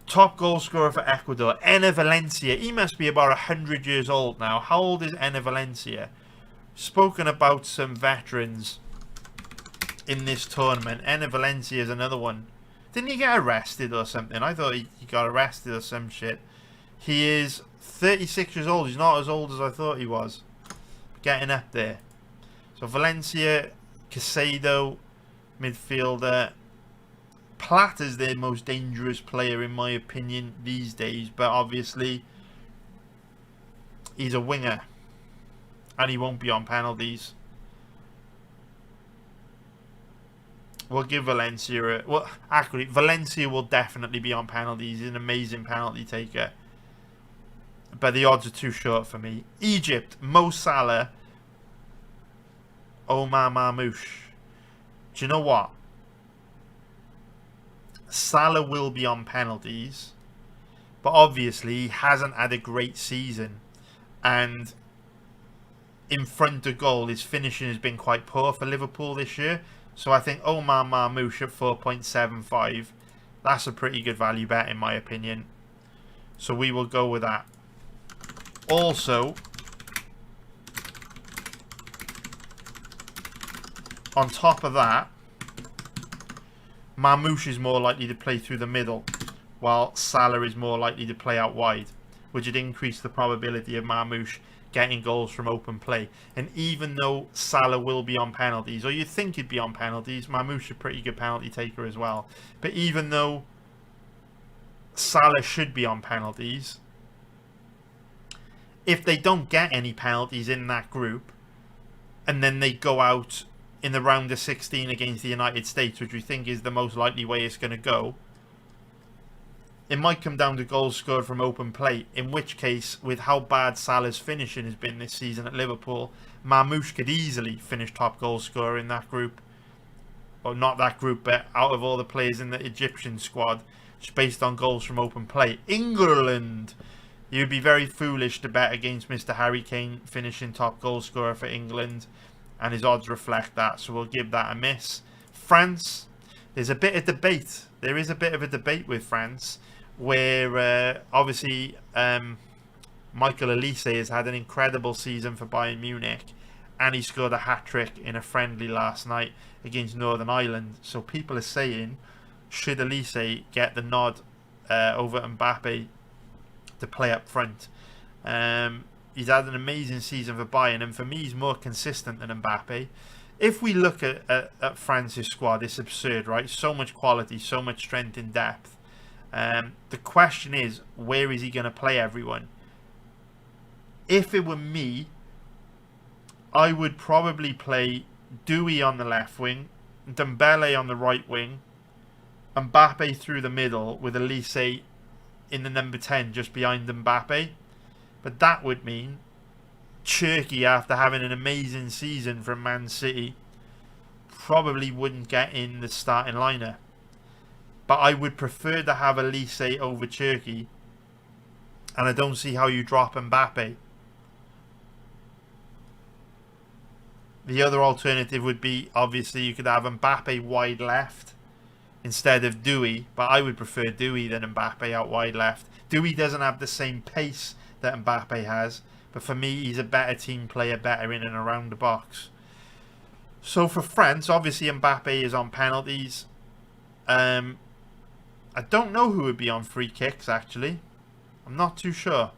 top goal scorer for Ecuador, Enner Valencia. He must be about 100 years old now. How old is Enner Valencia? Spoken about some veterans in this tournament. Enner Valencia is another one. Didn't he get arrested or something? I thought he got arrested or some shit. He is 36 years old. He's not as old as I thought he was. Getting up there. So Valencia, Casado, midfielder. Plata's their most dangerous player in my opinion these days, but obviously he's a winger and he won't be on penalties. We'll give Valencia well, actually Valencia will definitely be on penalties. He's an amazing penalty taker, but the odds are too short for me. Egypt, Mo Salah, Omar Marmoush. Do you know what? Salah will be on penalties, but obviously he hasn't had a great season, and in front of goal his finishing has been quite poor for Liverpool this year. So I think Omar Marmoush at 4.75, that's a pretty good value bet in my opinion. So we will go with that. Also, on top of that, Marmoush is more likely to play through the middle, while Salah is more likely to play out wide, which would increase the probability of Marmoush getting goals from open play. And even though Salah will be on penalties, or you'd think he'd be on penalties, Marmoush a pretty good penalty taker as well. But even though Salah should be on penalties, if they don't get any penalties in that group, and then they go out in the round of 16 against the United States, which we think is the most likely way it's going to go, it might come down to goals scored from open play, in which case, with how bad Salah's finishing has been this season at Liverpool, Marmoush could easily finish top goal scorer in that group. Well, not that group, but out of all the players in the Egyptian squad, just based on goals from open play. England! You'd be very foolish to bet against Mr. Harry Kane finishing top goal scorer for England, and his odds reflect that, so we'll give that a miss. France, there's a bit of debate. There is a bit of a debate with France, where obviously Michael Olise has had an incredible season for Bayern Munich, and he scored a hat-trick in a friendly last night against Northern Ireland. So people are saying, should Olise get the nod over Mbappe to play up front? He's had an amazing season for Bayern, and for me he's more consistent than Mbappe. If we look at France's squad, it's absurd, right? So much quality, so much strength in depth. The question is, where is he going to play everyone? If it were me, I would probably play Douy on the left wing, Dembele on the right wing, Mbappe through the middle with Olise in the number 10 just behind Mbappe. But that would mean Cherki, after having an amazing season from Man City, probably wouldn't get in the starting lineup. But I would prefer to have Olise over Cherki, and I don't see how you drop Mbappe. The other alternative would be, obviously, you could have Mbappe wide left instead of Douy, but I would prefer Douy than Mbappe out wide left. Douy doesn't have the same pace that Mbappe has, but for me, he's a better team player, better in and around the box. So for France, obviously Mbappe is on penalties. I don't know who would be on free kicks, actually. I'm not too sure.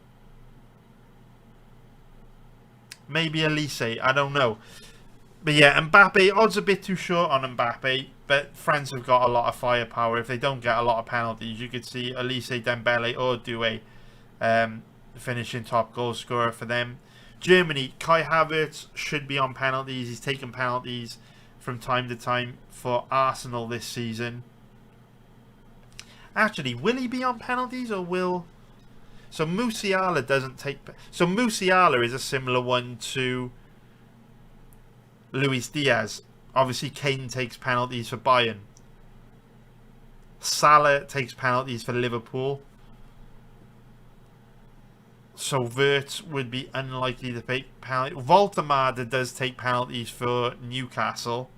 Maybe Olise, I don't know. But yeah, Mbappe, odds a bit too short on Mbappe, but France have got a lot of firepower. If they don't get a lot of penalties, you could see Olise, Dembele or Doué finishing top goal scorer for them. Germany, Kai Havertz should be on penalties. He's taken penalties from time to time for Arsenal this season. Actually, will he be on penalties or will... So Musiala doesn't take... So Musiala is a similar one to Luis Diaz. Obviously, Kane takes penalties for Bayern. Salah takes penalties for Liverpool. So Wirtz would be unlikely to take penalties. Voltemade does take penalties for Newcastle.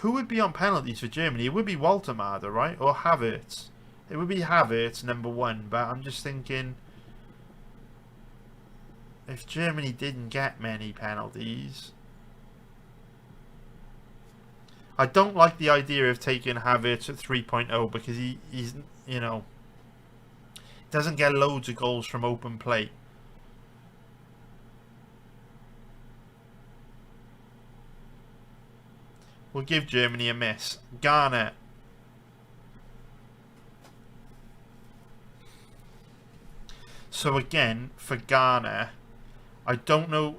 Who would be on penalties for Germany? It would be Voltemade, right? Or Havertz. It would be Havertz, number 1. But I'm just thinking, if Germany didn't get many penalties, I don't like the idea of taking Havertz at 3.0 because he's, you know, doesn't get loads of goals from open play. We'll give Germany a miss. Ghana. So again, for Ghana, I don't know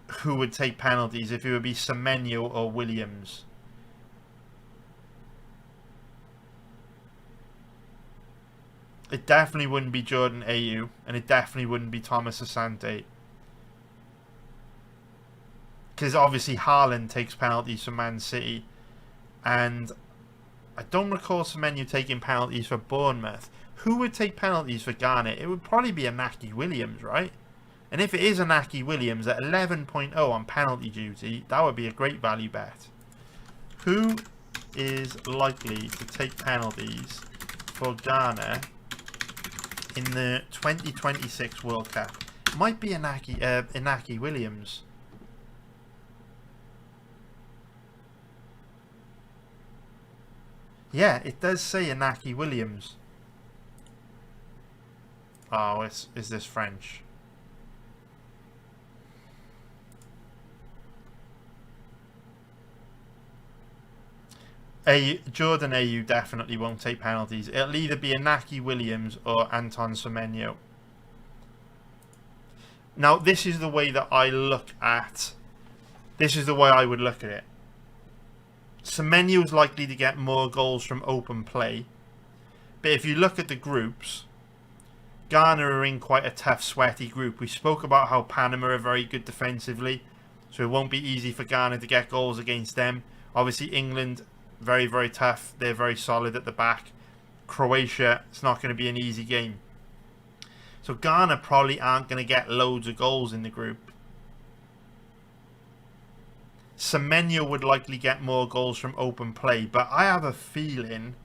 who would take penalties, if it would be Semenyo or Williams. It definitely wouldn't be Jordan Ayew, and it definitely wouldn't be Thomas Asante. Because obviously Haaland takes penalties for Man City, and I don't recall Semenyo taking penalties for Bournemouth. Who would take penalties for Ghana? It would probably be Inaki Williams, right? And if it is Inaki Williams at 11.0 on penalty duty, that would be a great value bet. Who is likely to take penalties for Ghana in the 2026 World Cup? It might be Inaki Williams. Yeah, it does say Inaki Williams. Oh, is this French? Jordan AU definitely won't take penalties. It'll either be Inaki Williams or Anton Semenyo. Now, this is the way that I look at... This is the way I would look at it. Semenyo is likely to get more goals from open play. But if you look at the groups, Ghana are in quite a tough, sweaty group. We spoke about how Panama are very good defensively, so it won't be easy for Ghana to get goals against them. Obviously, England, very, very tough. They're very solid at the back. Croatia, it's not going to be an easy game. So Ghana probably aren't going to get loads of goals in the group. Semenyo would likely get more goals from open play, but I have a feeling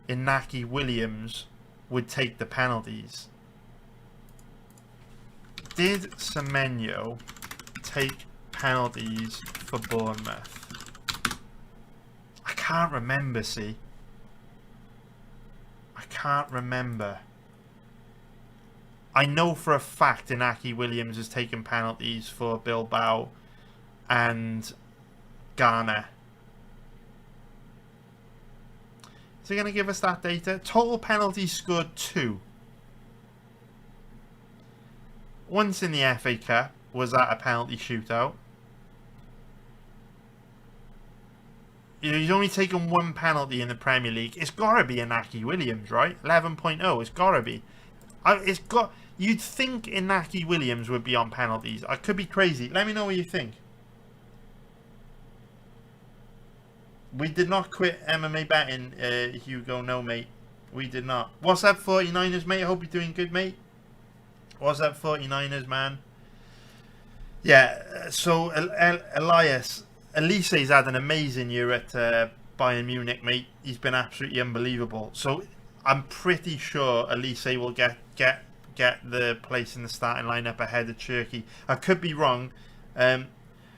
Inaki Williams would take the penalties. Did Semenyo take penalties for Bournemouth? I can't remember, see. I can't remember. I know for a fact Inaki Williams has taken penalties for Bilbao and Ghana. Is it going to give us that data? Total penalties scored 2. Once in the FA Cup was that a penalty shootout. He's only taken 1 penalty in the Premier League. It's got to be Inaki Williams, right? 11.0. It's got to be. You'd think Inaki Williams would be on penalties. I could be crazy. Let me know what you think. We did not quit MMA betting, Hugo. No, mate. We did not. What's up, 49ers, mate? I hope you're doing good, mate. What's up, 49ers, man? Yeah, so Elias, Elise's had an amazing year at Bayern Munich, mate. He's been absolutely unbelievable. So I'm pretty sure Elise will get the place in the starting lineup ahead of Turkey. I could be wrong.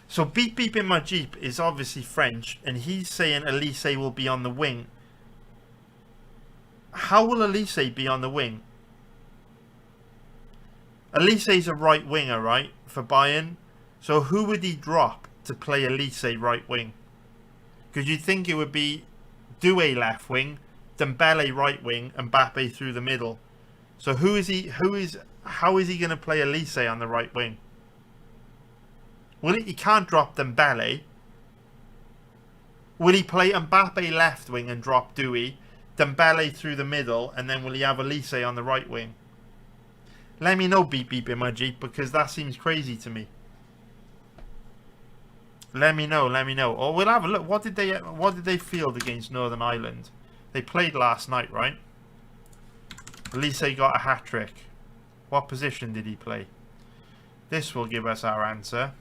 So Beep Beep in my Jeep is obviously French, and he's saying Elise will be on the wing. How will Elise be on the wing? Elise's a right winger, right, for Bayern. So who would he drop to play Elise right wing? Because you'd think it would be Doué left wing, Dembele right wing, and Mbappe through the middle. So how is he going to play Elise on the right wing? Well, he can't drop Dembele. Will he play Mbappe left wing and drop Doué, Dembele through the middle, and then will he have Elise on the right wing? Let me know, Beep Beep in my Jeep, because that seems crazy to me. Let me know. Or we'll have a look. What did they field against Northern Ireland? They played last night, right? Elise got a hat-trick. What position did he play? This will give us our answer.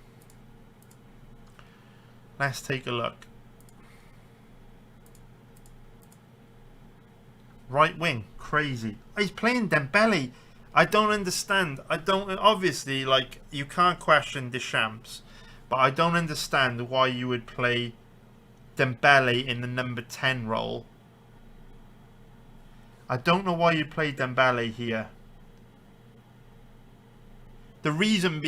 Let's take a look. Right wing. Crazy. He's playing Dembele. I don't understand. Obviously, like, you can't question Deschamps, but I don't understand why you would play Dembele in the number 10 role. I don't know why you play Dembele here. The reason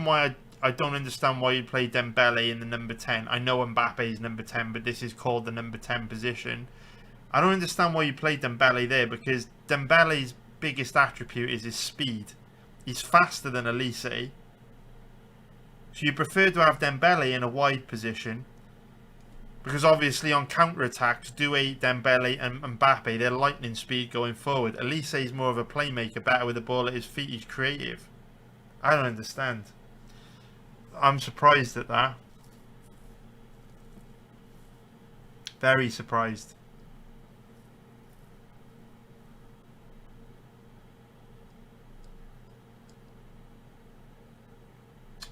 why I don't understand why you play Dembele in the number 10. I know Mbappe is number 10, but this is called the number 10 position. I don't understand why you play Dembele there, because Dembele's biggest attribute is his speed. He's faster than Elise. So you prefer to have Dembele in a wide position, because obviously on counter-attacks, Doué, Dembele and Mbappe, they're lightning speed going forward. Elise is more of a playmaker, better with the ball at his feet. He's creative. I don't understand. I'm surprised at that. Very surprised.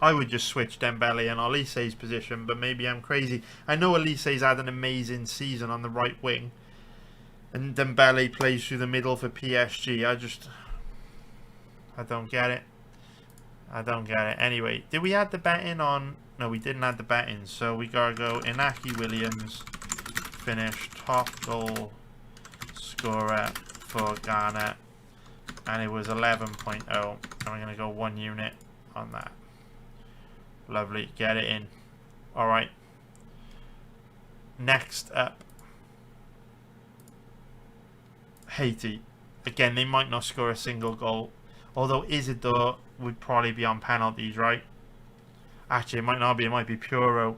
I would just switch Dembele and Elise's position, but maybe I'm crazy. I know Elise's had an amazing season on the right wing, and Dembele plays through the middle for PSG. I don't get it. I don't get it. Anyway, did we add the betting on? No, we didn't add the betting, so we gotta go Inaki Williams, finished, top goal scorer for Ghana, and it was 11.0, and we're going to go 1 unit on that. Lovely, get it in. Alright, next up, Haiti. Again, they might not score a single goal, although Isidore would probably be on penalties, right? Actually, it might not be, it might be Puro.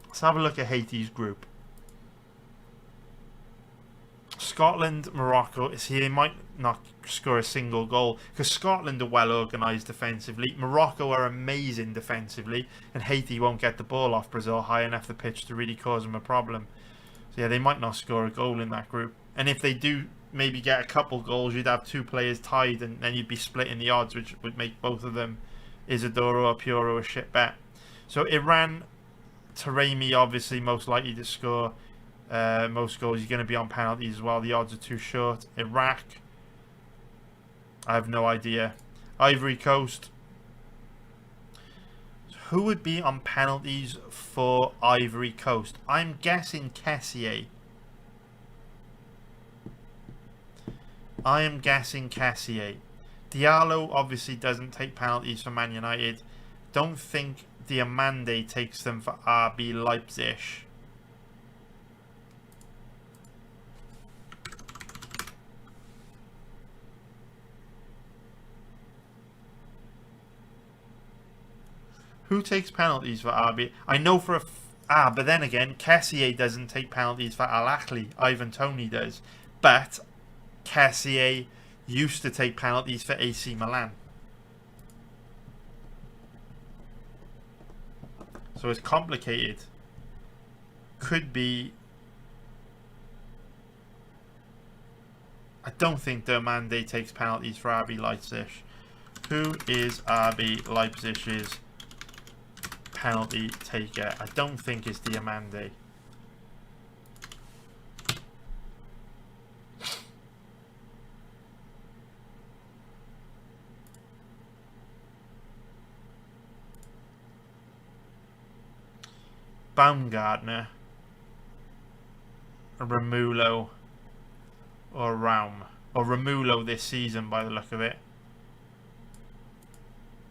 Let's have a look at Haiti's group. Scotland, Morocco is here. They might not score a single goal because Scotland are well organised defensively. Morocco are amazing defensively, and Haiti won't get the ball off Brazil high enough the pitch to really cause them a problem. So yeah, they might not score a goal in that group. And if they do maybe get a couple goals, you'd have 2 players tied, and then you'd be splitting the odds, which would make both of them, Isidoro or Puro, a shit bet. So Iran, Taremi obviously most likely to score most goals. You're going to be on penalties as well. The odds are too short. Iraq, I have no idea. Ivory Coast. Who would be on penalties for Ivory Coast? I'm guessing Kessié. I am guessing Kessié. Diallo obviously doesn't take penalties for Man United. Don't think Diamande takes them for RB Leipzig. Who takes penalties for RB? I know for a... but then again, Kessié doesn't take penalties for Al Ahly. Ivan Toney does. But Kessié used to take penalties for AC Milan. So it's complicated. Could be... I don't think Diamande takes penalties for RB Leipzig. Who is RB Leipzig's penalty taker? I don't think it's Diamande. Baumgartner, Romulo, or Raum. Or Romulo this season by the look of it.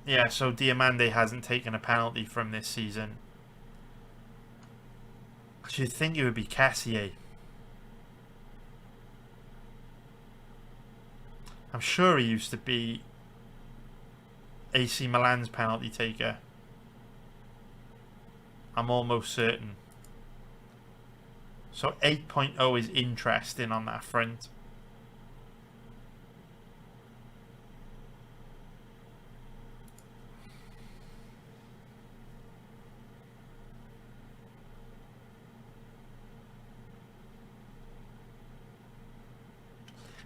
Yeah, so Diamande hasn't taken a penalty from this season. I should think it would be Kessié. I'm sure he used to be AC Milan's penalty taker. I'm almost certain. So 8.0 is interesting on that front.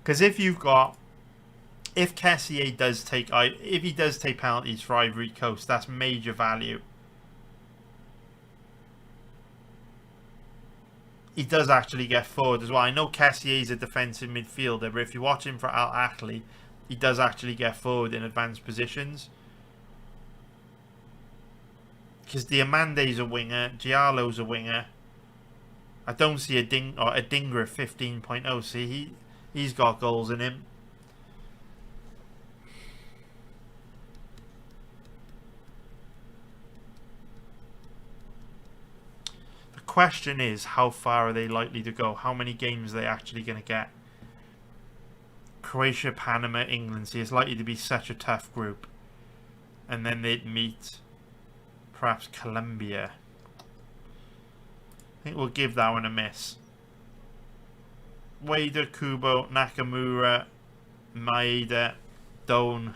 Because if Kessié does take, if he does take penalties for Ivory Coast, that's major value. He does actually get forward as well. I know Kessié is a defensive midfielder, but if you watch him for Al Ahly, he does actually get forward in advanced positions. Because Diamande's a winger, Giallo's a winger. I don't see a Dingra 15.0. See, he's got goals in him. The question is, how far are they likely to go? How many games are they actually going to get? Croatia, Panama, England. See, it's likely to be such a tough group. And then they'd meet perhaps Colombia. I think we'll give that one a miss. Wader, Kubo, Nakamura, Maeda, Doan.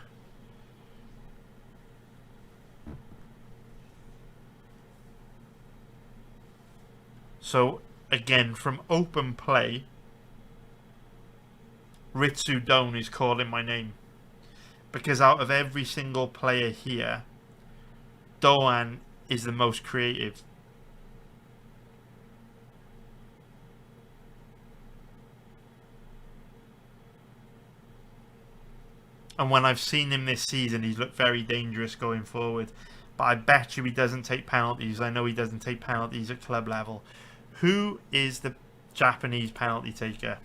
So, again, from open play, Ritsu Doan is calling my name. Because out of every single player here, Doan is the most creative. And when I've seen him this season, he's looked very dangerous going forward. but I bet you he doesn't take penalties. I know he doesn't take penalties at club level. Who is the Japanese penalty taker?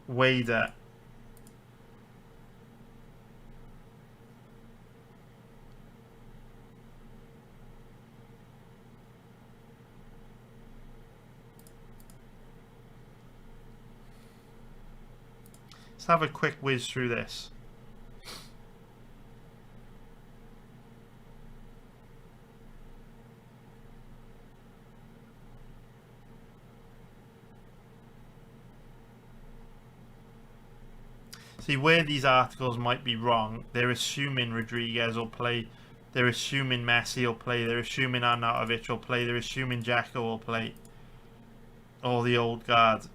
Wader. Let's have a quick whiz through this. See, where these articles might be wrong, they're assuming Rodriguez will play, they're assuming Messi will play, they're assuming Arnautovic will play, they're assuming Dzeko will play. All the old guard.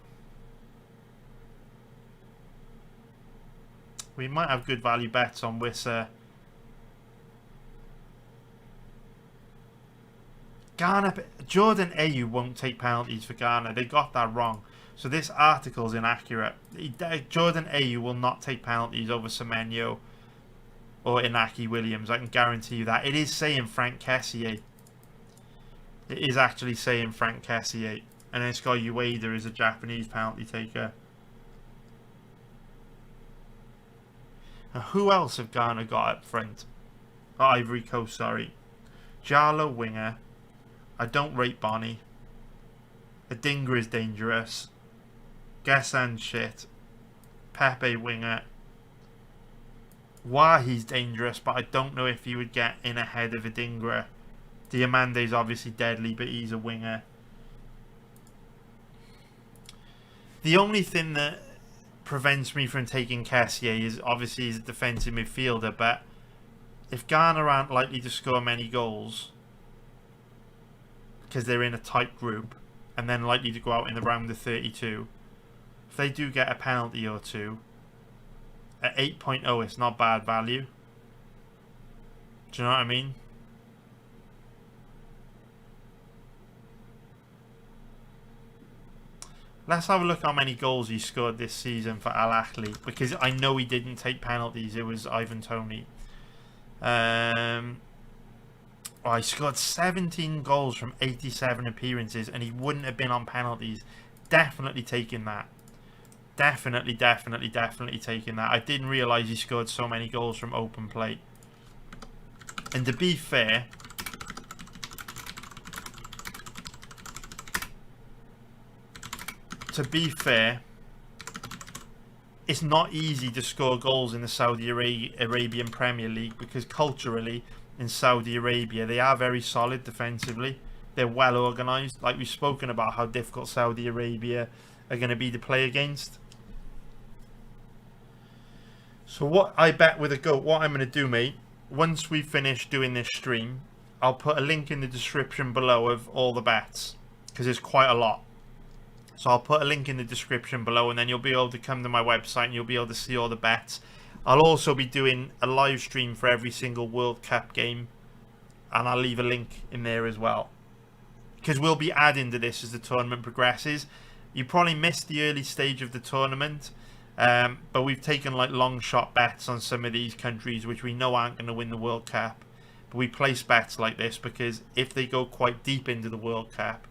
We might have good value bets on Wissa. Ghana, Jordan Ayew won't take penalties for Ghana. They got that wrong. So this article's inaccurate. Jordan Ayew will not take penalties over Semenyo or Inaki Williams. I can guarantee you that. It is saying Frank Kessié. It is actually saying Frank Kessié. And then it's got Ueda as a Japanese penalty taker. Now, who else have Ghana got up front? Oh, Ivory Coast, sorry. Jallo winger. I don't rate Bonnie. Adingra is dangerous. Gessan shit. Pepe winger. Wahi's dangerous, but I don't know if he would get in ahead of Adingra. Diamande's obviously deadly, but he's a winger. The only thing that prevents me from taking Kessié is obviously he's a defensive midfielder, but if Ghana aren't likely to score many goals because they're in a tight group and then likely to go out in the round of 32, if they do get a penalty or two, at 8.0 it's not bad value. Do you know what I mean? Let's have a look how many goals he scored this season for Al Ahly, because I know he didn't take penalties. It was Ivan Toney. He scored 17 goals from 87 appearances, and he wouldn't have been on penalties. Definitely taking that. Definitely taking that. I didn't realise he scored so many goals from open play. And to be fair, it's not easy to score goals in the Saudi Arabian Premier League, because culturally in Saudi Arabia they are very solid defensively. They're well organised. Like we've spoken about how difficult Saudi Arabia are going to be to play against. So what I bet with a goat, what I'm going to do, mate, once we finish doing this stream, I'll put a link in the description below of all the bets, because there's quite a lot. So I'll put a link in the description below, and then you'll be able to come to my website and you'll be able to see all the bets. I'll also be doing a live stream for every single World Cup game, and I'll leave a link in there as well, because we'll be adding to this as the tournament progresses. You probably missed the early stage of the tournament, but we've taken like long shot bets on some of these countries which we know aren't going to win the World Cup. But we place bets like this because if they go quite deep into the World Cup,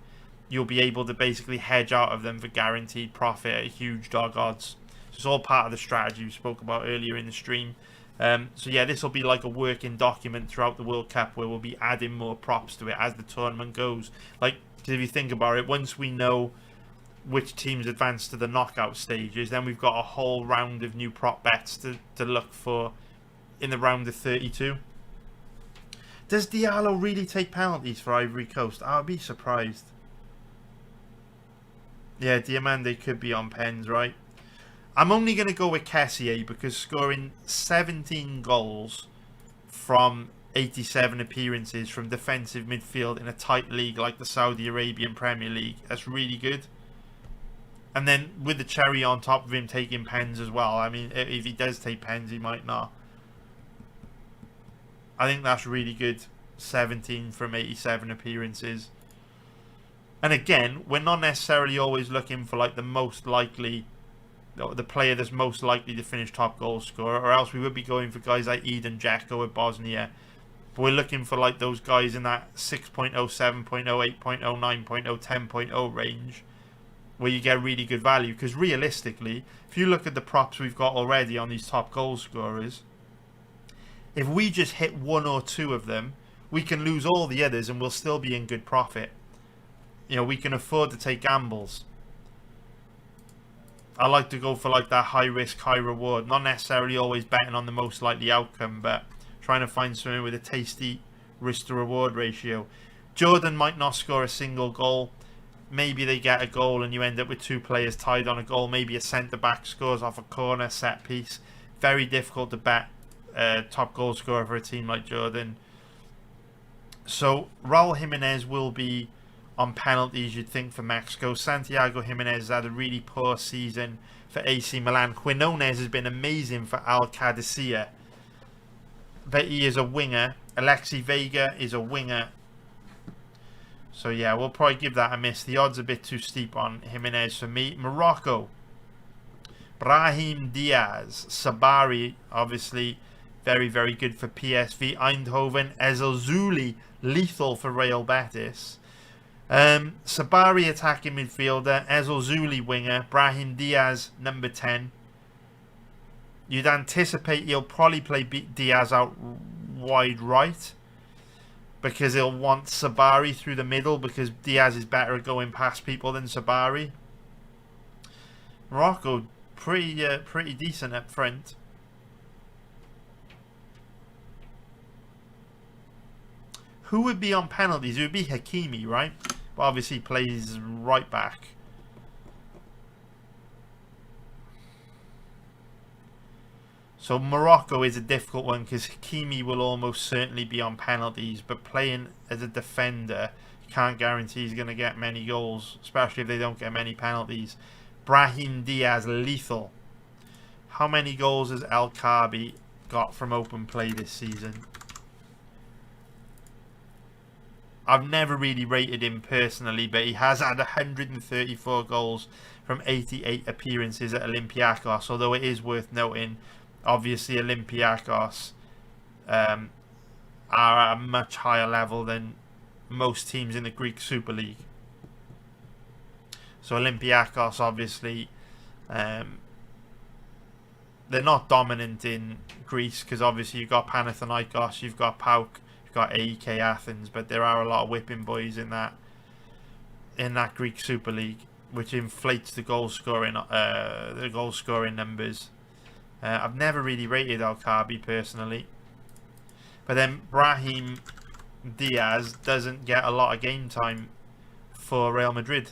you'll be able to basically hedge out of them for guaranteed profit at huge dog odds. So it's all part of the strategy we spoke about earlier in the stream. So yeah, this will be like a working document throughout the World Cup where we'll be adding more props to it as the tournament goes. Like, if you think about it, once we know which teams advance to the knockout stages, then we've got a whole round of new prop bets to look for in the round of 32. Does Diallo really take penalties for Ivory Coast? I'd be surprised. Yeah, Diamande could be on pens, right? I'm only going to go with Kessié because scoring 17 goals from 87 appearances from defensive midfield in a tight league like the Saudi Arabian Premier League, that's really good. And then with the cherry on top of him taking pens as well. I mean, if he does take pens, he might not. I think that's really good. 17 from 87 appearances. And again, we're not necessarily always looking for like the most likely, the player that's most likely to finish top goal scorer, or else we would be going for guys like Eden Dzeko at Bosnia. But we're looking for like those guys in that 6.0, 7.0, 8.0, 9.0, 10.0 range, where you get really good value. Because realistically, if you look at the props we've got already on these top goal scorers, if we just hit one or two of them, we can lose all the others and we'll still be in good profit. You know, we can afford to take gambles. I like to go for like that high risk, high reward. Not necessarily always betting on the most likely outcome, but trying to find something with a tasty risk to reward ratio. Jordan might not score a single goal. Maybe they get a goal and you end up with two players tied on a goal. Maybe a centre back scores off a corner, set piece. Very difficult to bet top goal scorer for a team like Jordan. So Raul Jimenez will be on penalties, you'd think, for Mexico. Santiago Jimenez has had a really poor season for AC Milan. Quinones has been amazing for Al Qadisiyah, but he is a winger. Alexi Vega is a winger. So yeah, we'll probably give that a miss. The odds are a bit too steep on Jimenez for me. Morocco, Brahim Diaz. Sabari, obviously very, very good for PSV Eindhoven. Ezelzouli, lethal for Real Betis. Sabari, attacking midfielder. Ezelzouli, winger. Brahim Diaz, number 10. You'd anticipate he'll probably play Diaz out wide right, because he'll want Sabari through the middle, because Diaz is better at going past people than Sabari. Morocco, pretty decent up front. Who would be on penalties? It would be Hakimi, right? But obviously he plays right back. So Morocco is a difficult one, because Hakimi will almost certainly be on penalties, but playing as a defender, you can't guarantee he's going to get many goals, especially if they don't get many penalties. Brahim Diaz, lethal. How many goals has El Kaabi got from open play this season? I've never really rated him personally, but he has had 134 goals from 88 appearances at Olympiacos, although it is worth noting, obviously Olympiacos are at a much higher level than most teams in the Greek Super League. So Olympiacos, obviously, they're not dominant in Greece, because obviously you've got Panathinaikos, you've got PAOK, you've got AEK Athens, but there are a lot of whipping boys in that Greek Super League, which inflates the goal scoring numbers. I've never really rated El Kaabi personally, but then Brahim Diaz doesn't get a lot of game time for Real Madrid.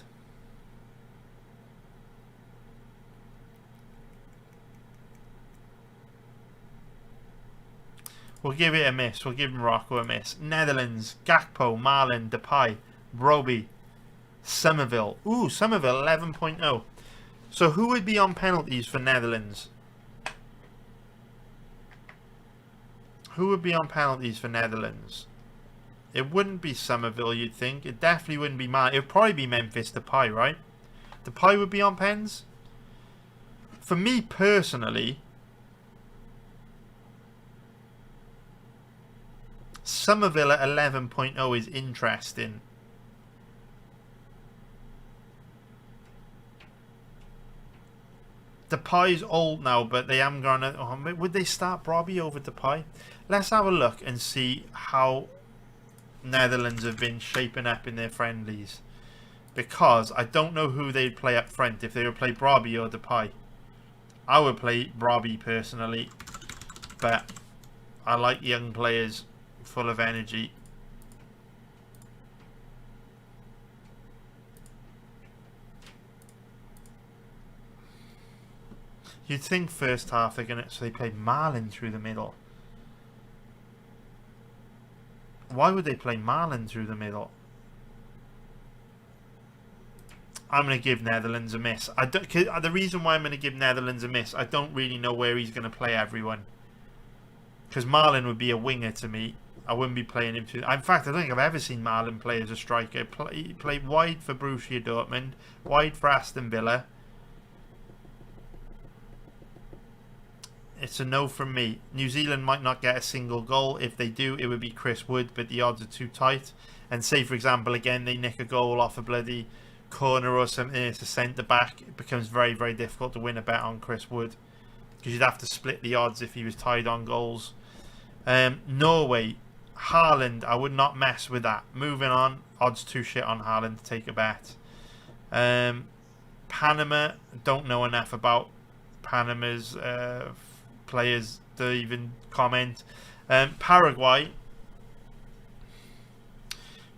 We'll give it a miss. We'll give Morocco a miss. Netherlands, Gakpo, Marlon, Depay, Broby, Somerville. Ooh, Somerville, 11.0. So who would be on penalties for Netherlands? Who would be on penalties for Netherlands? It wouldn't be Somerville, you'd think. It definitely wouldn't be Marlon. It would probably be Memphis Depay, right? Depay would be on pens? For me personally, Somerville at 11.0 is interesting. Depay's old now, but they haven't gone. Oh, would they start Broby over Depay? Let's have a look and see how Netherlands have been shaping up in their friendlies, because I don't know who they'd play up front, if they would play Broby or Depay. I would play Broby personally, but I like young players full of energy. You'd think first half they're gonna, so they played Marlon through the middle. Why would they play Marlon through the middle? I'm going to give Netherlands a miss. The reason why I'm going to give Netherlands a miss, I don't really know where he's going to play everyone. Because Marlon would be a winger to me. I wouldn't be playing him too. In fact, I don't think I've ever seen Marlon play as a striker. He played wide for Borussia Dortmund, wide for Aston Villa. It's a no from me. New Zealand might not get a single goal. If they do, it would be Chris Wood, but the odds are too tight. And say, for example, again, they nick a goal off a bloody corner or something, it's a centre-back, it becomes very, very difficult to win a bet on Chris Wood. Because you'd have to split the odds if he was tied on goals. Norway, Haaland, I would not mess with that. Moving on, odds too shit on Haaland to take a bet. Panama, don't know enough about Panama's players to even comment. Paraguay,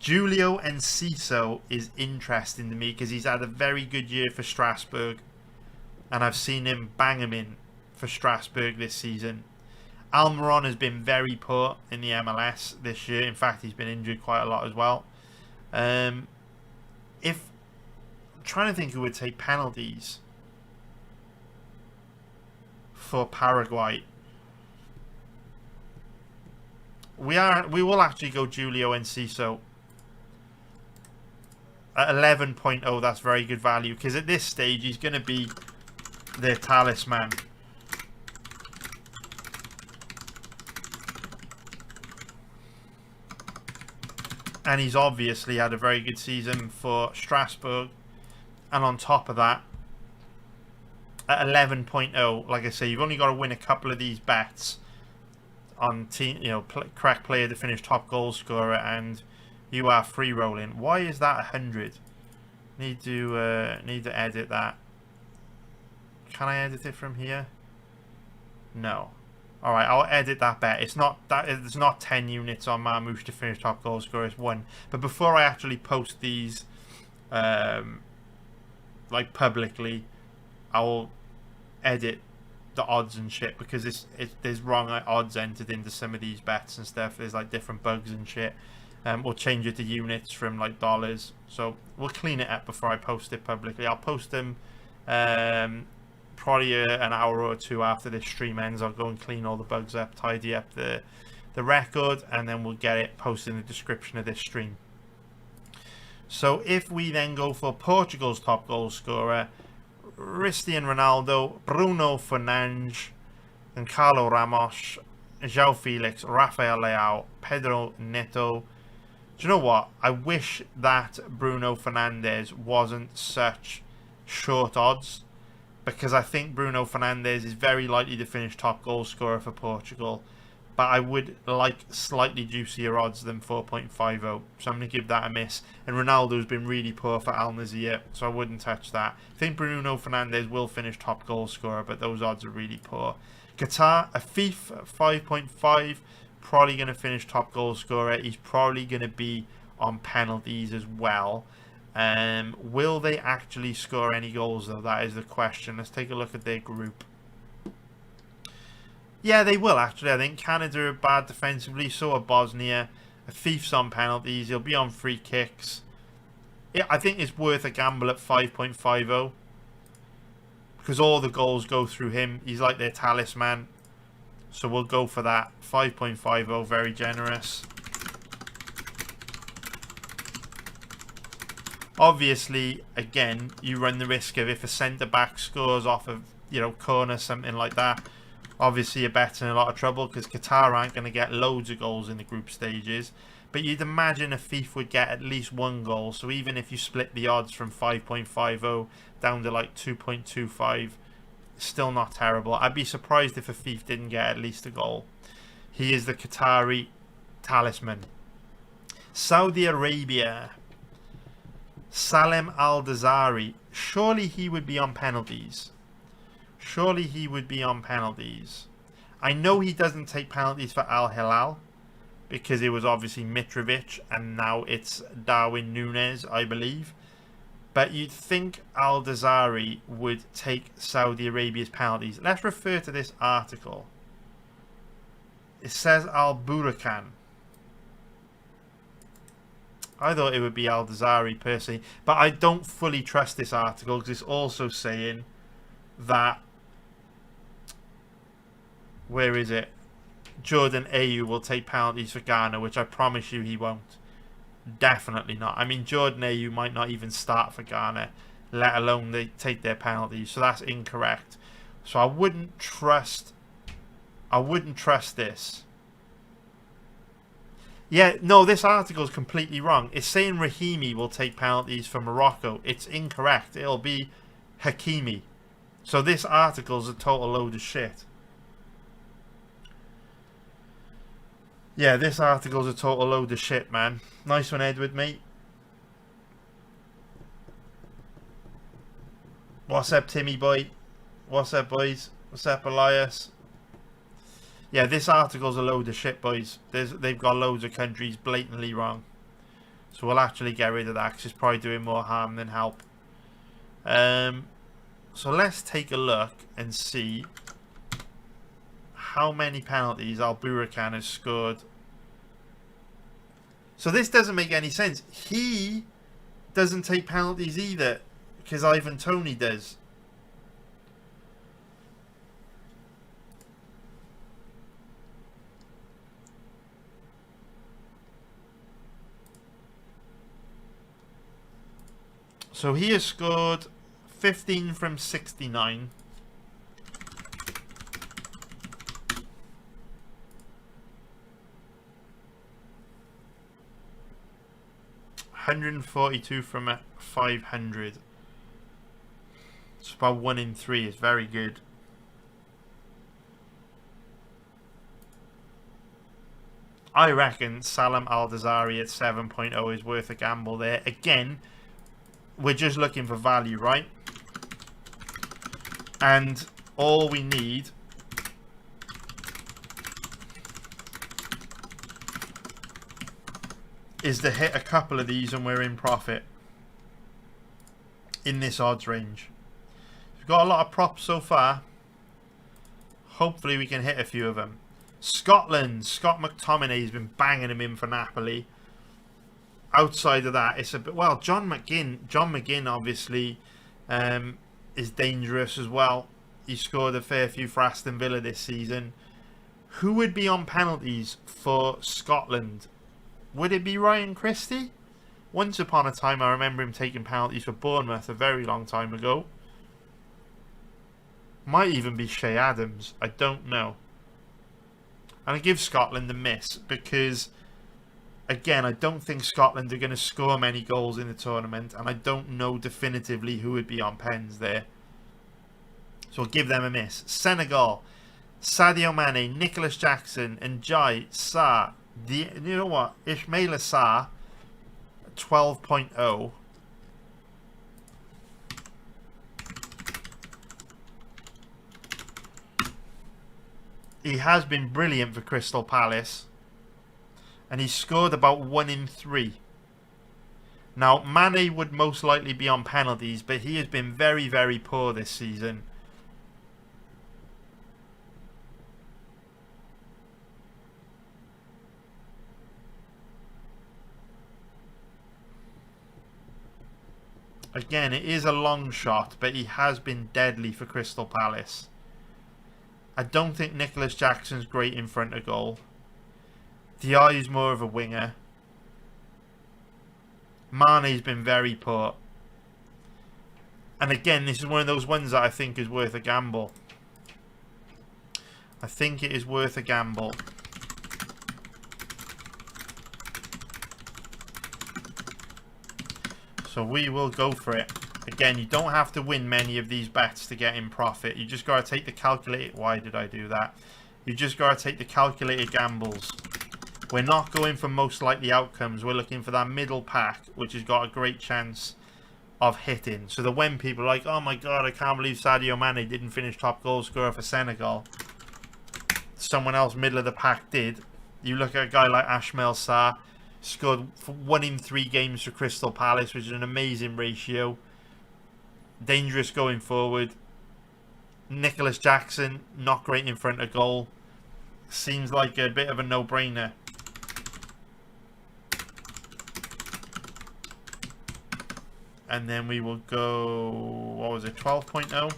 Julio Enciso is interesting to me because he's had a very good year for Strasbourg, and I've seen him bang him in for Strasbourg this season. Almiron has been very poor in the MLS this year. In fact, he's been injured quite a lot as well. If I'm trying to think who would take penalties for Paraguay. We will actually go Julio Enciso at 11.0. That's very good value because at this stage he's going to be their talisman. And he's obviously had a very good season for Strasbourg. And on top of that, at 11.0, like I say, you've only got to win a couple of these bets on team, correct player to finish top goal scorer, and you are free rolling. Why is that 100? Need to edit that. Can I edit it from here? No. All right, I'll edit that bet. It's not 10 units on Marmouche to finish top goal scorer. It's 1. But before I actually post these, like publicly, I will edit the odds and shit because there's wrong odds entered into some of these bets and stuff. There's like different bugs and shit. We'll change it to units from like dollars. So we'll clean it up before I post it publicly. I'll post them probably an hour or two after this stream ends. I'll go and clean all the bugs up, tidy up the record, and then we'll get it posted in the description of this stream. So if we then go for Portugal's top goal scorer, Cristiano Ronaldo, Bruno Fernandes, and Carlo Ramos, João Felix, Rafael Leao, Pedro Neto. Do you know what? I wish that Bruno Fernandes wasn't such short odds, because I think Bruno Fernandes is very likely to finish top goal scorer for Portugal, but I would like slightly juicier odds than 4.50, so I'm going to give that a miss. And Ronaldo's been really poor for Al Nassr, so I wouldn't touch that. I think Bruno Fernandes will finish top goal scorer, but those odds are really poor. Qatar, Afif at 5.5, probably going to finish top goal scorer. He's probably going to be on penalties as well. Will they actually score any goals though? That is the question. Let's take a look at their group. Yeah, they will actually. I think Canada are bad defensively, so are Bosnia. Afif's on penalties. He'll be on free kicks. Yeah, I think it's worth a gamble at 5.50 because all the goals go through him. He's like their talisman. So we'll go for that. 5.50, very generous. Obviously, again, you run the risk of if a centre-back scores off of, corner, something like that, obviously you're betting a lot of trouble because Qatar aren't going to get loads of goals in the group stages. But you'd imagine a Afif would get at least 1 goal. So even if you split the odds from 5.50 down to like 2.25, still not terrible. I'd be surprised if Afif didn't get at least a goal. He is the Qatari talisman. Saudi Arabia. Salem Al-Dazari. Surely he would be on penalties. Surely he would be on penalties. I know he doesn't take penalties for Al Hilal because it was obviously Mitrovic and now it's Darwin Núñez, I believe. But you'd think Al-Dazari would take Saudi Arabia's penalties. Let's refer to this article. It says Al-Burakan. I thought it would be Al-Dazari personally, but I don't fully trust this article because it's also saying that, where is it? Jordan Ayew will take penalties for Ghana, which I promise you he won't. Definitely not. I mean, Jordan Ayew might not even start for Ghana, let alone they take their penalties. So that's incorrect. So I wouldn't trust this. Yeah, no, this article is completely wrong. It's saying Rahimi will take penalties for Morocco. It's incorrect. It'll be Hakimi. So this article's a total load of shit. Yeah, this article's a total load of shit, man. Nice one, Edward, mate. What's up, Timmy boy? What's up, boys? What's up, Elias? Yeah, this article's a load of shit, boys. They've got loads of countries blatantly wrong. So we'll actually get rid of that because it's probably doing more harm than help. So let's take a look and see how many penalties Al Burakan has scored. So this doesn't make any sense. He doesn't take penalties either because Ivan Toney does. So he has scored 15 from 69. $142 from 500. It's about 1 in 3. It's very good. I reckon Salam Al-Dazari at 7.0 is worth a gamble there. Again, we're just looking for value, right? And all we need is to hit a couple of these and we're in profit in this odds range. We've got a lot of props so far. Hopefully we can hit a few of them. Scotland, Scott McTominay has been banging him in for Napoli. Outside of that, it's a bit, well, John McGinn obviously is dangerous as well. He scored a fair few for Aston Villa this season. Who would be on penalties for Scotland? Would it be Ryan Christie? Once upon a time, I remember him taking penalties for Bournemouth a very long time ago. Might even be Shea Adams. I don't know. And I give Scotland a miss because, again, I don't think Scotland are going to score many goals in the tournament, and I don't know definitively who would be on pens there. So I'll give them a miss. Senegal, Sadio Mane, Nicholas Jackson, and Jai Sarr. You know what? Ismaila Sarr, 12.0. He has been brilliant for Crystal Palace. And he's scored about 1 in 3. Now, Mane would most likely be on penalties, but he has been very, very poor this season. Again, it is a long shot, but he has been deadly for Crystal Palace. I don't think Nicholas Jackson's great in front of goal. Diaye's more of a winger. Mane's been very poor. And again, this is one of those ones that I think is worth a gamble. I think it is worth a gamble. So we will go for it. Again, you don't have to win many of these bets to get in profit. You just got to take the calculated... Why did I do that? You just got to take the calculated gambles. We're not going for most likely outcomes. We're looking for that middle pack, which has got a great chance of hitting. So that when people are like, oh my god, I can't believe Sadio Mane didn't finish top goal scorer for Senegal, someone else middle of the pack did. You look at a guy like Ismaila Sarr, scored 1 in 3 games for Crystal Palace, which is an amazing ratio. Dangerous going forward. Nicholas Jackson, not great in front of goal. Seems like a bit of a no-brainer. And then we will go, what was it, 12.0?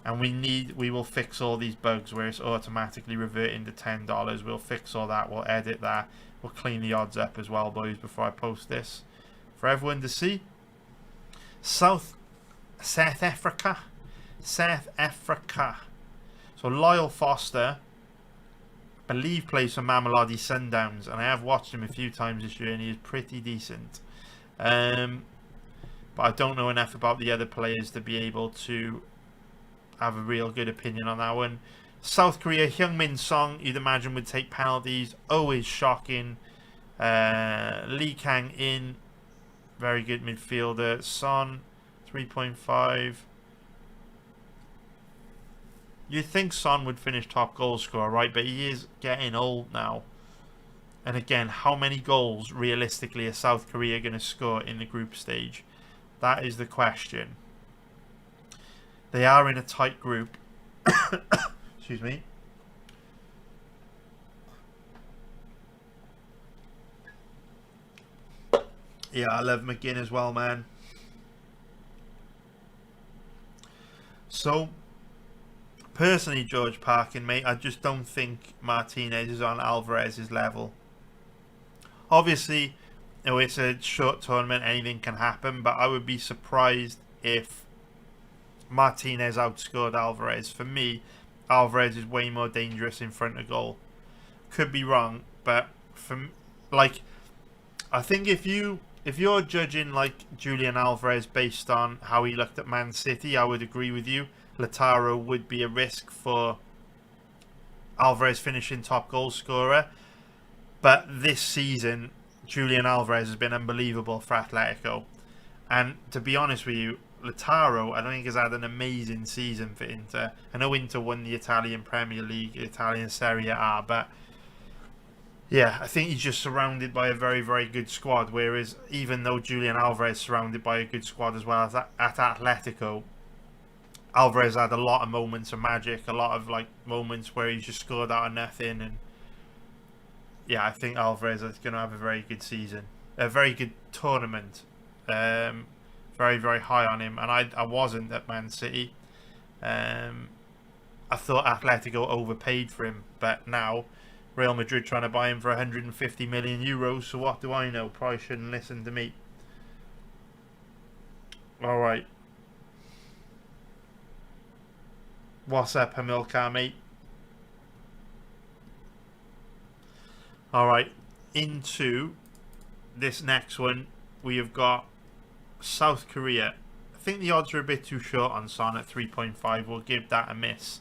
And we will fix all these bugs where it's automatically reverting to $10. We'll fix all that. We'll edit that. We'll clean the odds up as well, boys, before I post this for everyone to see. South Africa. So Lyle Foster, I believe, plays for Mamelodi Sundowns, and I have watched him a few times this year, and he is pretty decent. But I don't know enough about the other players to be able to have a real good opinion on that one. South Korea, Heung-min Song, you'd imagine would take penalties. Always shocking. Lee Kang-in, very good midfielder. Son, 3.5. You'd think Son would finish top goal scorer, right? But he is getting old now. And again, how many goals realistically is South Korea going to score in the group stage? That is the question. They are in a tight group. Excuse me. Yeah, I love McGinn as well, man. So, personally, George Parkin, mate, I just don't think Martinez is on Alvarez's level. Obviously, you know, it's a short tournament, anything can happen, but I would be surprised if Martinez outscored Alvarez. For me, Alvarez is way more dangerous in front of goal. Could be wrong, but I think if you're judging like Julian Alvarez based on how he looked at Man City, I would agree with you. Lautaro would be a risk for Alvarez finishing top goal scorer. But this season, Julian Alvarez has been unbelievable for Atletico. And to be honest with you, Lautaro, I don't think has had an amazing season for Inter. I know Inter won the Italian Premier League, Italian Serie A, but yeah, I think he's just surrounded by a very, very good squad. Whereas even though Julian Alvarez is surrounded by a good squad as well as at Atletico, Alvarez had a lot of moments of magic, a lot of like moments where he just scored out of nothing. And yeah, I think Alvarez is going to have a very good season, a very good tournament. Very, very high on him, and I wasn't at Man City. I thought Atletico overpaid for him, but now Real Madrid trying to buy him for 150 million euros. So what do I know? Probably shouldn't listen to me. All right. What's up, Hamilcar, mate? All right, into this next one, we have got South Korea. I think the odds are a bit too short on Son at 3.5. We'll give that a miss.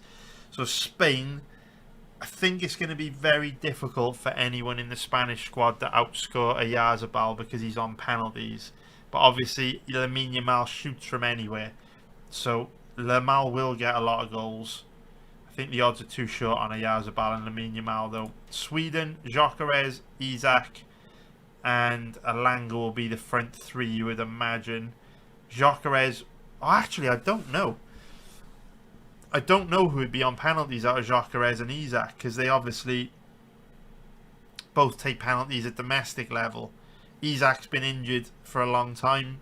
So Spain, I think it's going to be very difficult for anyone in the Spanish squad to outscore Oyarzabal because he's on penalties. But obviously, Lamine Yamal shoots from anywhere. So Yamal will get a lot of goals. I think the odds are too short on Oyarzabal and Lamine Yamal though. Sweden, Gyökeres, Isak, and Alanga will be the front three, you would imagine. Gyökeres, actually, I don't know. I don't know who would be on penalties out of Gyökeres and Isak, because they obviously both take penalties at domestic level. Isak's been injured for a long time.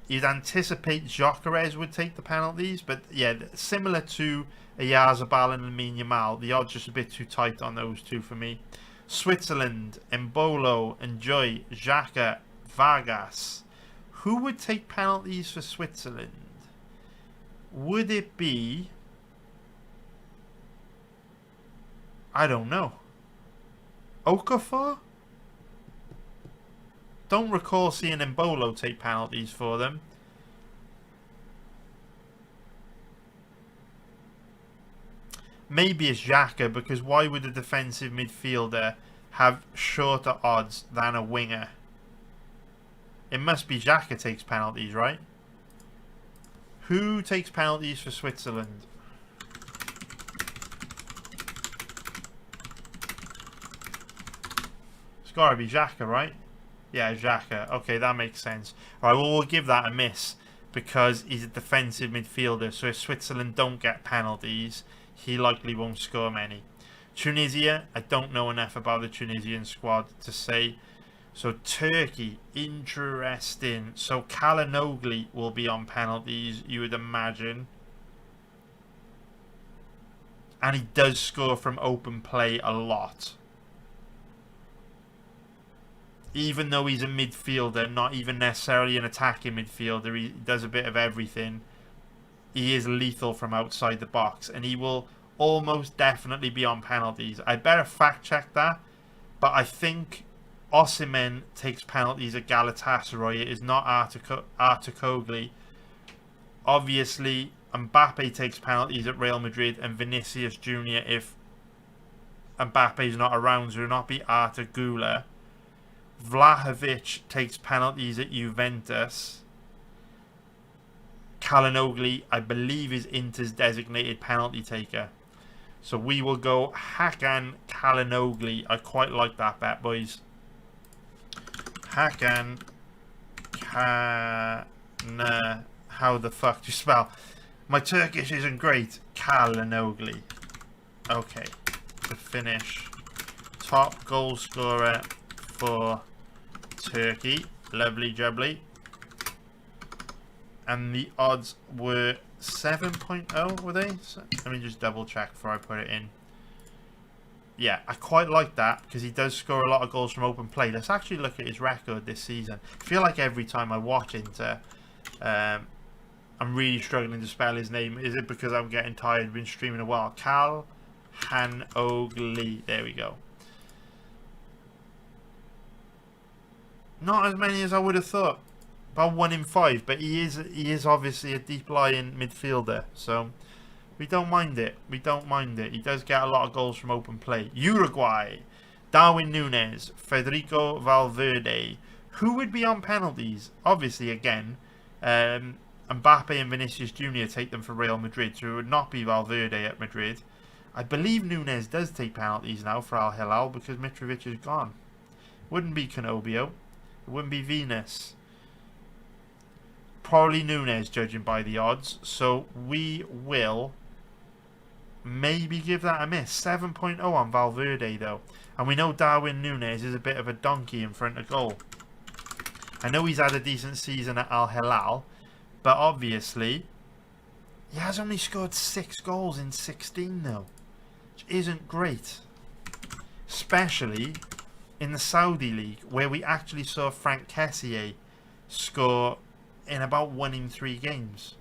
You'd anticipate Gyökeres would take the penalties, but yeah, similar to Oyarzabal and Lamine Yamal, the odds just a bit too tight on those two for me. Switzerland, Embolo, Enjoy, Xhaka, Vargas. Who would take penalties for Switzerland? Would it be... I don't know. Okafor? Don't recall seeing Embolo take penalties for them. Maybe it's Xhaka, because why would a defensive midfielder have shorter odds than a winger? It must be Xhaka takes penalties, right? Who takes penalties for Switzerland? It's got to be Xhaka, right? Yeah, Xhaka. Okay, that makes sense. Alright, well, we'll give that a miss because he's a defensive midfielder. So if Switzerland don't get penalties, he likely won't score many. Tunisia, I don't know enough about the Tunisian squad to say. So Turkey, interesting. So Kalinoglu will be on penalties, you would imagine. And he does score from open play a lot. Even though he's a midfielder, not even necessarily an attacking midfielder, he does a bit of everything. He is lethal from outside the box, and he will almost definitely be on penalties. I better fact check that, but I think Osimhen takes penalties at Galatasaray. It is not Artukoglu. Obviously, Mbappe takes penalties at Real Madrid, and Vinicius Jr. if Mbappe's not around, so it will not be Artukoglu. Vlahovic takes penalties at Juventus. Calhanoglu, I believe, is Inter's designated penalty taker. So we will go Hakan Calhanoglu. I quite like that bet, boys. Hakan how the fuck do you spell? My Turkish isn't great. Calhanoglu. Okay. To finish. Top goal scorer for Turkey. Lovely jubbly. And the odds were 7.0, were they? So, let me just double check before I put it in. Yeah, I quite like that because he does score a lot of goals from open play. Let's actually look at his record this season. I feel like every time I watch Inter, I'm really struggling to spell his name. Is it because I'm getting tired? I've been streaming a while. Calhanoglu. There we go. Not as many as I would have thought. About 1 in 5, but he is obviously a deep lying midfielder, so we don't mind it. We don't mind it. He does get a lot of goals from open play. Uruguay, Darwin Núñez, Federico Valverde. Who would be on penalties? Obviously, again, Mbappe and Vinicius Jr. take them for Real Madrid, so it would not be Valverde at Madrid. I believe Núñez does take penalties now for Al Hilal because Mitrovic is gone. Wouldn't be Canobio. It wouldn't be Venus. Probably Núñez, judging by the odds. So we will maybe give that a miss. 7.0 on Valverde, though. And we know Darwin Núñez is a bit of a donkey in front of goal. I know he's had a decent season at Al Hilal, but obviously he has only scored 6 goals in 16, though. Which isn't great. Especially in the Saudi League, where we actually saw Franck Kessié score in about 1 in 3 games,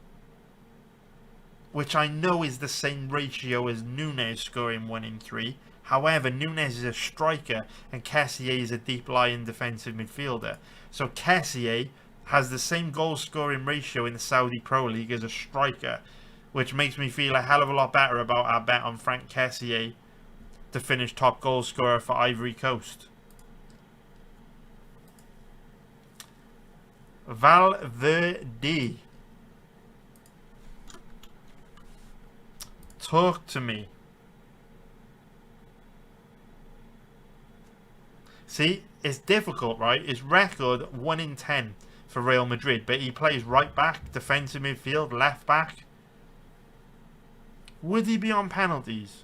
which I know is the same ratio as Núñez scoring 1 in 3. However, Núñez is a striker and Kessié is a deep lying defensive midfielder. So Kessié has the same goal scoring ratio in the Saudi Pro League as a striker, which makes me feel a hell of a lot better about our bet on Franck Kessié to finish top goal scorer for Ivory Coast. Valverde. Talk to me. See, it's difficult, right? His record 1 in 10 for Real Madrid, but he plays right back, defensive midfield, left back. Would he be on penalties?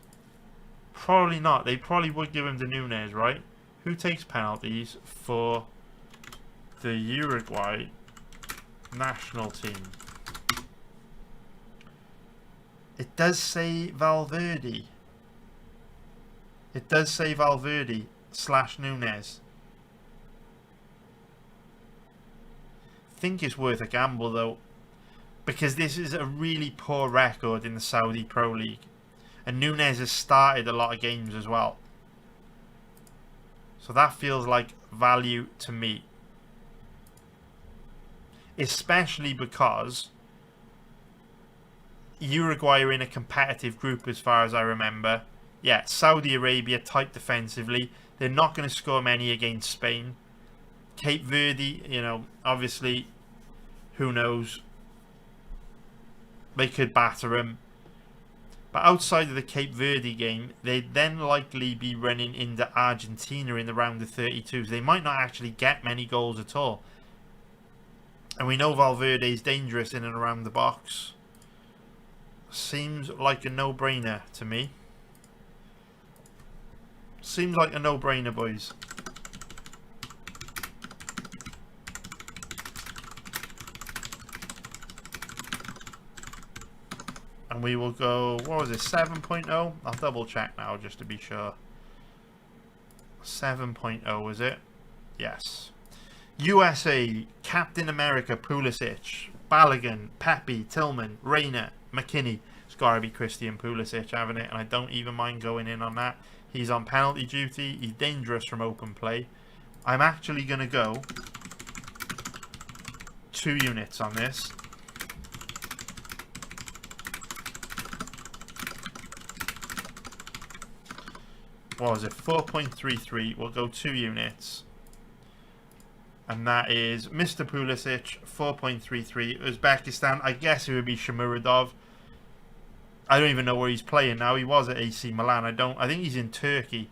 Probably not. They probably would give him to Núñez, right? Who takes penalties for the Uruguay national team? It does say Valverde. It does say Valverde / Núñez. I think it's worth a gamble though, because this is a really poor record in the Saudi Pro League, and Núñez has started a lot of games as well. So that feels like value to me. Especially because Uruguay are in a competitive group as far as I remember. Yeah, Saudi Arabia tight defensively. They're not going to score many against Spain. Cape Verde, you know, obviously, who knows? They could batter them. But outside of the Cape Verde game, they'd then likely be running into Argentina in the round of 32. So they might not actually get many goals at all. And we know Valverde is dangerous in and around the box. Seems like a no-brainer to me. Seems like a no-brainer, boys. And we will go, what was it, 7.0? I'll double check now just to be sure. 7.0 was it? Yes. USA, Captain America, Pulisic, Balogun, Pepe, Tillman, Reina, McKinney. It's got to be Christian Pulisic, haven't it? And I don't even mind going in on that. He's on penalty duty. He's dangerous from open play. I'm actually going to go 2 units on this. What was it? 4.33. We'll go 2 units. And that is Mr. Pulisic, 4.33. Uzbekistan, I guess it would be Shomurodov. I don't even know where he's playing now. He was at AC Milan. I think he's in Turkey.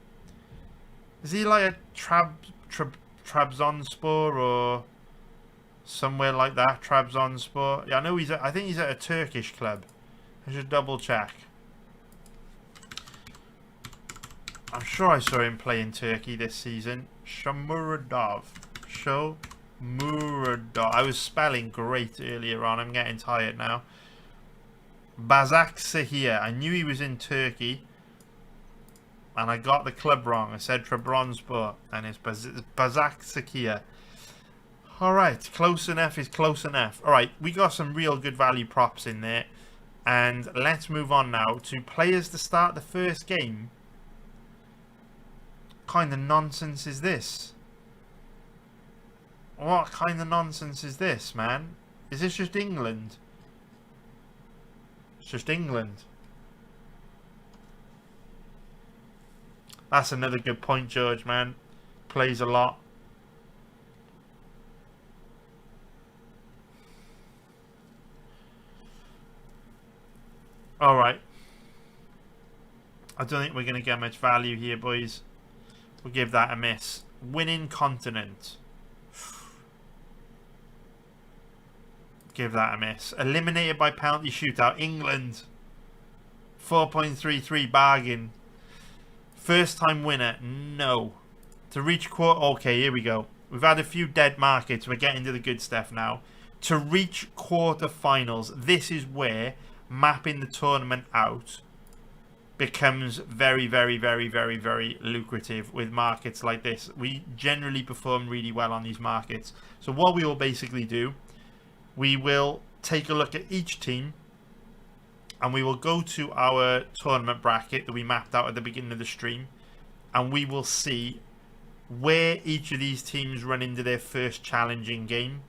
Is he like a Trabzonspor or somewhere like that? Trabzonspor. Yeah, I know I think he's at a Turkish club. I should double check. I'm sure I saw him play in Turkey this season. Shomurodov. I was spelling great earlier on. I'm getting tired now. Başakşehir. I knew he was in Turkey. And I got the club wrong. I said Trabzonspor. And it's Başakşehir. Alright. Close enough is close enough. Alright. We got some real good value props in there. And let's move on now to players to start the first game. What kind of nonsense is this? What kind of nonsense is this, man? Is this just England? It's just England. That's another good point, George, man. Plays a lot. Alright. I don't think we're going to get much value here, boys. We'll give that a miss. Winning continent. Give that a miss. Eliminated by penalty shootout. England. 4.33 bargain. First time winner. No. To reach quarter. Okay, here we go. We've had a few dead markets. We're getting to the good stuff now. To reach quarterfinals. This is where mapping the tournament out becomes very, very, very, very, very lucrative with markets like this. We generally perform really well on these markets. So what we will basically do, we will take a look at each team and we will go to our tournament bracket that we mapped out at the beginning of the stream, and we will see where each of these teams run into their first challenging game,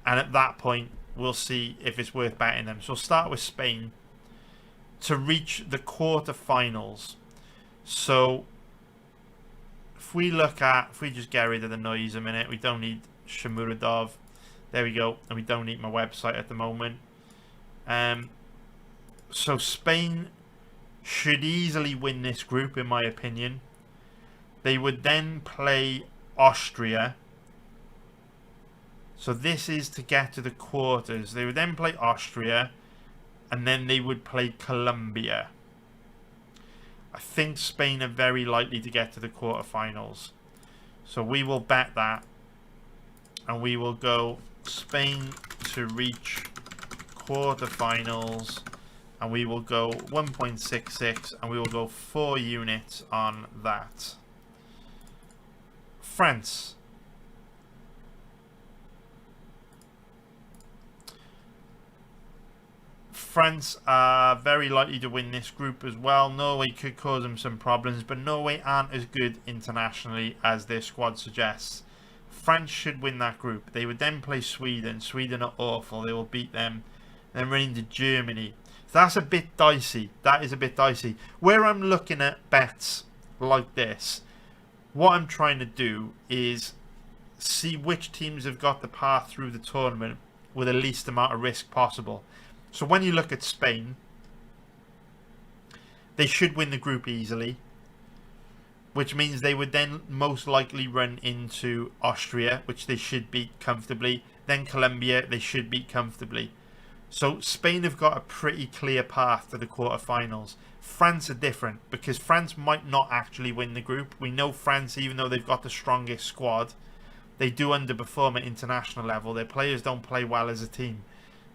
and at that point we'll see if it's worth betting them. So we'll start with Spain. To reach the quarterfinals, so if we just get rid of the noise a minute, we don't need Shomurodov. There we go. And we don't need my website at the moment. So Spain should easily win this group, in my opinion. They would then play Austria. So this is to get to the quarters. They would then play Austria. And then they would play Colombia. I think Spain are very likely to get to the quarterfinals. So we will bet that. And we will go Spain to reach quarterfinals. And we will go 1.66. And we will go 4 units on that. France. France are very likely to win this group as well. Norway could cause them some problems, but Norway aren't as good internationally as their squad suggests. France should win that group. They would then play Sweden. Sweden are awful. They will beat them. Then run into Germany. So that's a bit dicey. That is a bit dicey. Where I'm looking at bets like this, what I'm trying to do is see which teams have got the path through the tournament with the least amount of risk possible. So when you look at Spain, they should win the group easily, which means they would then most likely run into Austria, which they should beat comfortably. Then Colombia, they should beat comfortably. So Spain have got a pretty clear path to the quarterfinals. France are different because France might not actually win the group. We know France, even though they've got the strongest squad, they do underperform at international level. Their players don't play well as a team.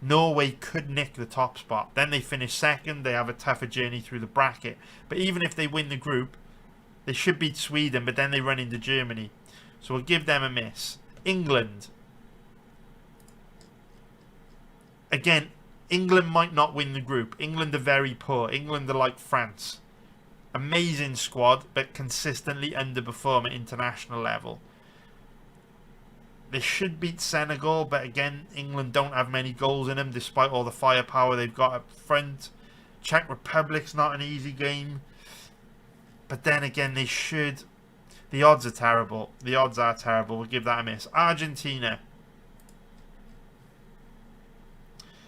Norway could nick the top spot. Then they finish second. They have a tougher journey through the bracket. But even if they win the group, they should beat Sweden, but then they run into Germany. So we'll give them a miss. England. Again, England might not win the group. England are very poor. England are like France. Amazing squad, but consistently underperform at international level. They should beat Senegal, but again, England don't have many goals in them, despite all the firepower they've got up front. Czech Republic's not an easy game. But then again, they should... The odds are terrible. The odds are terrible. We'll give that a miss. Argentina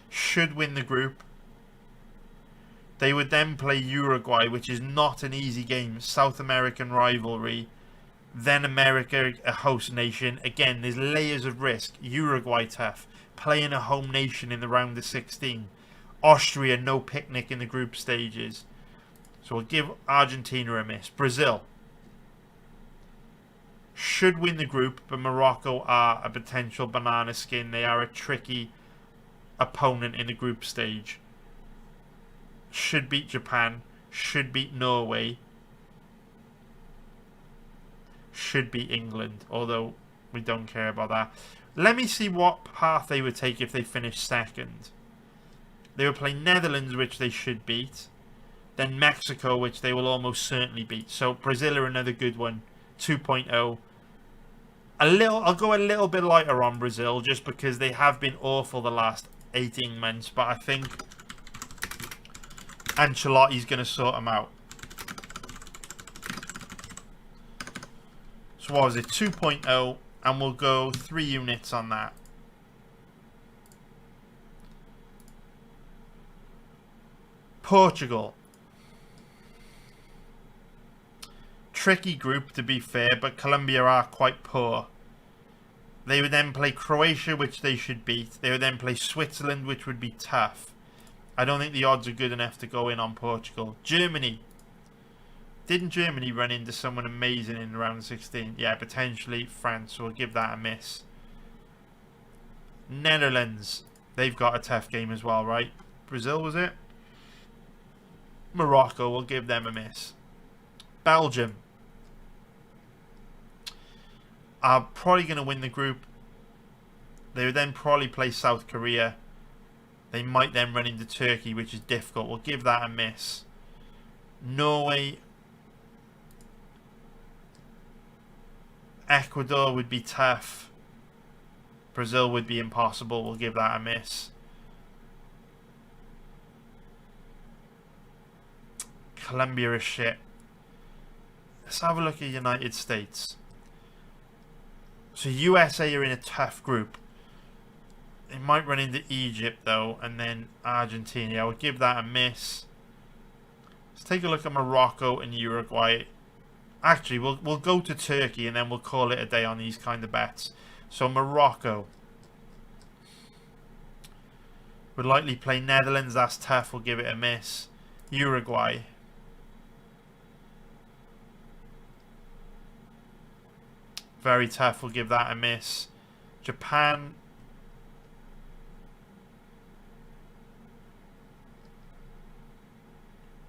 should win the group. They would then play Uruguay, which is not an easy game. South American rivalry. Then America, a host nation. Again, there's layers of risk. Uruguay tough. Playing a home nation in the round of 16. Austria, no picnic in the group stages. So we'll give Argentina a miss. Brazil should win the group, but Morocco are a potential banana skin. They are a tricky opponent in the group stage. Should beat Japan. Should beat Norway. Should beat England, although we don't care about that. Let me see what path they would take if they finish second. They would play Netherlands, which they should beat. Then Mexico, which they will almost certainly beat. So Brazil are another good one. 2.0. I'll go a little bit lighter on Brazil, just because they have been awful the last 18 months. But I think Ancelotti's going to sort them out. So what was it? 2.0. And we'll go 3 units on that. Portugal. Tricky group, to be fair, but Colombia are quite poor. They would then play Croatia, which they should beat. They would then play Switzerland, which would be tough. I don't think the odds are good enough to go in on Portugal. Germany. Didn't Germany run into someone amazing in round 16? Yeah, potentially France. So we'll give that a miss. Netherlands. They've got a tough game as well, right? Brazil, was it? Morocco. We'll give them a miss. Belgium are probably going to win the group. They would then probably play South Korea. They might then run into Turkey, which is difficult. We'll give that a miss. Norway. Ecuador would be tough. Brazil would be impossible. We'll give that a miss. Colombia is shit. Let's have a look at United States. So USA are in a tough group. They might run into Egypt though, and then Argentina. I would give that a miss. Let's take a look at Morocco and Uruguay. Actually, we'll go to Turkey and then we'll call it a day on these kind of bets. So Morocco would likely play Netherlands. That's tough. We'll give it a miss. Uruguay. Very tough. We'll give that a miss. Japan.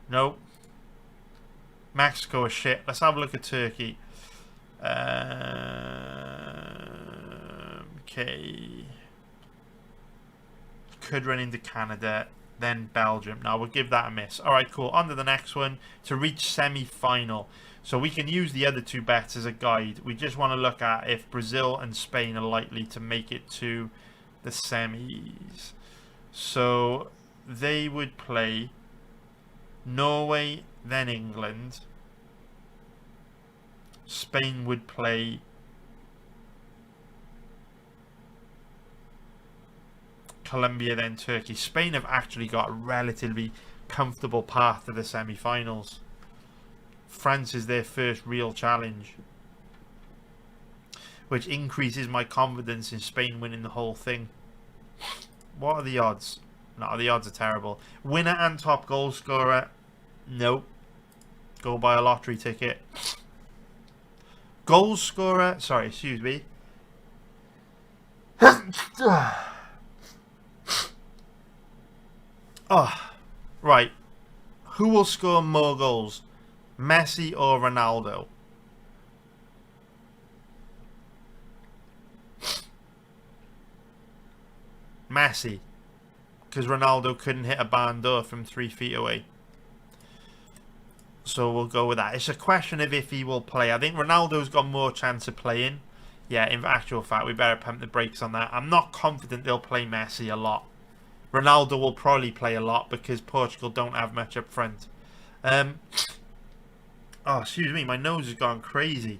Nope. Mexico is shit. Let's have a look at Turkey. Okay. Could run into Canada. Then Belgium. Now we'll give that a miss. Alright, cool. On to the next one. To reach semi-final. So we can use the other 2 bets as a guide. We just want to look at if Brazil and Spain are likely to make it to the semis. So they would play Norway, then England. Spain would play Colombia, then Turkey. Spain have actually got a relatively comfortable path to the semi-finals. France is their first real challenge, which increases my confidence in Spain winning the whole thing. What are the odds? No, the odds are terrible. Winner and top goal scorer? Nope. Go buy a lottery ticket. Goal scorer? Sorry, excuse me. Oh, right. Who will score more goals? Messi or Ronaldo? Messi. Because Ronaldo couldn't hit a barn door from 3 feet away. So we'll go with that. It's a question of if he will play. I think Ronaldo's got more chance of playing. Yeah, in actual fact, we better pump the brakes on that. I'm not confident they'll play Messi a lot. Ronaldo will probably play a lot because Portugal don't have much up front. Oh, excuse me, my nose has gone crazy.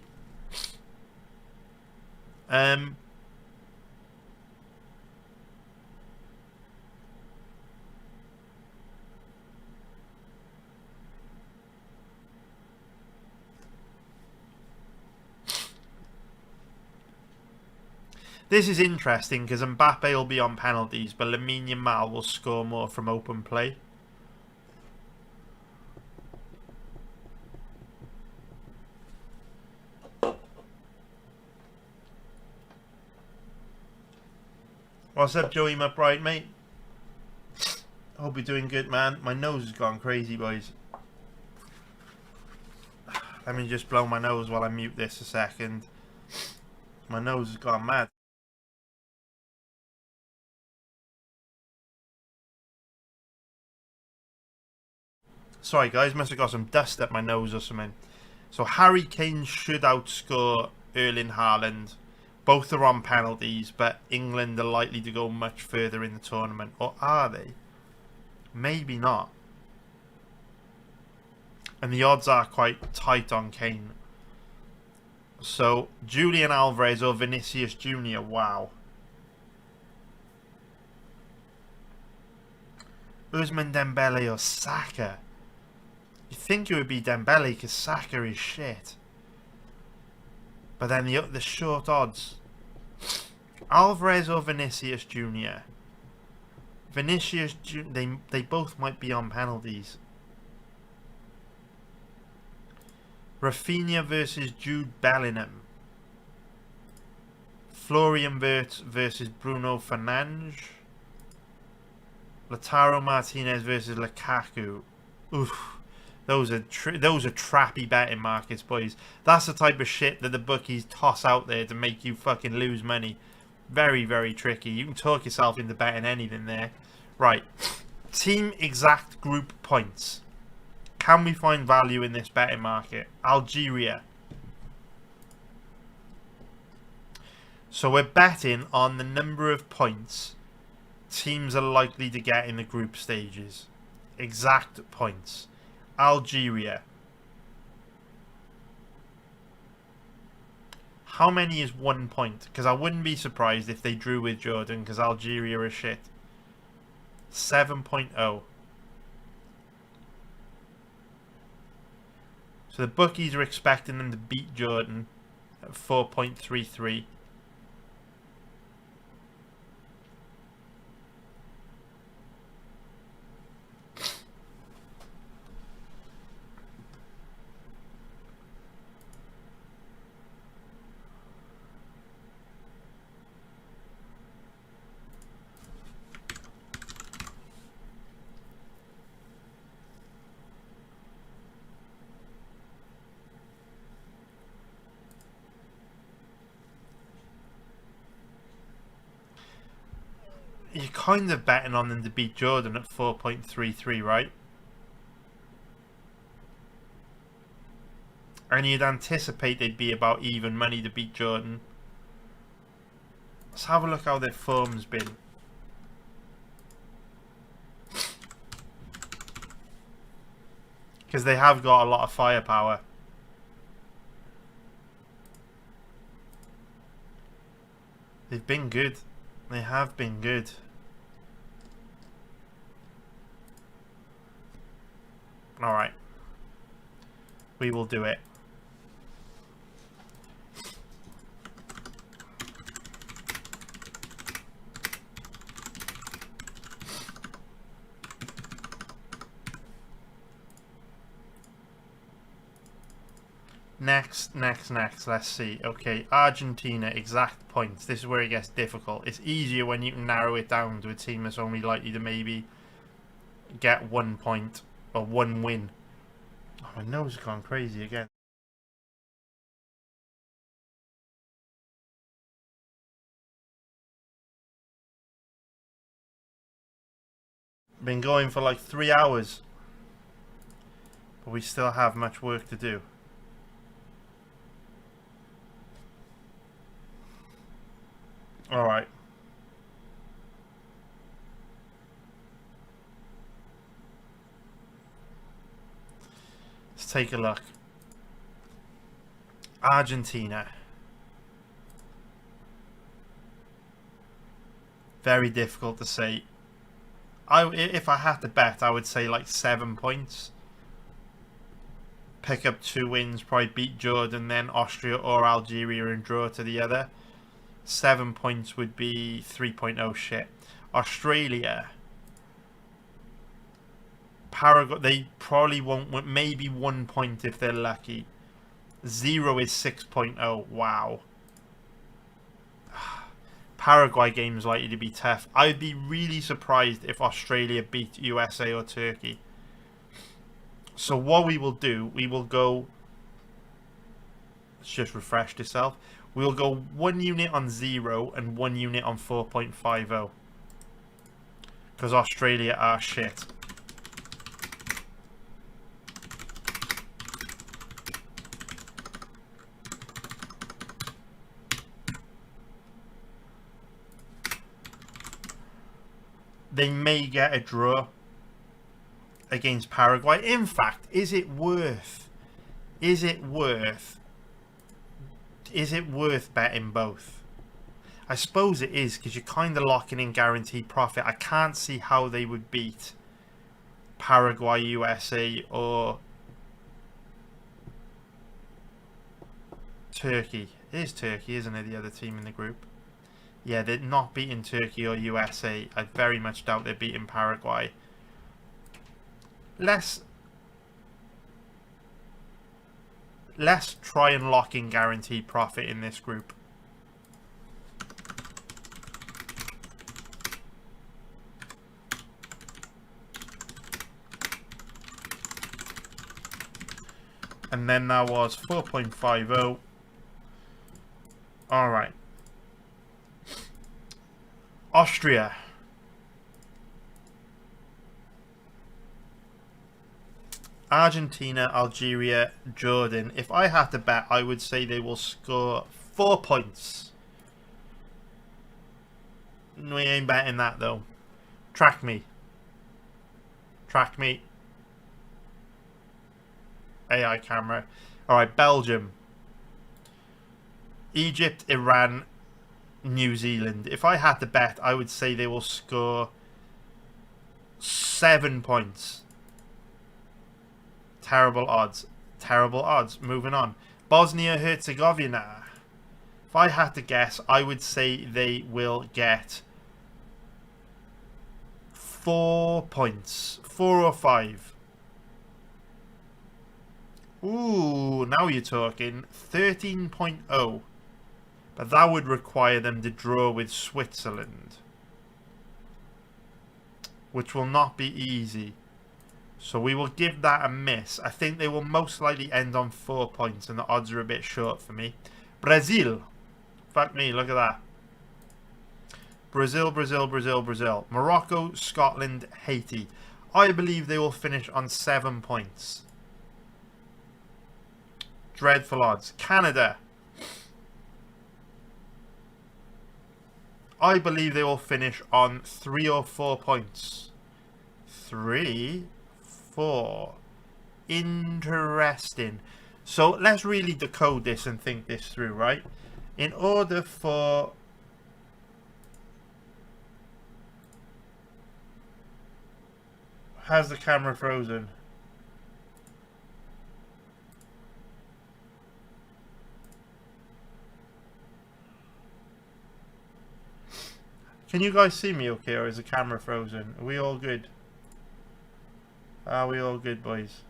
This is interesting because Mbappe will be on penalties, but Lamine Yamal will score more from open play. What's up, Joey McBride, mate? Hope you're doing good, man. My nose has gone crazy, boys. Let me just blow my nose while I mute this a second. My nose has gone mad. Sorry, guys. Must have got some dust up my nose or something. So Harry Kane should outscore Erling Haaland. Both are on penalties, but England are likely to go much further in the tournament. Or are they? Maybe not. And the odds are quite tight on Kane. So, Julian Alvarez or Vinicius Jr. Wow. Ousmane Dembele or Saka? You'd think it would be Dembele because Saka is shit. But then the short odds. Alvarez or Vinicius Jr. Vinicius Jr. They both might be on penalties. Rafinha versus Jude Bellingham. Florian Wirtz versus Bruno Fernandes. Lautaro Martinez versus Lukaku. Oof. Those are trappy betting markets, boys. That's the type of shit that the bookies toss out there to make you fucking lose money. Very, very tricky. You can talk yourself into betting anything there. Right. Team exact group points. Can we find value in this betting market? Algeria. So we're betting on the number of points teams are likely to get in the group stages. Exact points. Algeria. How many is 1 point? Because I wouldn't be surprised if they drew with Jordan because Algeria are shit. 7.0. So the bookies are expecting them to beat Jordan at 4.33. You're kind of betting on them to beat Jordan at 4.33, right? And you'd anticipate they'd be about even money to beat Jordan. Let's have a look how their form's been. Because they have got a lot of firepower. They've been good. They have been good. Alright. We will do it. Next. Let's see. Okay, Argentina, exact points. This is where it gets difficult. It's easier when you can narrow it down to a team that's only likely to maybe get 1 point or 1 win. Oh, my nose has gone crazy again. Been going for like 3 hours, but we still have much work to do. Alright. Let's take a look. Argentina. Very difficult to say. If I had to bet, I would say like 7 points. Pick up 2 wins, probably beat Jordan, then Austria or Algeria and draw to the other. 7 points would be 3.0 shit. Australia. Paraguay, they probably won't, maybe 1 point if they're lucky. 0 is 6.0, wow. Paraguay game's likely to be tough. I'd be really surprised if Australia beat USA or Turkey. So what we will do, we will go... Let's just refresh itself. We will go 1 unit on 0 and 1 unit on 4.50. Because Australia are shit. They may get a draw against Paraguay. In fact, is it worth betting both? I suppose it is, because you're kind of locking in guaranteed profit. I can't see how they would beat Paraguay, USA, or Turkey. It is Turkey, isn't it, the other team in the group? Yeah, they're not beating Turkey or USA. I very much doubt they're beating Paraguay. Let's try and lock in guaranteed profit in this group. And then that was 4.50. Alright. Austria. Argentina, Algeria, Jordan. If I had to bet, I would say they will score 4 points. We ain't betting that though. Track me. Track me. AI camera. Alright, Belgium. Egypt, Iran, New Zealand. If I had to bet, I would say they will score 7 points. Terrible odds. Terrible odds. Moving on. Bosnia-Herzegovina. If I had to guess, I would say they will get 4 points. 4 or 5. Ooh, now you're talking. 13.0. But that would require them to draw with Switzerland, which will not be easy. So we will give that a miss. I think they will most likely end on 4 points, and the odds are a bit short for me. Brazil. Fuck me, look at that. Brazil, Brazil, Brazil, Brazil. Morocco, Scotland, Haiti. I believe they will finish on 7 points. Dreadful odds. Canada. I believe they will finish on 3 or 4 points. 3, 4. Interesting. So let's really decode this and think this through, right? In order for... Has the camera frozen? Can you guys see me okay, or is the camera frozen? Are we all good? Are we all good, boys?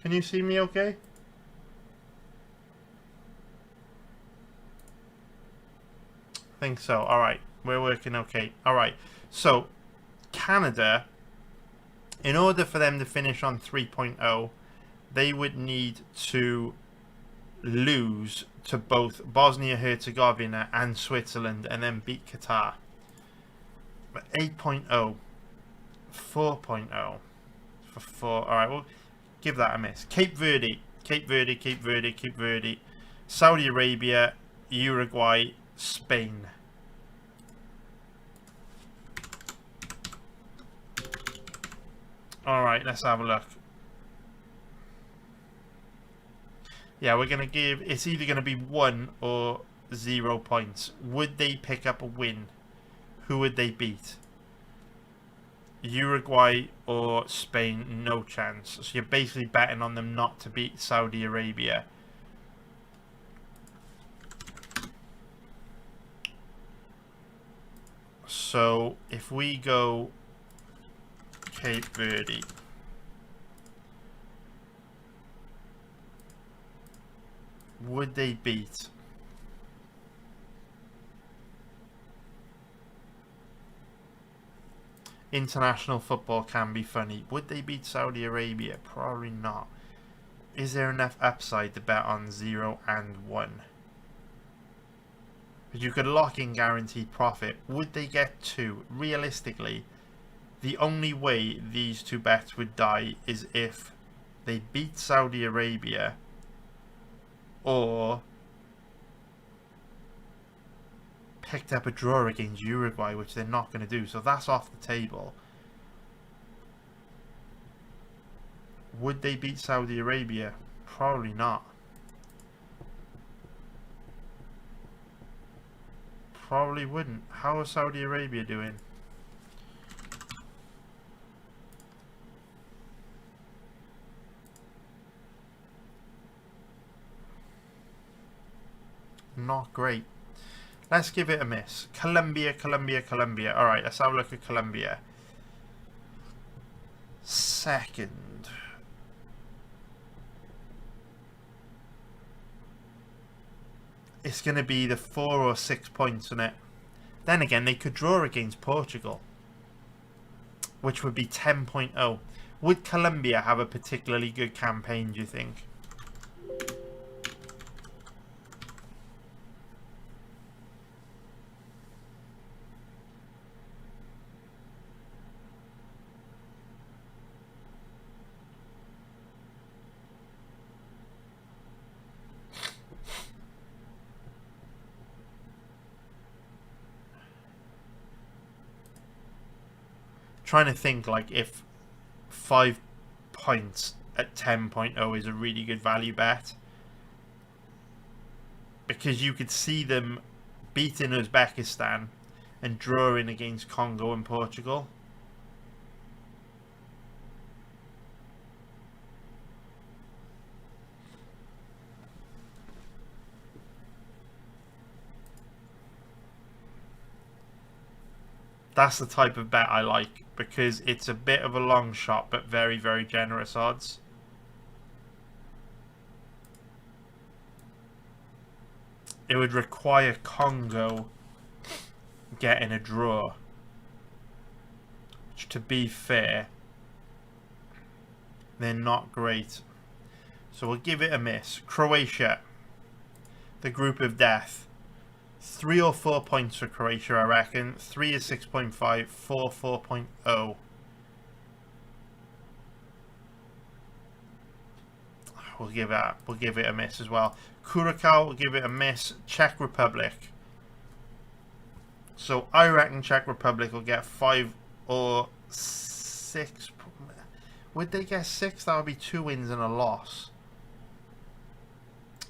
Can you see me okay? I think so. Alright. We're working okay. All right. So Canada, in order for them to finish on 3.0, they would need to lose to both Bosnia-Herzegovina and Switzerland and then beat Qatar. But 8.0, 4.0 for 4. All right, we'll give that a miss. Cape Verde, Saudi Arabia, Uruguay, Spain. All right, let's have a look. Yeah, we're going to give... It's either going to be 1 or 0 points. Would they pick up a win? Who would they beat? Uruguay or Spain? No chance. So you're basically betting on them not to beat Saudi Arabia. So if we go Cape Verde... Would they beat? International football can be funny. Would they beat Saudi Arabia? Probably not. Is there enough upside to bet on 0 and 1? But you could lock in guaranteed profit. Would they get 2? Realistically, the only way these two bets would die is if they beat Saudi Arabia or picked up a draw against Uruguay, which they're not going to do. So that's off the table. Would they beat Saudi Arabia? Probably not. Probably wouldn't. How is Saudi Arabia doing? Not great. Let's give it a miss. Colombia. Alright, let's have a look at Colombia. Second. It's going to be the 4 or 6 points on it. Then again, they could draw against Portugal, which would be 10.0. Would Colombia have a particularly good campaign, do you think? Trying to think like if 5 points at 10.0 is a really good value bet, because you could see them beating Uzbekistan and drawing against Congo and Portugal. That's the type of bet I like, because it's a bit of a long shot but very, very generous odds. It would require Congo getting a draw, which, to be fair, they're not great. So we'll give it a miss. Croatia, the group of death. 3 or 4 points for Croatia, I reckon. 3 is 6.5, 4 4.0. We'll give it a miss as well. Curacao, we'll give it a miss. Czech Republic. So I reckon Czech Republic will get 5 or 6. Would they get 6? That would be 2 wins and a loss.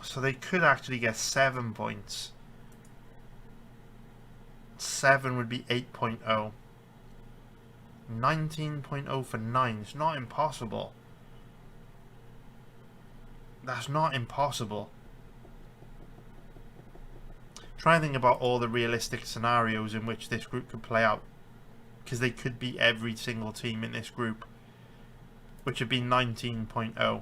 So they could actually get 7 points. 7 would be 8.0. 19.0 for 9. It's not impossible. That's not impossible. Try and think about all the realistic scenarios in which this group could play out, because they could beat every single team in this group, which would be 19.0.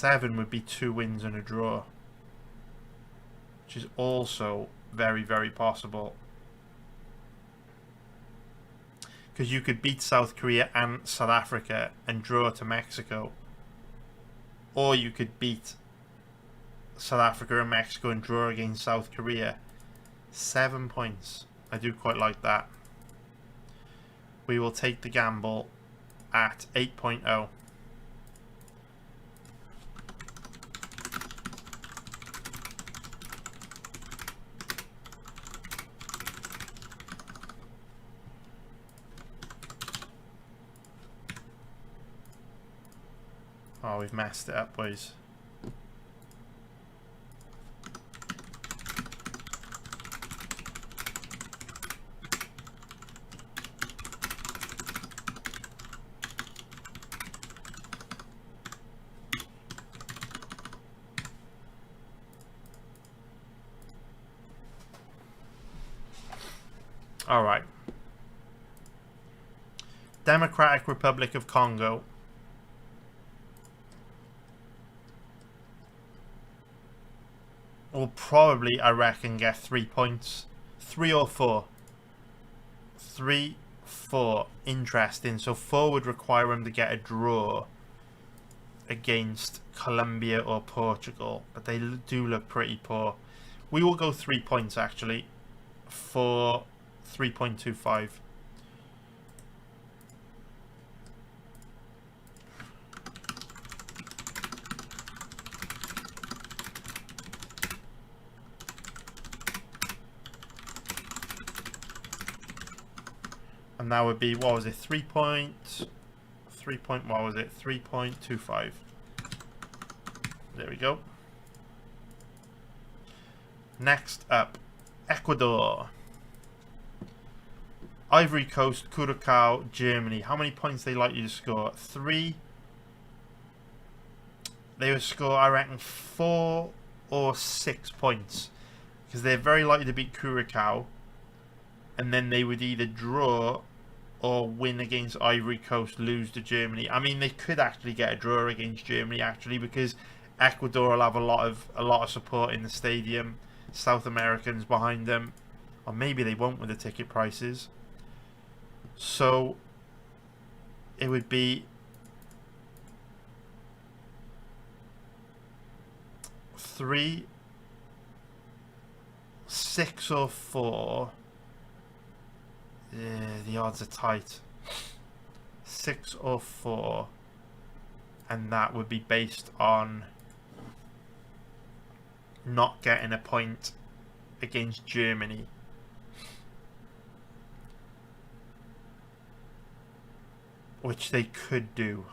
7 would be 2 wins and a draw, which is also very, very possible. Because you could beat South Korea and South Africa and draw to Mexico. Or you could beat South Africa and Mexico and draw against South Korea. 7 points. I do quite like that. We will take the gamble at 8.0. Oh, we've messed it up, boys. All right. Democratic Republic of Congo. Will probably, I reckon, get 3 points. 3 or 4. 3, 4. Interesting. So 4 would require them to get a draw against Colombia or Portugal. But they do look pretty poor. We will go 3 points, actually, for 3.25. And that would be, what was it, 3.25. There we go. Next up, Ecuador. Ivory Coast, Curacao, Germany. How many points they likely to score? 3. They would score, I reckon, 4 or 6 points. Because they're very likely to beat Curacao. And then they would either draw or win against Ivory Coast, lose to Germany. I mean, they could actually get a draw against Germany, actually, because Ecuador will have a lot of support in the stadium. South Americans behind them. Or maybe they won't with the ticket prices. So it would be 3, 6 or 4. Yeah, the odds are tight. 6 or 4. And that would be based on not getting a point against Germany. Which they could do.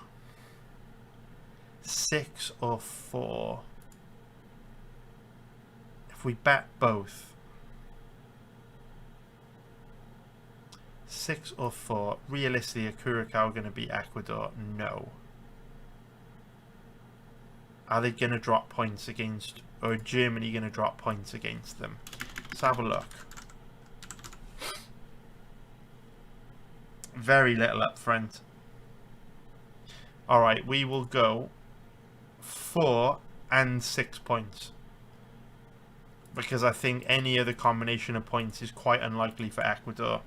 6 or 4. If we bet both. 6 or 4. Realistically, are Curacao going to beat Ecuador? No. Are they going to drop points against, or are Germany going to drop points against them? Let's have a look. Very little up front. Alright, we will go 4 and 6 points. Because I think any other combination of points is quite unlikely for Ecuador.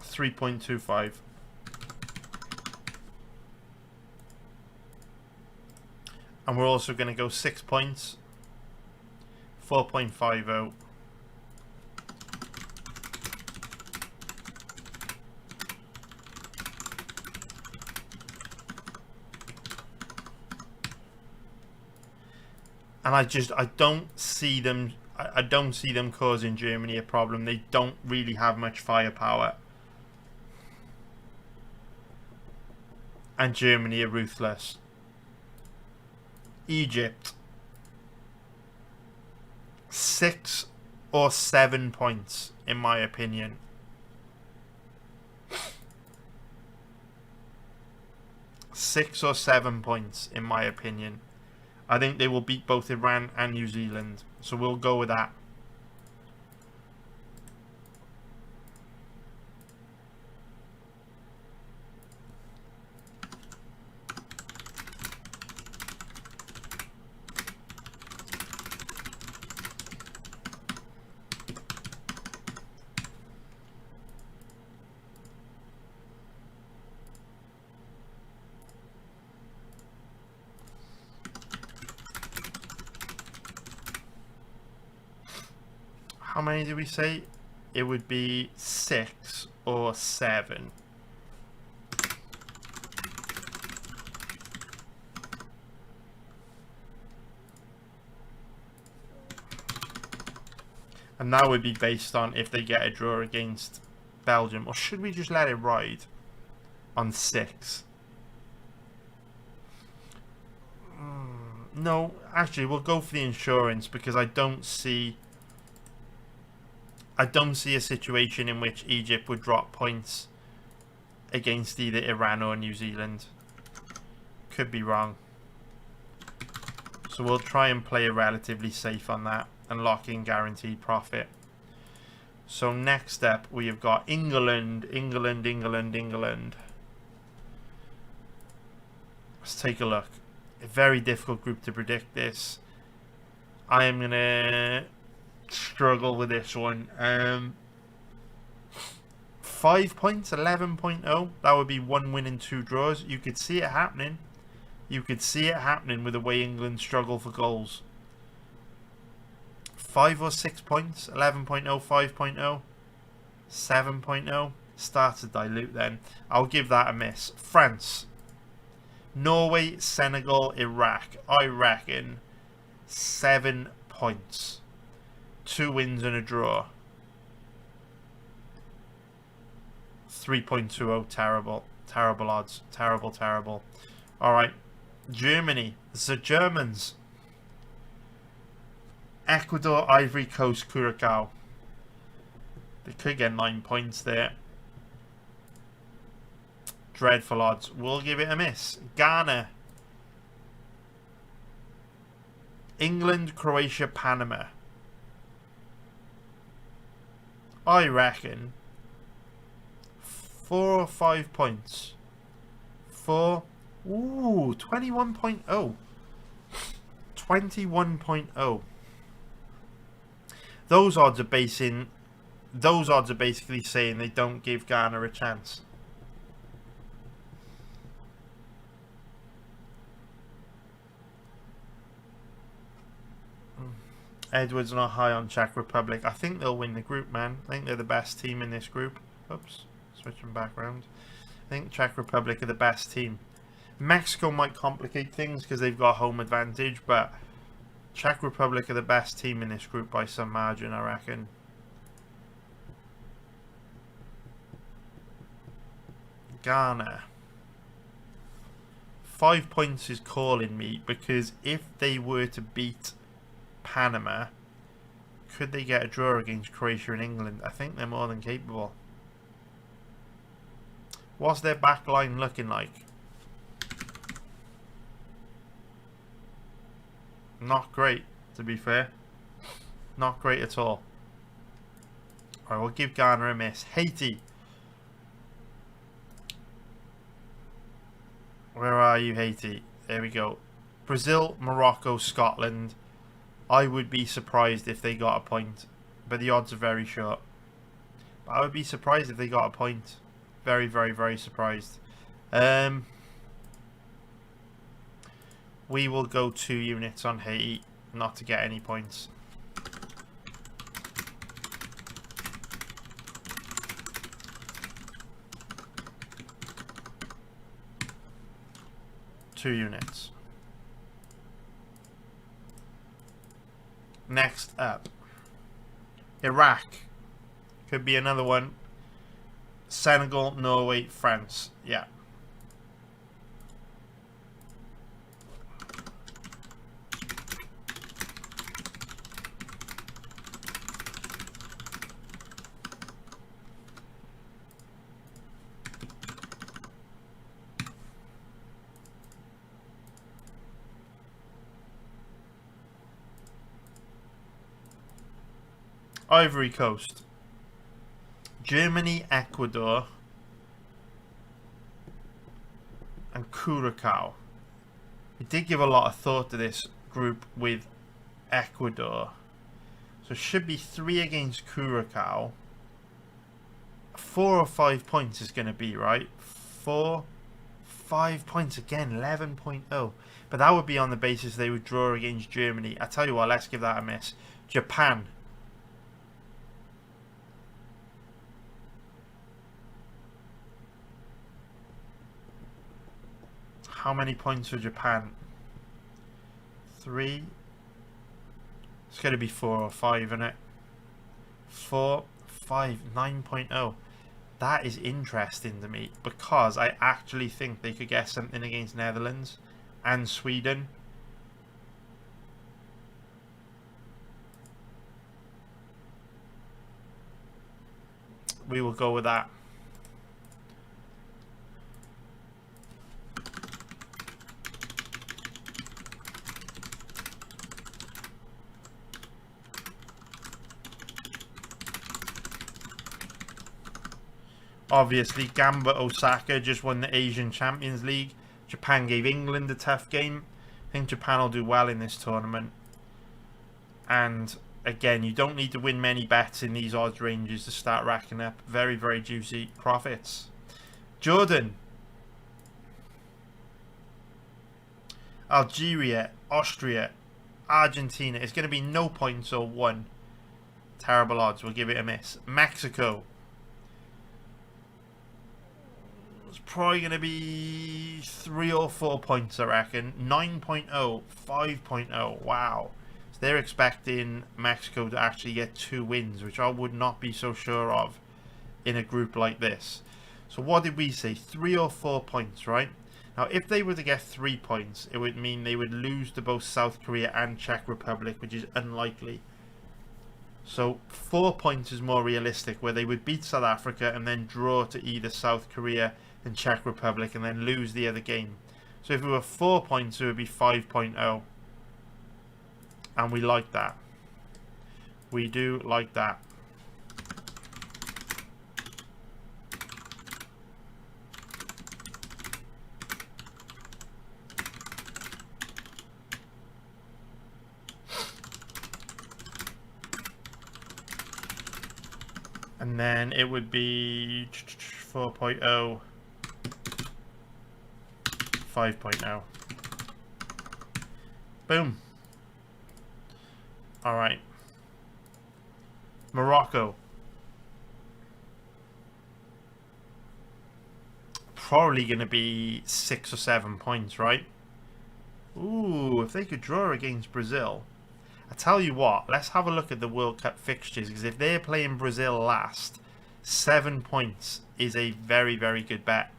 $3.25. And we're also going to go 6 points. 4.50. And I don't see them. I don't see them causing Germany a problem. They don't really have much firepower. And Germany are ruthless. Egypt. 6 or 7 points, in my opinion. Six or 7 points, in my opinion. I think they will beat both Iran and New Zealand. So we'll go with that. How many did we say? It would be 6 or 7. And that would be based on if they get a draw against Belgium. Or should we just let it ride on 6? No, actually, we'll go for the insurance because I don't see a situation in which Egypt would drop points against either Iran or New Zealand. Could be wrong. So we'll try and play it relatively safe on that and lock in guaranteed profit. So next up we have got England. Let's take a look. A very difficult group to predict this. I am going to struggle with this one. 5 points, 11.0. That would be 1 win and 2 draws. You could see it happening. You could see it happening with the way England struggle for goals. 5 or 6 points, 11.0, 5.0, 7.0. Starts to dilute then. I'll give that a miss. France, Norway, Senegal, Iraq. I reckon 7 points. 2 wins and a draw. 3.20. Terrible. Terrible odds. Terrible, terrible. Alright. Germany. The Germans. Ecuador, Ivory Coast, Curacao. They could get 9 points there. Dreadful odds. We'll give it a miss. Ghana. England, Croatia, Panama. I reckon 4 or 5 points. 4. Ooh, 21.0. 21.0. Those odds are basically saying they don't give Ghana a chance. Edwards not high on Czech Republic. I think they'll win the group, man. I think they're the best team in this group. Oops, switching back around. I think Czech Republic are the best team. Mexico might complicate things because they've got home advantage, but Czech Republic are the best team in this group by some margin, I reckon. Ghana. 5 points is calling me because if they were to beat Panama, could they get a draw against Croatia and England? I think they're more than capable. What's their back line looking like? Not great, to be fair. Not great at all. Alright, we'll give Ghana a miss. Haiti. Where are you, Haiti? There we go. Brazil, Morocco, Scotland. I would be surprised if they got a point, but the odds are very short. But I would be surprised if they got a point. Very, very, very surprised. We will go 2 units on Haiti, not to get any points. Two units. Next up, Iraq. Could be another one. Senegal, Norway, France. Yeah. Ivory Coast, Germany, Ecuador, and Curacao. We did give a lot of thought to this group with Ecuador. So it should be 3 against Curacao. 4 or 5 points is going to be, right? 4, 5 points again, 11.0. But that would be on the basis they would draw against Germany. I tell you what, let's give that a miss. Japan. How many points for Japan? 3. It's going to be 4 or 5, isn't it? 4, 5, 9.0. That is interesting to me because I actually think they could get something against Netherlands and Sweden. We will go with that. Obviously, Gamba Osaka just won the Asian Champions League. Japan gave England a tough game. I think Japan will do well in this tournament. And again, you don't need to win many bets in these odds ranges to start racking up very, very juicy profits. Jordan, Algeria, Austria, Argentina. It's going to be no points or 1. Terrible odds. We'll give it a miss. Mexico. It's probably going to be 3 or 4 points, I reckon. 9.0, 5.0. Wow. So they're expecting Mexico to actually get 2 wins, which I would not be so sure of in a group like this. So what did we say? 3 or 4 points, right? Now, if they were to get 3 points, it would mean they would lose to both South Korea and Czech Republic, which is unlikely. So 4 points is more realistic, where they would beat South Africa and then draw to either South Korea and Czech Republic and then lose the other game. So if it were 4 points, it would be 5.0. And we like that. We do like that. And then it would be 4.0, 5.0. Boom. All right. Morocco. Probably going to be 6 or 7 points, right? Ooh, if they could draw against Brazil. I tell you what, let's have a look at the World Cup fixtures, because if they're playing Brazil last, 7 points is a very, very good bet.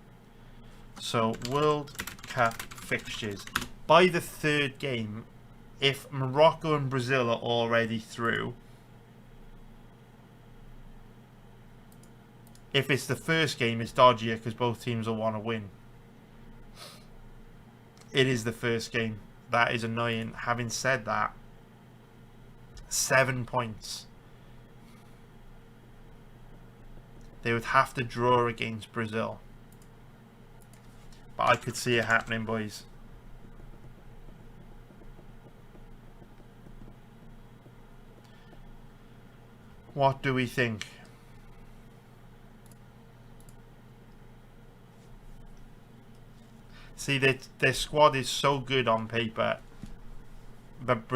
So, World Cup fixtures. By the 3rd game, if Morocco and Brazil are already through, if it's the first game, it's dodgier because both teams will want to win. It is the first game. That is annoying. Having said that, 7 points. They would have to draw against Brazil. But I could see it happening, boys. What do we think? See, their squad is so good on paper, but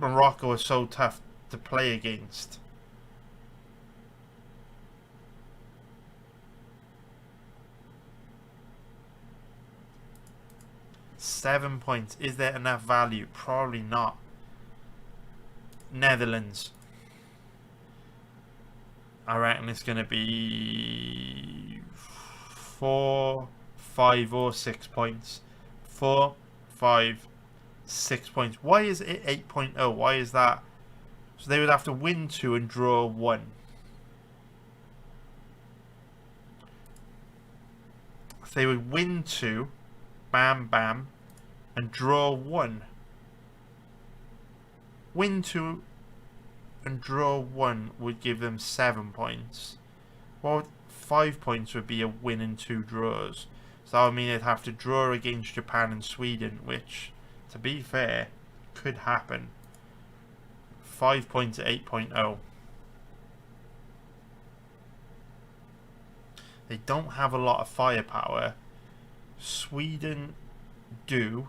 Morocco is so tough to play against. £7 points. Is there enough value? Probably not. Netherlands. I reckon it's going to be 4, 5 or 6 points. 4, 5, 6 points. Why is it 8.0? Why is that? So they would have to win 2 and draw 1. If they would win 2, bam, bam, and draw 1. Win 2 and draw 1 would give them 7 points. Well, 5 points would be a win and 2 draws. So that would mean they'd have to draw against Japan and Sweden, which, to be fair, could happen. 5 points at 8.0. They don't have a lot of firepower. Sweden do,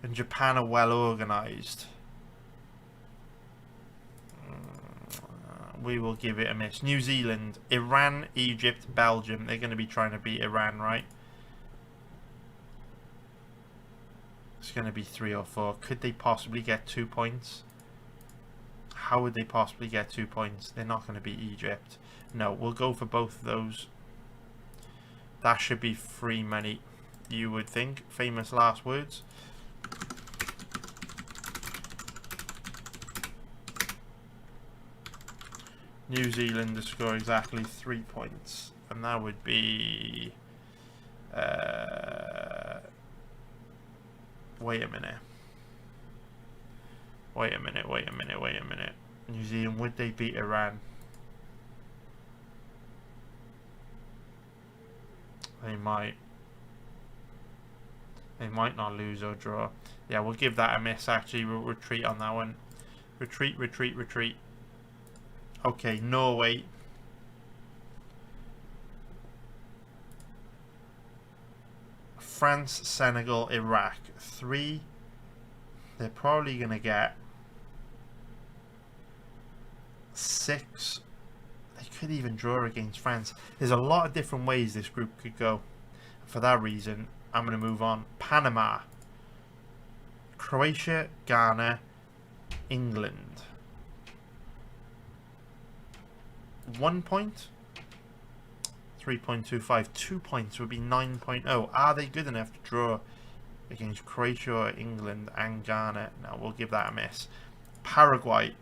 and Japan are well organised. We will give it a miss. New Zealand, Iran, Egypt, Belgium. They're going to be trying to beat Iran, right? It's going to be 3 or 4. Could they possibly get 2 points? How would they possibly get 2 points? They're not going to beat Egypt. No, we'll go for both of those. That should be free money, you would think. Famous last words. New Zealand to score exactly 3 points. And that would be... wait a minute. Wait a minute. New Zealand, would they beat Iran? They might. They might not lose or draw. Yeah, we'll give that a miss, actually. We'll retreat on that one. Retreat. Okay, Norway. France, Senegal, Iraq. 3. They're probably going to get 6. They could even draw against France. There's a lot of different ways this group could go. For that reason, I'm going to move on. Panama, Croatia, Ghana, England. 1 point. 3.25. 2 points would be 9.0. Are they good enough to draw against Croatia or England and Ghana? No, we'll give that a miss. Paraguay.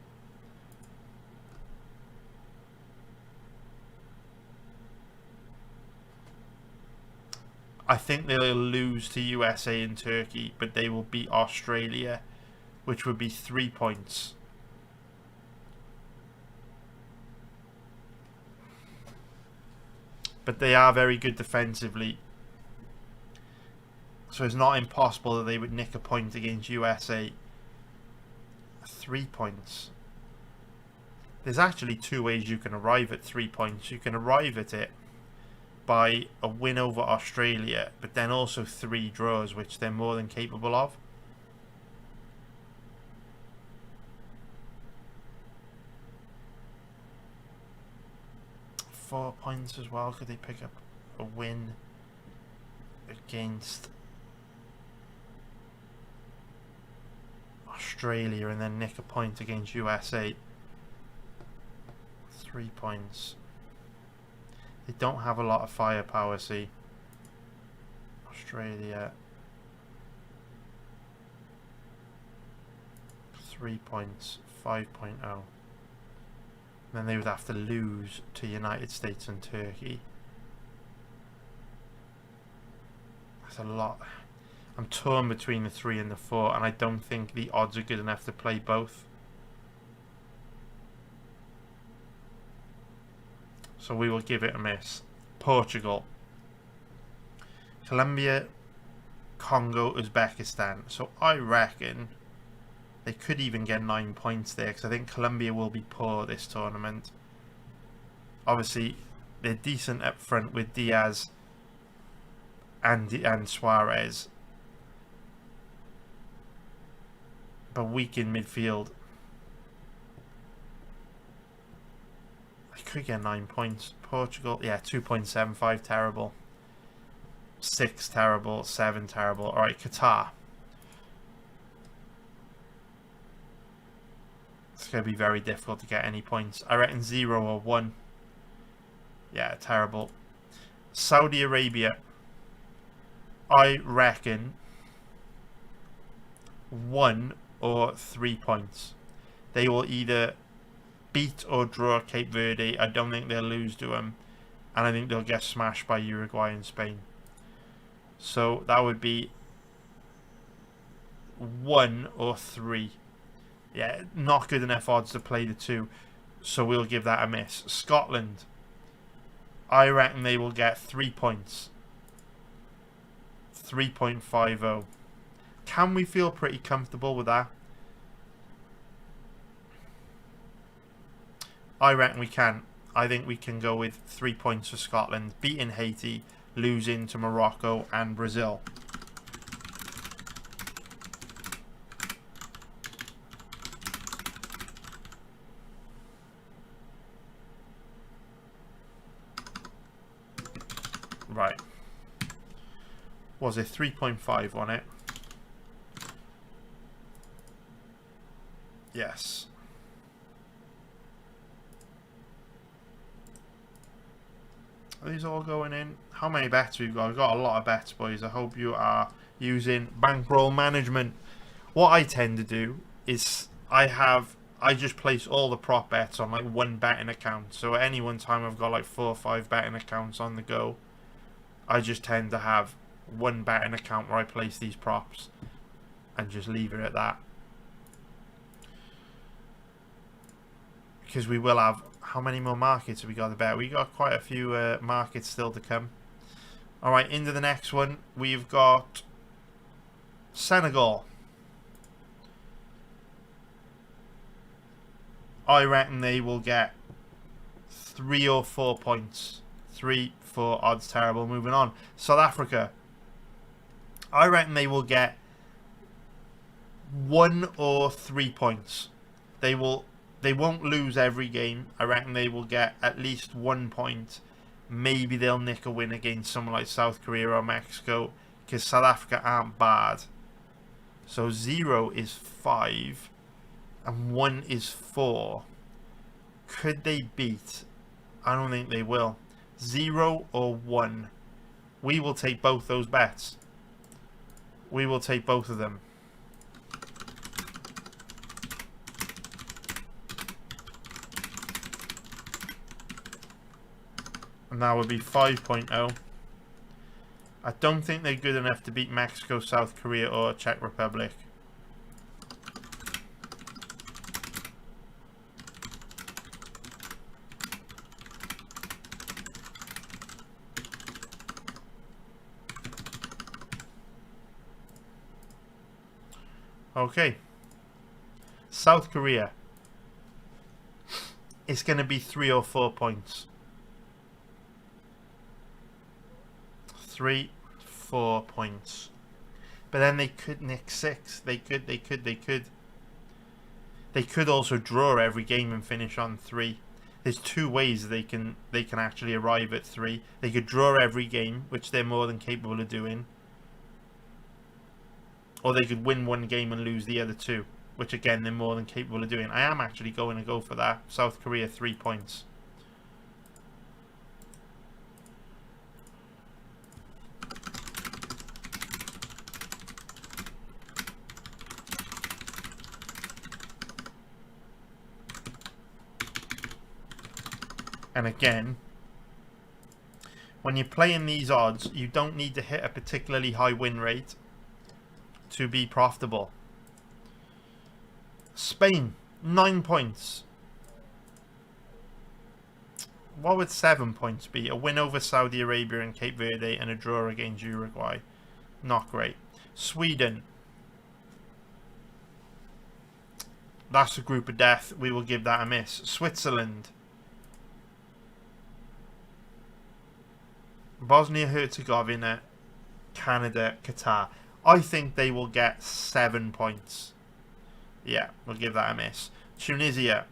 I think they'll lose to USA and Turkey, but they will beat Australia, which would be 3 points. But they are very good defensively. So it's not impossible that they would nick a point against USA. 3 points. There's actually 2 ways you can arrive at 3 points. You can arrive at it by a win over Australia, but then also 3 draws, which they're more than capable of. Four points as well. Could they pick up a win against Australia and then nick a point against USA? 3 points. They don't have a lot of firepower, see. Australia. 3 points. 5.0. Then they would have to lose to United States and Turkey. That's a lot. I'm torn between the 3 and the 4, and I don't think the odds are good enough to play both. So we will give it a miss. Portugal. Colombia, Congo, Uzbekistan. So I reckon they could even get 9 points there, because I think Colombia will be poor this tournament. Obviously, they're decent up front with Diaz and Suarez, but weak in midfield. They could get 9 points. Portugal, yeah, 2.75, terrible. 6, terrible. 7, terrible. Alright, Qatar. It's going to be very difficult to get any points. I reckon 0 or 1. Yeah, terrible. Saudi Arabia. I reckon 1 or 3 points. They will either beat or draw Cape Verde. I don't think they'll lose to them. And I think they'll get smashed by Uruguay and Spain. So that would be 1 or 3. Yeah, not good enough odds to play the two, so we'll give that a miss. Scotland, I reckon they will get 3 points. 3.50. Can we feel pretty comfortable with that? I reckon we can. I think we can go with 3 points for Scotland, beating Haiti, losing to Morocco and Brazil. Right. Was it 3.5 on it? Yes. Are these all going in? How many bets we've got? We've got a lot of bets, boys. I hope you are using bankroll management. What I tend to do is I just place all the prop bets on like one betting account. So at any one time I've got like 4 or 5 betting accounts on the go. I just tend to have one betting account where I place these props and just leave it at that. Because we will have, how many more markets have we got to bet? We got quite a few markets still to come. Alright, into the next one. We've got Senegal. I reckon they will get 3 or 4 points. 3, 4, odds terrible. Moving on. South Africa. I reckon they will get 1 or 3 points. They won't lose every game. I reckon they will get at least 1 point. Maybe they'll nick a win against someone like South Korea or Mexico, because South Africa aren't bad. So 0 is 5 and 1 is 4. Could they beat? I don't think they will. 0 or 1. We will take both those bets. We will take both of them. And that would be 5.0. I don't think they're good enough to beat Mexico, South Korea or Czech Republic. Okay. South Korea. It's going to be 3 or 4 points. 3, 4 points. But then they could nick 6. They could also draw every game and finish on 3. There's 2 ways they can actually arrive at 3. They could draw every game, which they're more than capable of doing. Or they could win 1 game and lose the other 2, which again they're more than capable of doing. I am actually going to go for that. South Korea 3 points. And again, when you're playing these odds, you don't need to hit a particularly high win rate to be profitable. Spain, 9 points. What would 7 points be? A win over Saudi Arabia and Cape Verde and a draw against Uruguay. Not great. Sweden. That's a group of death. We will give that a miss. Switzerland. Bosnia-Herzegovina, Canada, Qatar. I think they will get 7 points. Yeah, we'll give that a miss. Tunisia.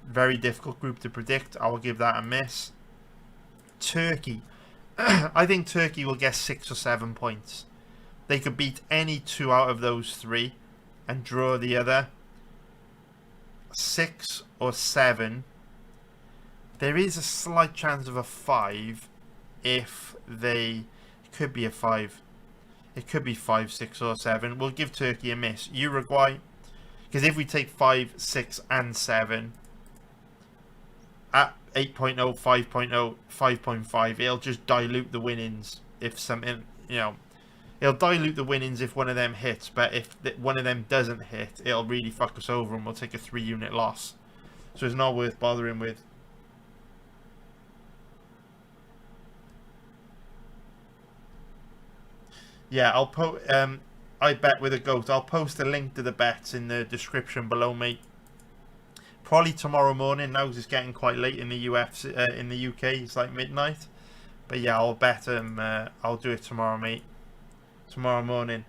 Very difficult group to predict. I will give that a miss. Turkey. I think Turkey will get 6 or 7 points. They could beat any 2 out of those 3 and draw the other. 6 or 7. There is a slight chance of a 5 if they... It could be a 5. It could be 5, 6 or 7. We'll give Turkey a miss. Uruguay. Because if we take 5, 6 and 7 at 8.0, 5.0, 5.5, it'll just dilute the winnings. If something, you know, It'll dilute the winnings if one of them hits, but if one of them doesn't hit, it'll really fuck us over and we'll take a 3-unit loss. So it's not worth bothering with. Yeah, I bet with a goat. I'll post a link to the bets in the description below, mate. Probably tomorrow morning. Now it's getting quite late in the in the UK. It's like midnight. But yeah, I'll bet them. I'll do it tomorrow, mate. Tomorrow morning.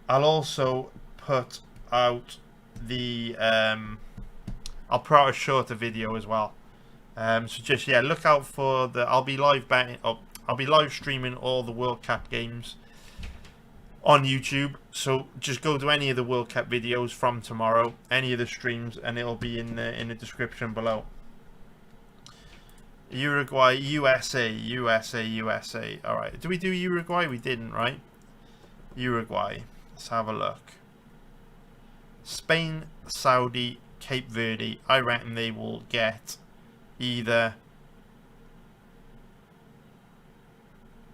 I'll also put out the. I'll put out a shorter video as well. So just yeah, look out for the. I'll be live betting. Oh, I'll be live streaming all the World Cup games on YouTube, so just go to any of the World Cup videos from tomorrow, any of the streams, and it'll be in the description below. Uruguay, USA, USA, USA. All right, did we do Uruguay? We didn't, right? Uruguay. Let's have a look. Spain, Saudi, Cape Verde. I reckon they will get either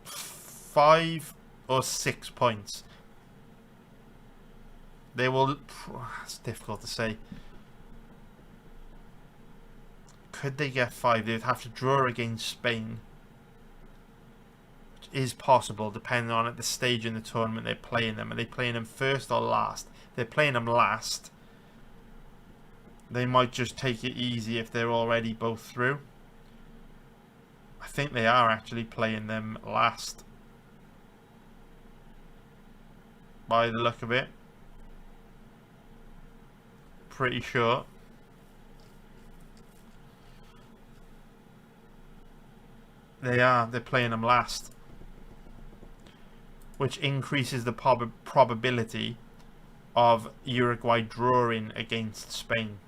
5 or 6 points. They will. It's difficult to say. Could they get 5? They'd have to draw against Spain, which is possible depending on at the stage in the tournament they're playing them. Are they playing them first or last? If they're playing them last, they might just take it easy if they're already both through. I think they are actually playing them last, by the look of it. Pretty sure. They're playing them last, which increases the probability of Uruguay drawing against Spain.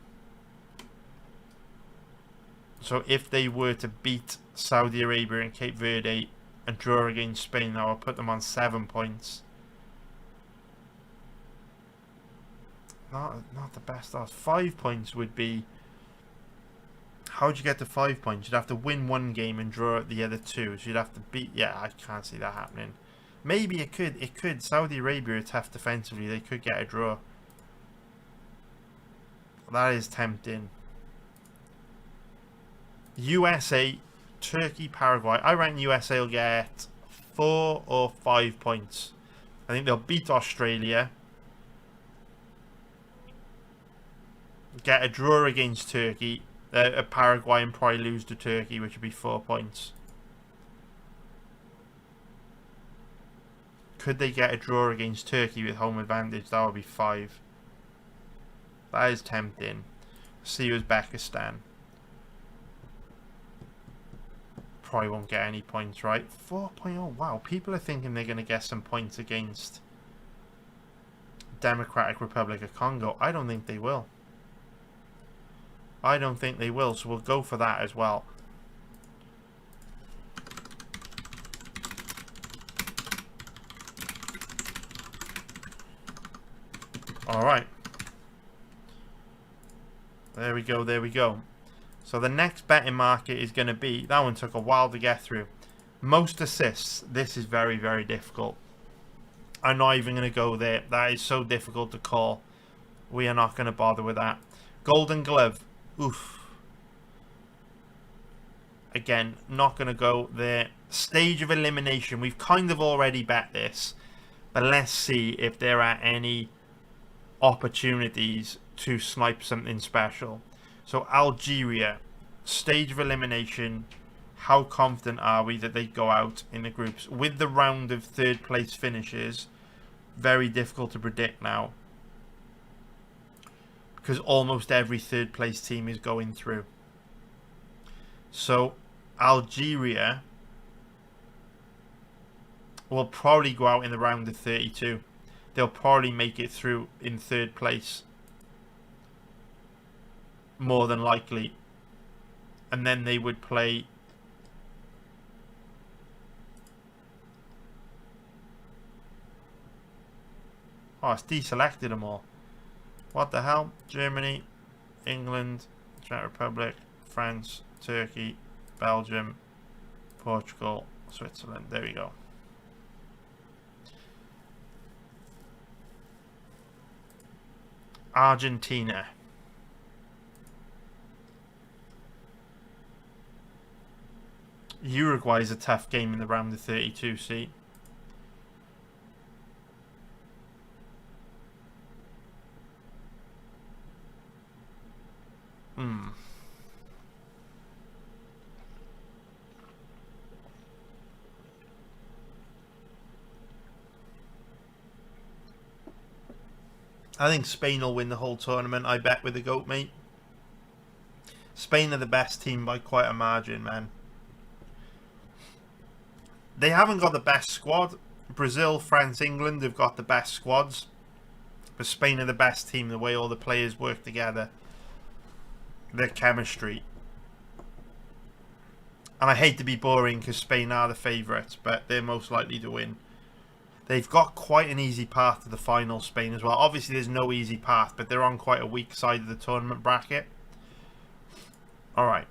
So if they were to beat Saudi Arabia and Cape Verde and draw against Spain, now I'll put them on 7 points. Not the best odds. 5 points would be. How'd you get to 5 points? You'd have to win one game and draw at the other two. So you'd have to beat. Yeah, I can't see that happening. Maybe it could. It could. Saudi Arabia are tough defensively. They could get a draw. That is tempting. USA, Turkey, Paraguay. I reckon USA will get 4 or 5 points. I think they'll beat Australia. Get a draw against Turkey. Paraguay and probably lose to Turkey, which would be 4 points. Could they get a draw against Turkey with home advantage? That would be 5. That is tempting. See Uzbekistan. Probably won't get any points, right? 4.0. Wow, people are thinking they're going to get some points against Democratic Republic of Congo. I don't think they will. I don't think they will, so we'll go for that as well. Alright. There we go, there we go. So the next betting market is going to be, that one took a while to get through. Most assists. This is very, very difficult. I'm not even going to go there. That is so difficult to call. We are not going to bother with that. Golden Glove. Oof. Again, not going to go there. Stage of elimination. We've kind of already bet this. But let's see if there are any opportunities to snipe something special. So Algeria, stage of elimination. How confident are we that they go out in the groups? With the round of third place finishes, very difficult to predict now, because almost every third place team is going through. So Algeria will probably go out in the round of 32. They'll probably make it through in third place, more than likely. And then they would play it's deselected them all. What the hell? Germany, England, Czech Republic, France, Turkey, Belgium, Portugal, Switzerland. There we go. Argentina. Uruguay is a tough game in the round of 32, see. I think Spain will win the whole tournament, I bet, with the GOAT, mate. Spain are the best team by quite a margin, man. They haven't got the best squad. Brazil, France, England have got the best squads. But Spain are the best team, the way all the players work together. Their chemistry. And I hate to be boring because Spain are the favourites, but they're most likely to win. They've got quite an easy path to the final, Spain, as well. Obviously, there's no easy path, but they're on quite a weak side of the tournament bracket. Alright.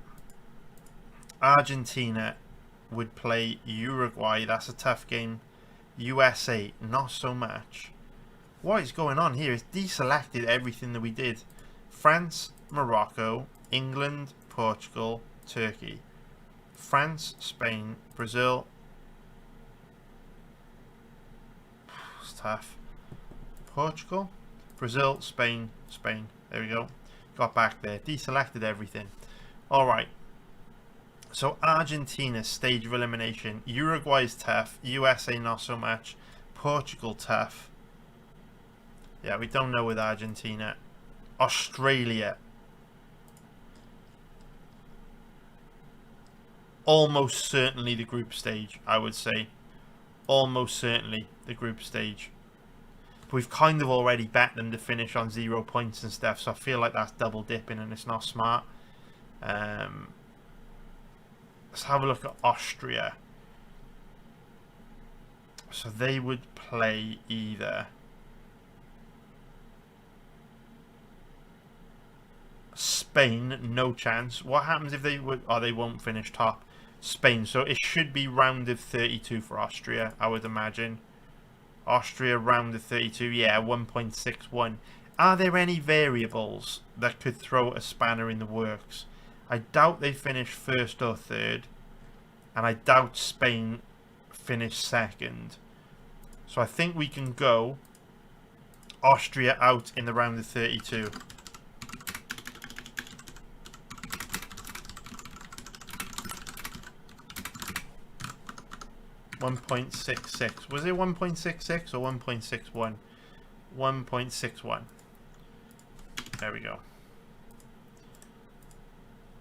Argentina would play Uruguay. That's a tough game. USA, not so much. What is going on here? It's deselected everything that we did. France, Morocco, England, Portugal, Turkey. France, Spain, Brazil. It's tough. Portugal, Brazil, Spain, Spain. There we go. Got back there. Deselected everything. Alright. So Argentina, stage of elimination. Uruguay's tough. USA not so much. Portugal tough. Yeah, we don't know with Argentina. Australia. Almost certainly the group stage, I would say. Almost certainly the group stage. But we've kind of already bet them to finish on 0 points and stuff, so I feel like that's double dipping and it's not smart. Let's have a look at Austria. So they would play either Spain, no chance. What happens if they would? Oh, they won't finish top. Spain. So it should be round of 32 for Austria, I would imagine. Austria round of 32. Yeah, 1.61. Are there any variables that could throw a spanner in the works? I doubt they finish first or third. And I doubt Spain finish second. So I think we can go Austria out in the round of 32. .66. Was it 1.66 or 1.61? 1.61. There we go.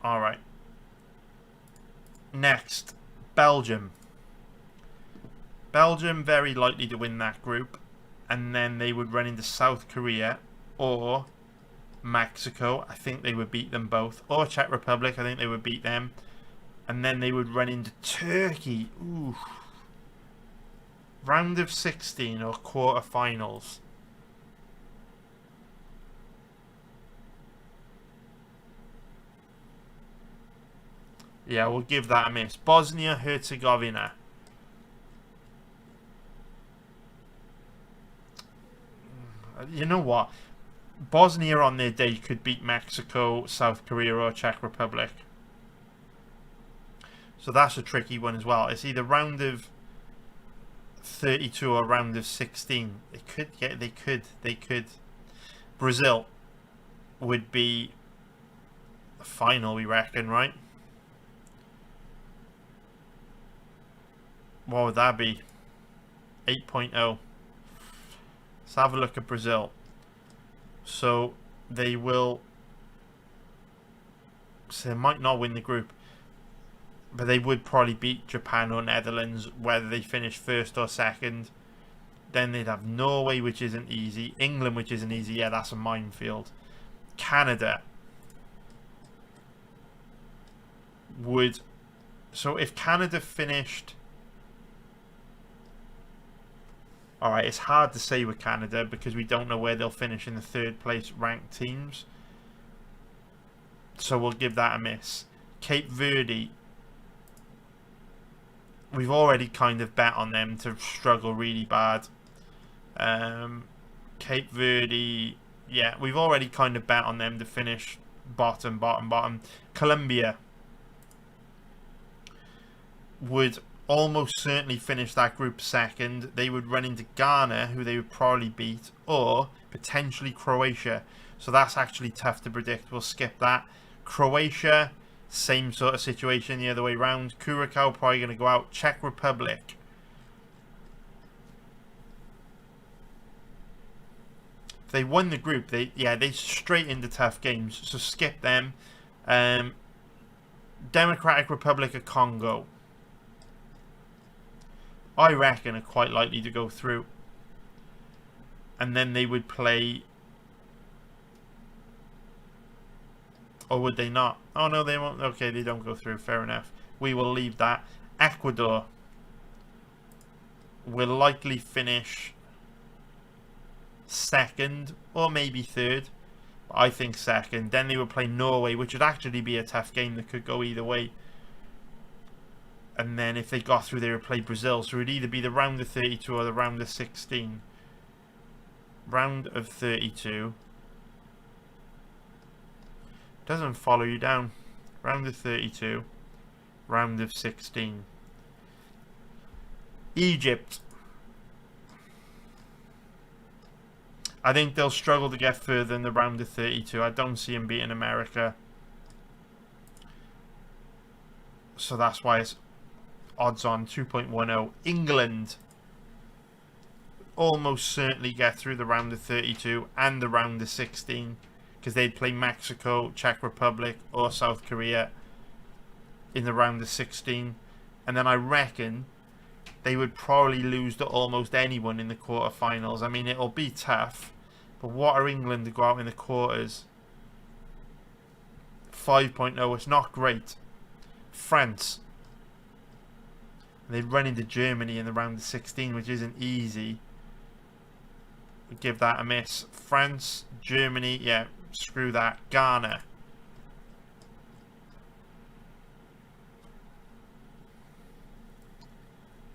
Alright. Next, Belgium. Belgium very likely to win that group. And then they would run into South Korea or Mexico. I think they would beat them both. Or Czech Republic. I think they would beat them. And then they would run into Turkey. Ooh. Round of 16 or quarterfinals. Yeah, we'll give that a miss. Bosnia-Herzegovina. You know what? Bosnia on their day could beat Mexico, South Korea or Czech Republic. So that's a tricky one as well. It's either round of 32 or round of 16. They could. Brazil would be the final, we reckon, right? What would that be? 8.0. Let's have a look at Brazil. So they will. So they might not win the group, but they would probably beat Japan or Netherlands, whether they finish first or second. Then they'd have Norway, which isn't easy. England, which isn't easy. Yeah, that's a minefield. Canada would. So if Canada finished. Alright, it's hard to say with Canada because we don't know where they'll finish in the third place ranked teams. So we'll give that a miss. Cape Verde. We've already kind of bet on them to struggle really bad. Cape Verde, Yeah, we've already kind of bet on them to finish bottom. Colombia would almost certainly finish that group second. They would run into Ghana, who they would probably beat, or potentially Croatia. So that's actually tough to predict. We'll skip that. Croatia, same sort of situation the other way round. Curacao probably going to go out. Czech Republic. If they won the group, they straight into tough games. So skip them. Democratic Republic of Congo, I reckon, are quite likely to go through. And then they would play... Or would they not? Oh, no, they won't. Okay, they don't go through. Fair enough. We will leave that. Ecuador will likely finish second or maybe third. I think second. Then they would play Norway, which would actually be a tough game that could go either way. And then if they got through, they would play Brazil. So it would either be the round of 32 or the round of 16. Round of 32. Doesn't follow you down. Round of 32. Round of 16. Egypt. I think they'll struggle to get further in the round of 32. I don't see them beating America. So that's why it's odds on 2.10. England almost certainly get through the round of 32 and the round of 16. Because they'd play Mexico, Czech Republic, or South Korea in the round of 16. And then I reckon they would probably lose to almost anyone in the quarterfinals. I mean, it'll be tough. But what are England to go out in the quarters? 5.0, it's not great. France. They'd run into Germany in the round of 16, which isn't easy. Give that a miss. France, Germany, yeah. Screw that. Ghana.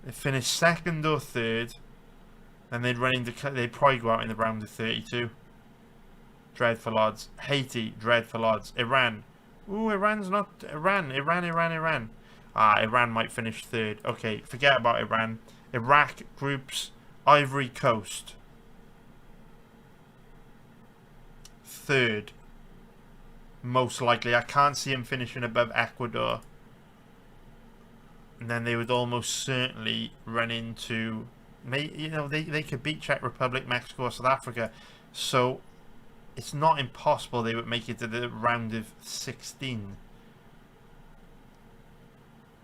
They finish second or third, and they'd probably go out in the round of 32. Dreadful odds. Haiti, dreadful odds. Iran. Ooh, Iran's not... Iran. Iran might finish third. Okay, forget about Iran. Iraq groups. Ivory Coast. Third. Most likely. I can't see him finishing above Ecuador. And then they would almost certainly run into... They could beat Czech Republic, Mexico, or South Africa. So it's not impossible they would make it to the round of 16.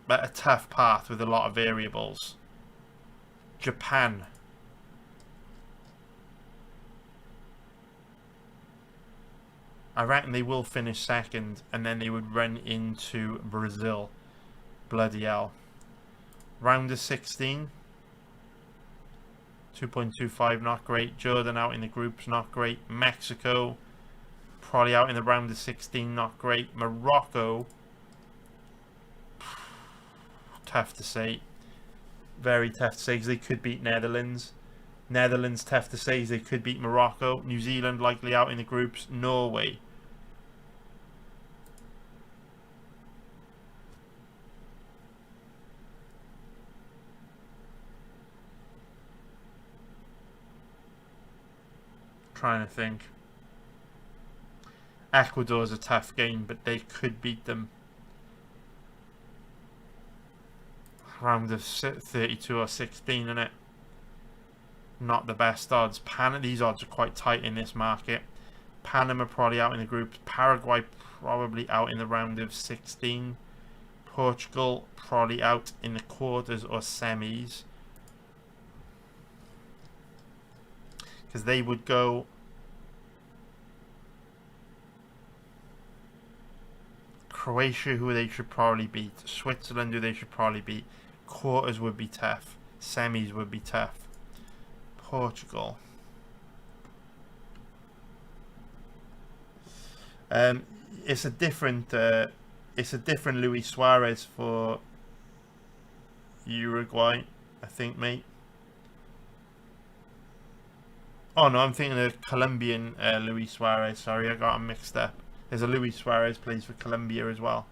But a tough path with a lot of variables. Japan. I reckon they will finish second, and then they would run into Brazil. Bloody hell. Round of 16. 2.25, not great. Jordan out in the groups, not great. Mexico, probably out in the round of 16, not great. Morocco, tough to say. Very tough to say, because they could beat Netherlands. Netherlands, tough to say, they could beat Morocco. New Zealand likely out in the groups. Norway. Trying to think. Ecuador's a tough game, but they could beat them. Round of 32 or 16, innit? Not the best odds. These odds are quite tight in this market. Panama probably out in the groups. Paraguay probably out in the round of 16. Portugal probably out in the quarters or semis. Because they would go... Croatia, who they should probably beat. Switzerland, who they should probably beat. Quarters would be tough. Semis would be tough. Portugal. It's a different Luis Suarez for Uruguay, I think, mate. Oh no, I'm thinking of Colombian Luis Suarez. Sorry, I got him mixed up. There's a Luis Suarez plays for Colombia as well.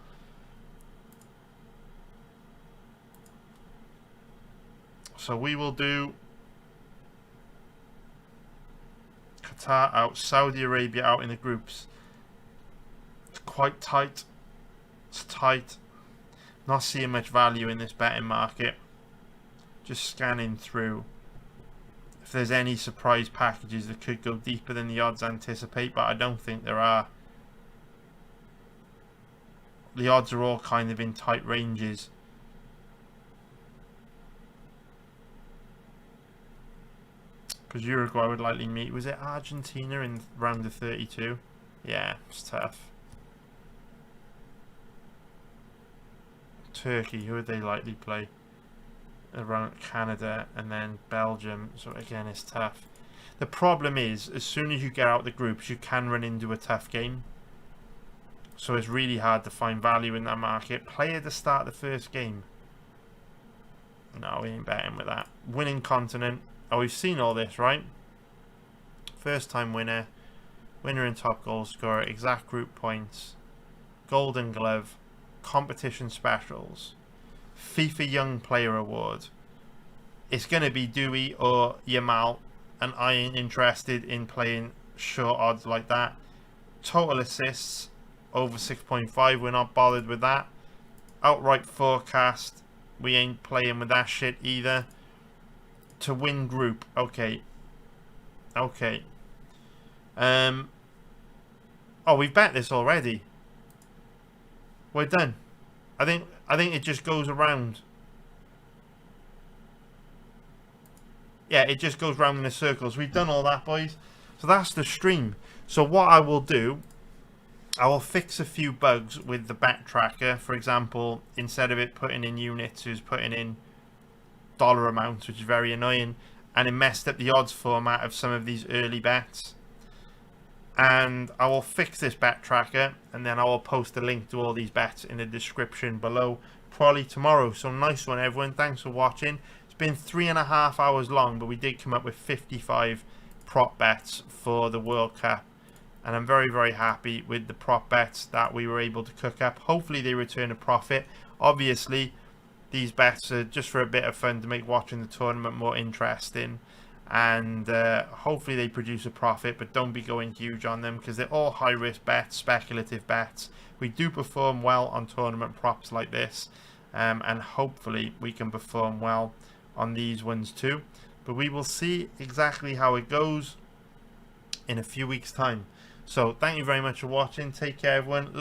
So we will do Qatar out, Saudi Arabia out in the groups. It's quite tight. It's tight. Not seeing much value in this betting market. Just scanning through if there's any surprise packages that could go deeper than the odds anticipate, but I don't think there are. The odds are all kind of in tight ranges. Because Uruguay would likely meet, was it Argentina in round of 32? Yeah, it's tough. Turkey, who would they likely play? Around Canada and then Belgium, so again it's tough. The problem is, as soon as you get out the groups, you can run into a tough game. So it's really hard to find value in that market. Player to start the first game. No, we ain't betting with that. Winning continent. Oh, we've seen all this, right? First time winner. Winner and top goal scorer. Exact group points. Golden glove. Competition specials. FIFA Young Player Award. It's going to be Dewey or Yamal, and I ain't interested in playing short odds like that. Total assists over 6.5. We're not bothered with that. Outright forecast. We ain't playing with that shit either. To win group. Okay. Okay. Oh, we've bet this already. We're done. I think it just goes around. Yeah, it just goes round in the circles. We've done all that, boys. So that's the stream. So what I will do, I will fix a few bugs with the bet tracker. For example, instead of it putting in units, it's putting in dollar amounts, which is very annoying. And it messed up the odds format of some of these early bets. And I will fix this bet tracker, and then I will post a link to all these bets in the description below, probably tomorrow. So nice one, everyone. Thanks for watching. It's been 3.5 hours long, but we did come up with 55 prop bets for the World Cup, and I'm very, very happy with the prop bets that we were able to cook up. Hopefully they return a profit. Obviously these bets are just for a bit of fun to make watching the tournament more interesting, and hopefully they produce a profit, but don't be going huge on them because they're all high risk bets, speculative bets. We do perform well on tournament props like this, and hopefully we can perform well on these ones too, but we will see exactly how it goes in a few weeks time. So thank you very much for watching. Take care, everyone.